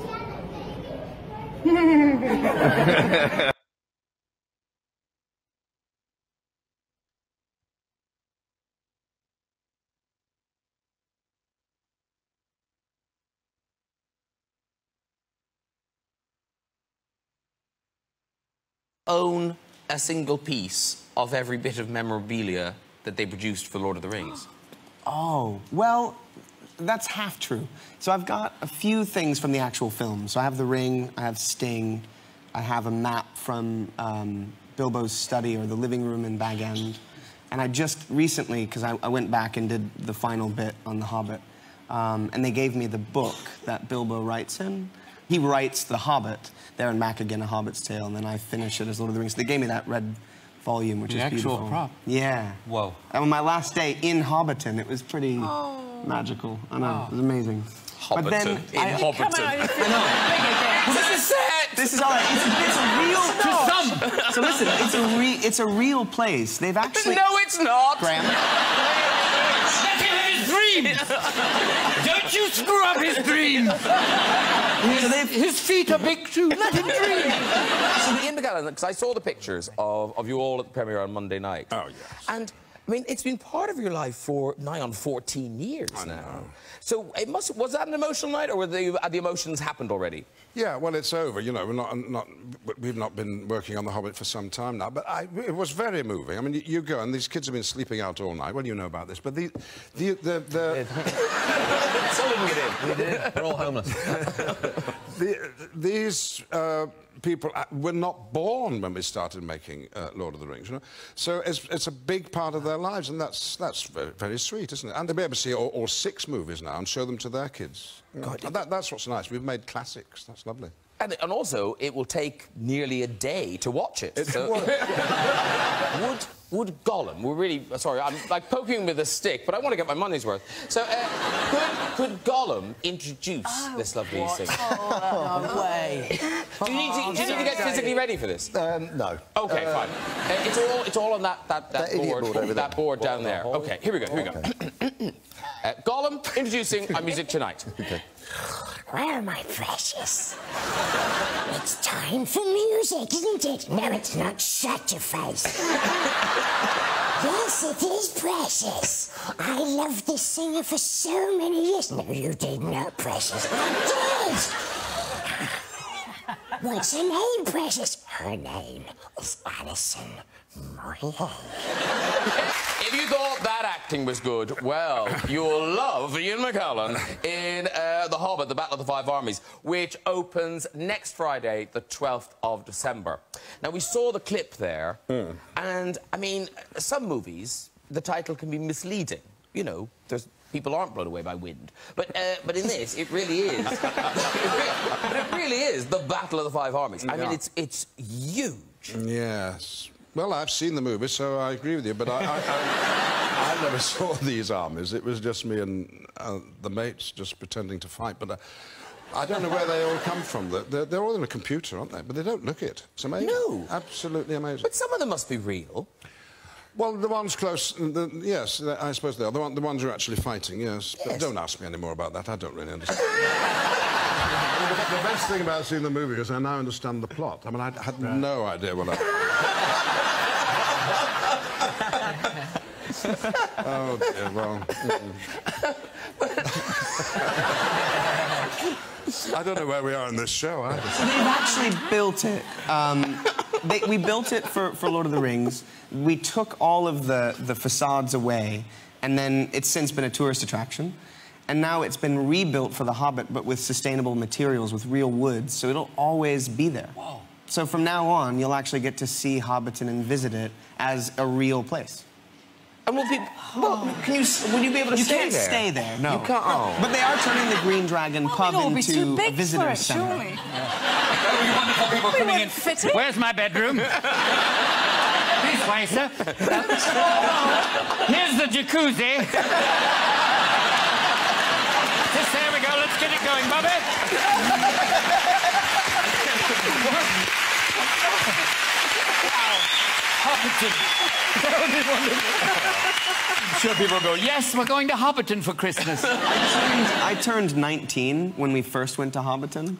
F: Own a single piece of every bit of memorabilia that they produced for Lord of the Rings?
L: Oh, well, that's half true. So I've got a few things from the actual film. So I have the ring, I have Sting, I have a map from Bilbo's study or the living room in Bag End. And I just recently, because I went back and did the final bit on The Hobbit, and they gave me the book that Bilbo writes in. He writes The Hobbit, there and back again, A Hobbit's Tale, and then I finish it as Lord of the Rings. They gave me that red volume, which is beautiful.
F: The actual prop?
L: Yeah.
F: Whoa.
L: And on my last day in Hobbiton, it was pretty magical. I know, it was amazing. But then
F: in Hobbiton.
L: I know.
F: This is set!
L: This is all right. It's a real... So listen, it's a real place. They've actually...
F: No, it's not!
L: Graham.
F: Let him have his dreams! Don't you screw up his dreams! His feet are big too. Let him dream. So Ian McKellen, because I saw the pictures of you all at the premiere on Monday night.
I: Oh, yes.
F: And, I mean, it's been part of your life for nigh on 14 years now. So it was that an emotional night, or were the emotions happened already?
I: Yeah, well, it's over. You know, we've not been working on The Hobbit for some time now, but it was very moving. I mean, you go, and these kids have been sleeping out all night. Well, you know about this, but the
F: So we can get in. We did. We're all homeless.
I: These people were not born when we started making Lord of the Rings, you know. So it's a big part of their lives, and that's very, very sweet, isn't it? And to be able to see all 6 movies now and show them to their kids. God, that's what's nice. We've made classics. That's lovely.
F: And also, it will take nearly a day to watch it. Would Gollum, we're really, sorry, I'm like poking him with a stick, but I want to get my money's worth. So, could Gollum introduce this lovely thing?
L: Oh, no way.
F: Do you need to get physically ready for this?
R: No.
F: Okay, fine. It's all on that board over there. That board down there. Okay, here we go. Gollum introducing our music tonight.
R: Okay.
P: Well, my precious, it's time for music, isn't it? No, it's not. Shut your face. Yes, it is precious. I loved this singer for so many years. No, you did not, precious. I did. What's her name, precious? Her name is Alison Moyet.
F: If you thought that acting was good, well, you'll love Ian McKellen in The Hobbit, The Battle of the Five Armies, which opens next Friday, the 12th of December. Now, we saw the clip there, and, I mean, some movies, the title can be misleading. You know, people aren't blown away by wind. But in this, it really is. It really is the Battle of the Five Armies. I mean, it's huge.
I: Yes. Well, I've seen the movie, so I agree with you, but I never saw these armies. It was just me and the mates just pretending to fight, but I don't know where they all come from. They're all in a computer, aren't they? But they don't look it. It's amazing.
F: No.
I: Absolutely amazing.
F: But some of them must be real.
I: Well, the ones close, yes, I suppose they are. The ones who are actually fighting, yes. But don't ask me any more about that. I don't really understand. The best thing about seeing the movie is I now understand the plot. I mean, I had no idea what Oh, dear, well... I don't know where we are in this show, either.
L: So they've actually built it we built it for Lord of the Rings. We took all of the facades away, and then it's since been a tourist attraction. And now it's been rebuilt for The Hobbit, but with sustainable materials, with real wood, so it'll always be there.
F: Whoa.
L: So from now on, you'll actually get to see Hobbiton and visit it as a real place.
F: And will people... Well, will you be able to stay there?
L: You can't stay there, no.
F: You can't... Oh.
L: But they are turning the Green Dragon pub into a visitor center.
W: Surely.
B: Yeah. Wonderful people coming in. Where's my bedroom? This way, sir. Here's the jacuzzi. Just there we go. Let's get it going, Bobby. Hobbiton. I'm sure people go, yes, we're going to Hobbiton for Christmas.
L: I turned 19 when we first went to Hobbiton.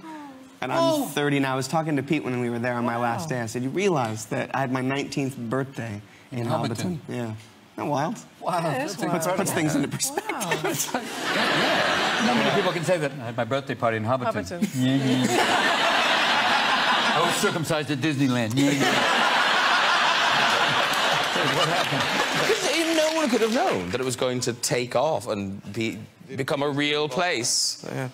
L: And I'm 30 now. I was talking to Pete when we were there on my last day. I said, you realize that I had my 19th birthday in Hobbiton? Yeah. Isn't that wild?
B: Wow.
L: Yeah, puts things into perspective.
B: Wow. Yeah. Not many people can say that. I had my birthday party in Hobbiton. I was circumcised at Disneyland.
F: What happened? Because no one could have known that it was going to take off and become a real place. Yeah.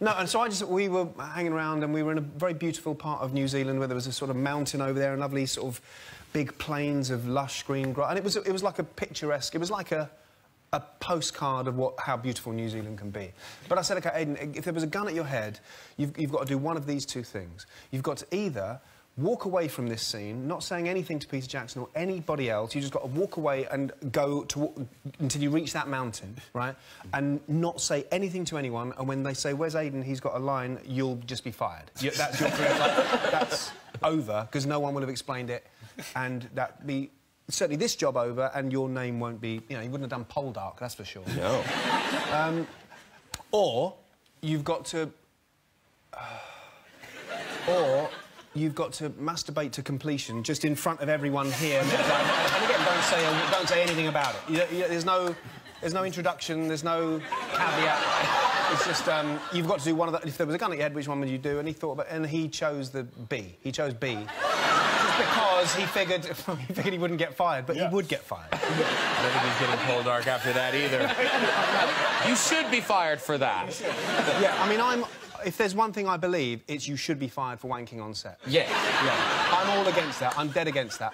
L: No, and so we were hanging around, and we were in a very beautiful part of New Zealand where there was a sort of mountain over there and lovely sort of big plains of lush green grass, and it was like a picturesque. It was like a postcard of how beautiful New Zealand can be. But I said, OK, Aidan, if there was a gun at your head, you've got to do one of these two things. You've got to either walk away from this scene, not saying anything to Peter Jackson or anybody else. You just got to walk away and go until you reach that mountain, right? And not say anything to anyone. And when they say, "Where's Aidan?" He's got a line. You'll just be fired. That's your career. That's over because no one will have explained it, and that be certainly this job over, and your name won't be. You know, you wouldn't have done Poldark, that's for sure.
F: No.
L: Or you've got to. Or you've got to masturbate to completion just in front of everyone here. And again, don't say anything about it. There's no introduction. There's no caveat. It's just you've got to do one of the. If there was a gun at your head, which one would you do? And he thought about, and he chose the B. He chose B. Just because he figured he wouldn't get fired, but he would get fired.
F: I don't think he's getting Poldark after that either. You should be fired for that.
L: Yeah, I mean, if there's one thing I believe, it's you should be fired for wanking on set.
F: Yeah.
L: I'm all against that. I'm dead against that.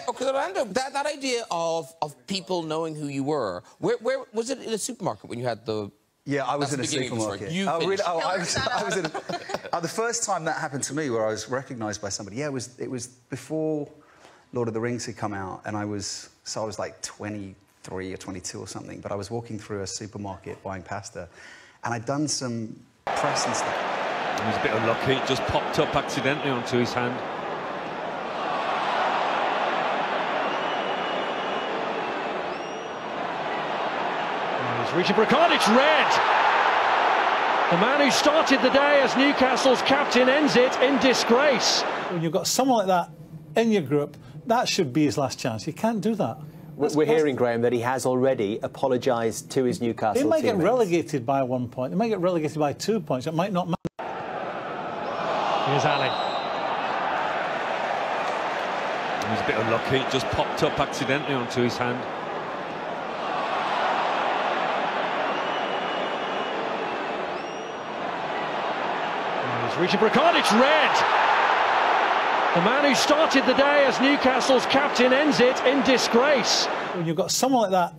F: Okay, Orlando, that idea of people knowing who you were, where was it in a supermarket when you had the...
R: Yeah, I was in a supermarket.
F: Oh, really?
R: Oh, I was in a... the first time that happened to me, where I was recognised by somebody, yeah, it was before Lord of the Rings had come out, and I was like 23 or 22 or something, but I was walking through a supermarket buying pasta, and I'd done some press and stuff.
S: He was a bit unlucky, it just popped up accidentally onto his hand.
X: He's reaching for a card, it's red! The man who started the day as Newcastle's captain ends it in disgrace.
Y: When you've got someone like that in your group, that should be his last chance. You can't do that.
M: We're hearing, Graham, that he has already apologised to his Newcastle teammates.
Y: They might get relegated by 1 point. They might get relegated by 2 points. It might not matter.
X: Here's Ali.
S: He was a bit unlucky, it just popped up accidentally onto his hand.
X: He's reaching for a card, it's red! The man who started the day as Newcastle's captain ends it in disgrace. When you've got someone like that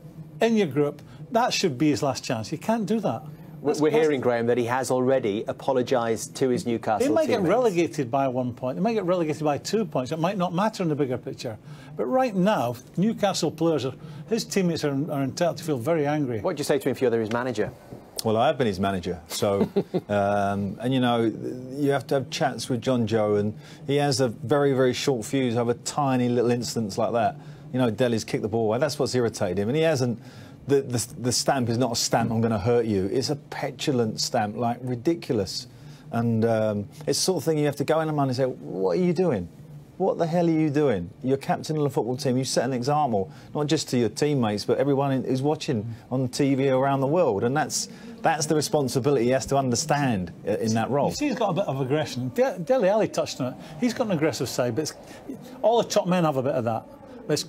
X: in your group, that should be his last chance. You can't do that.
M: We're hearing, Graham, that he has already apologised to his Newcastle teammates.
Y: They might get relegated by 1 point. They might get relegated by 2 points. It might not matter in the bigger picture. But right now, Newcastle players, his teammates are entitled to feel very angry.
M: What do you say to him if you're his manager?
Z: Well, I have been his manager, so... and, you know, you have to have chats with John Joe, and he has a very, very short fuse over tiny little incidents like that. You know, Dele's kicked the ball away. That's what's irritated him. And he hasn't... The stamp is not a stamp, I'm going to hurt you. It's a petulant stamp, like, ridiculous. And it's the sort of thing you have to go in a man and say, what are you doing? What the hell are you doing? You're captain of the football team. You set an example, not just to your teammates, but everyone who's watching on TV around the world. And that's That's the responsibility he has to understand in that role.
Y: You see, he's got a bit of aggression. Dele Alli touched on it. He's got an aggressive side, but all the top men have a bit of that.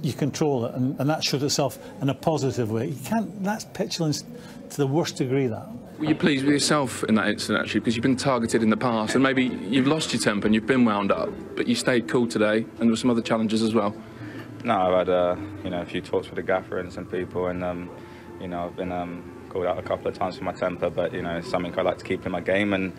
Y: You control it, and that shows itself in a positive way. You can't. That's petulance to the worst degree. That.
C: Were you pleased with yourself in that incident, actually, because you've been targeted in the past, and maybe you've lost your temper and you've been wound up, but you stayed cool today, and there were some other challenges as well.
E: No, I've had you know, a few talks with the gaffer and some people, and you know, I've been called out a couple of times for my temper, but you know, it's something I like to keep in my game, and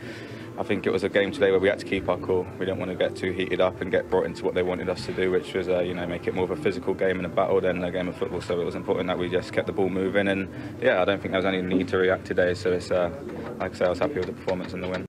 E: I think it was a game today where we had to keep our cool. We didn't want to get too heated up and get brought into what they wanted us to do, which was, you know, make it more of a physical game and a battle than a game of football. So it was important that we just kept the ball moving. And yeah, I don't think there was any need to react today. So it's, like I say, I was happy with the performance and the win.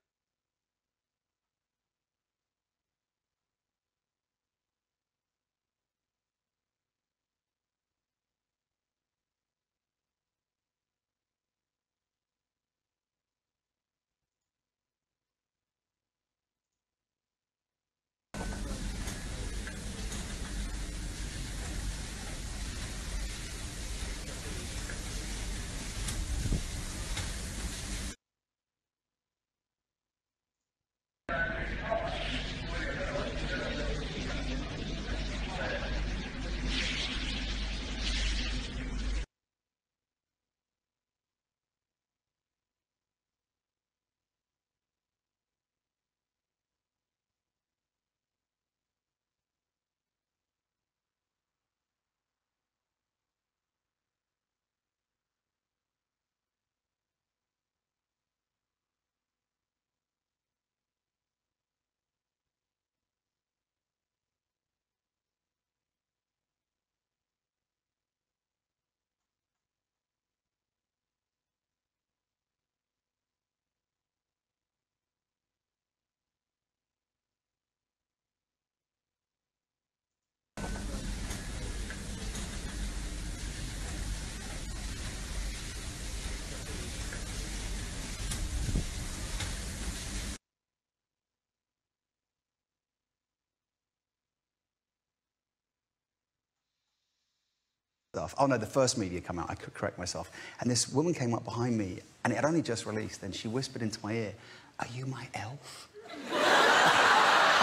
R: Oh no, the first media come out, I could correct myself. And this woman came up behind me, and it had only just released, and she whispered into my ear, "Are you my elf?" And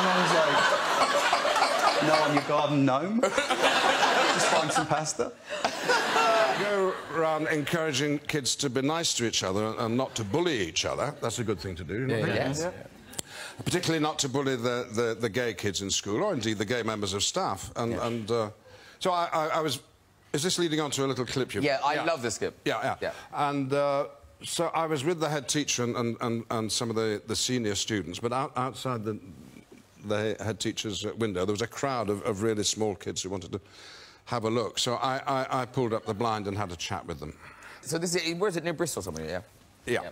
R: I was like, "No, I'm your garden gnome. Just find some pasta."
I: Go around encouraging kids to be nice to each other and not to bully each other. That's a good thing to do, you know?
F: Yes.
I: Yeah. Particularly not to bully the gay kids in school, or indeed the gay members of staff. So I was... Is this leading on to a little clip?
F: Yeah, I love this clip.
I: Yeah. And so I was with the head teacher and some of the senior students, but outside the head teacher's window, there was a crowd of really small kids who wanted to have a look. So I pulled up the blind and had a chat with them.
F: So this is, where's it, near Bristol somewhere, yeah? Yeah.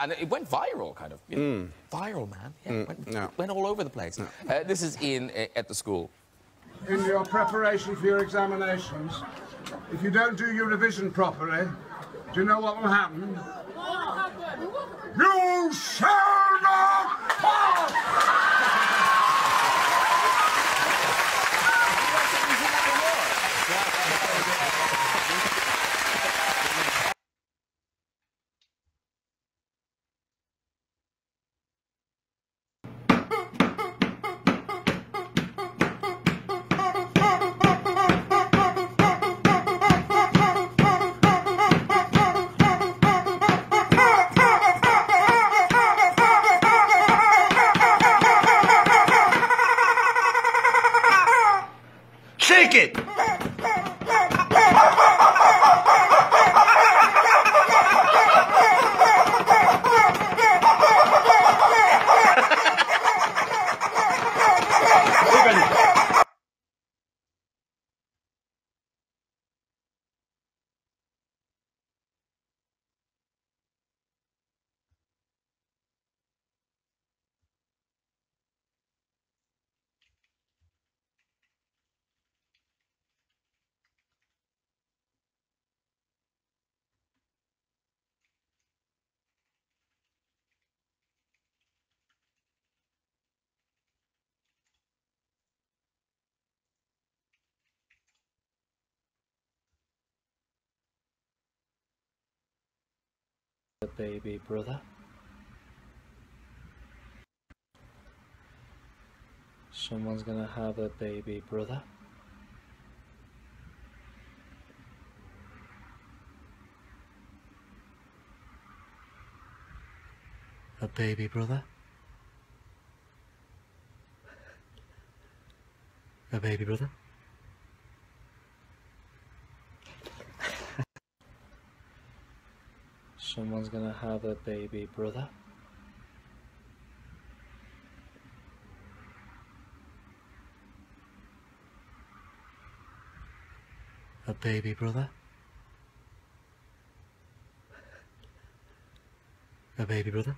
F: And it went viral, kind of. You know? Viral, man. Yeah, went all over the place. This is Ian at the school.
H: In your preparation for your examinations, if you don't do your revision properly, do you know what will happen? You shall not pass!
G: a baby brother. Someone's gonna have a baby brother. A baby brother. A baby brother. Someone's gonna have a baby brother. A baby brother. A baby brother.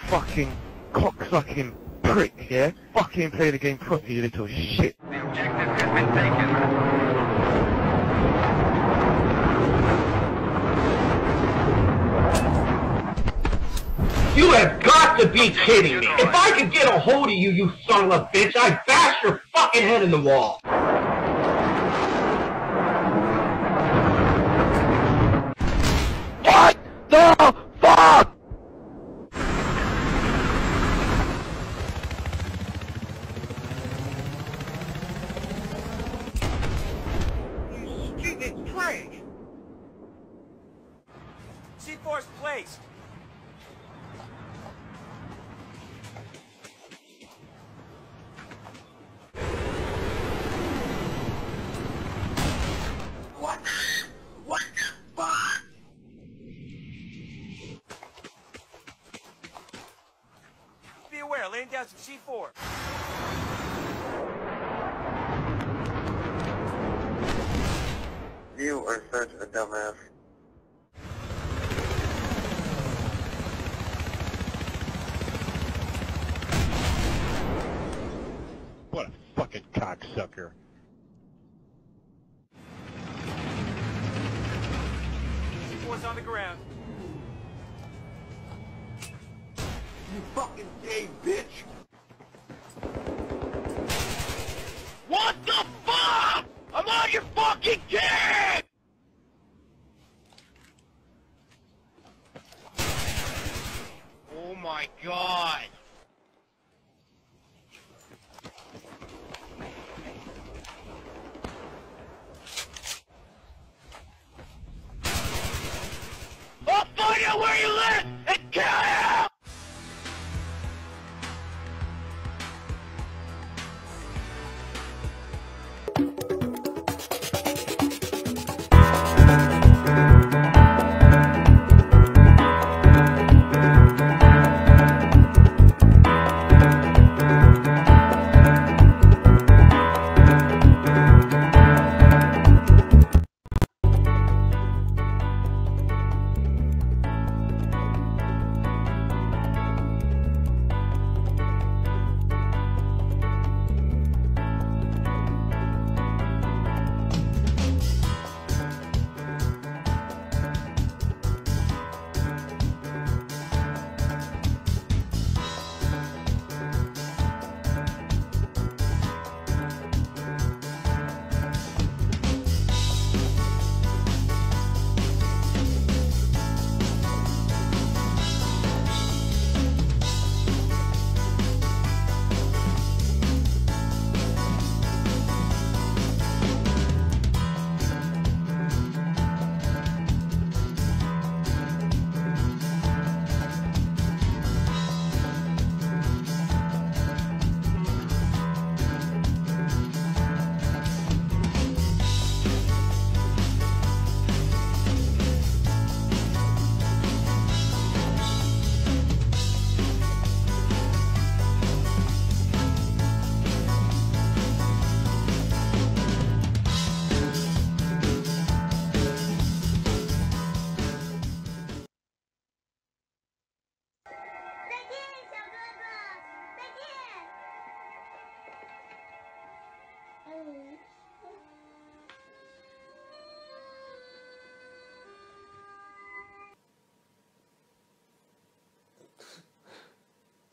K: Fucking cocksucking prick, yeah? Fucking play the game properly, you little shit. The objective has been taken.
O: You have got to be kidding me! If I could get a hold of you, you son of a bitch, I'd bash your fucking head in the wall!
K: What the fuck?!
Q: C4's placed.
O: What the fuck?
Q: Be aware, laying down some C4.
K: You are such a dumbass. What a fucking cocksucker.
Q: C4's on the ground.
O: You fucking gay bitch!
K: What the fuck?! I'm on your fucking team! Oh my god! I'll find out where you live and kill you!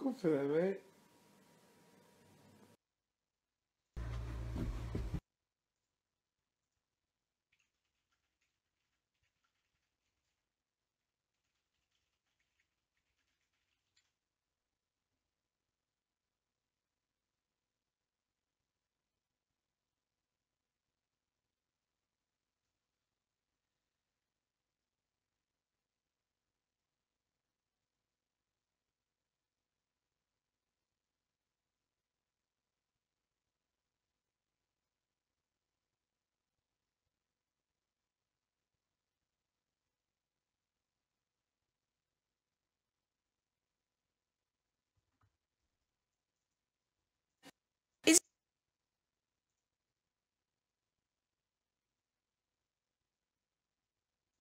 I: Good for them, mate.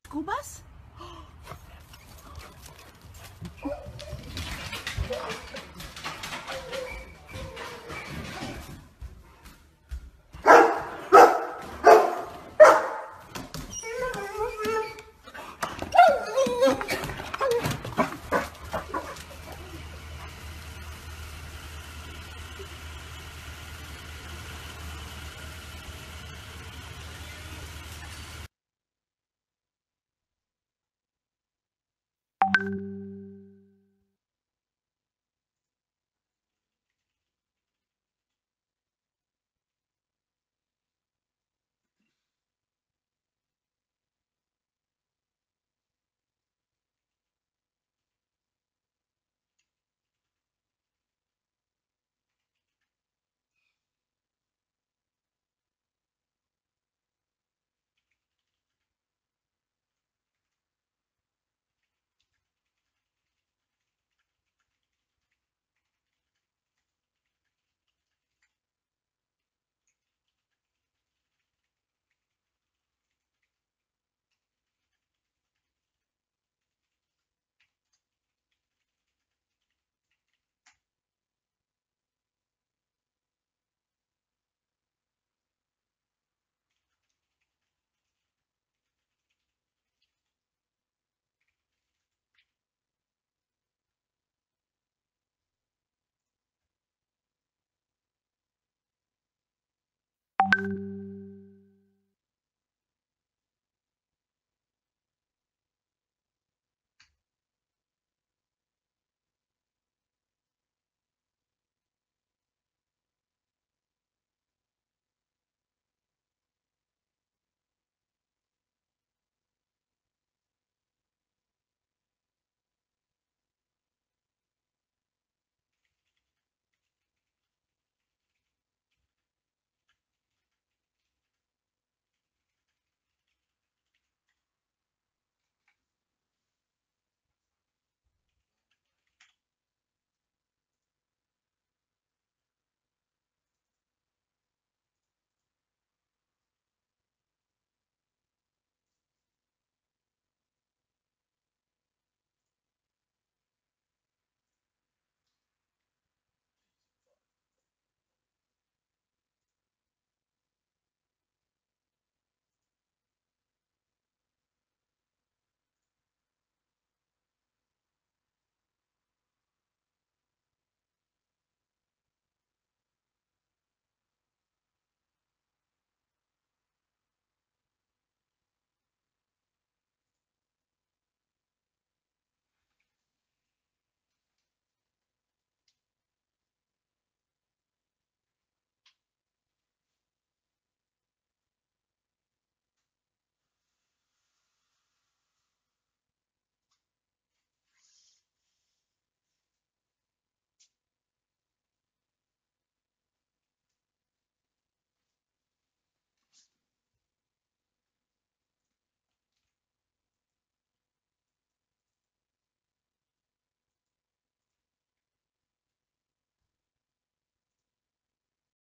D: School bus?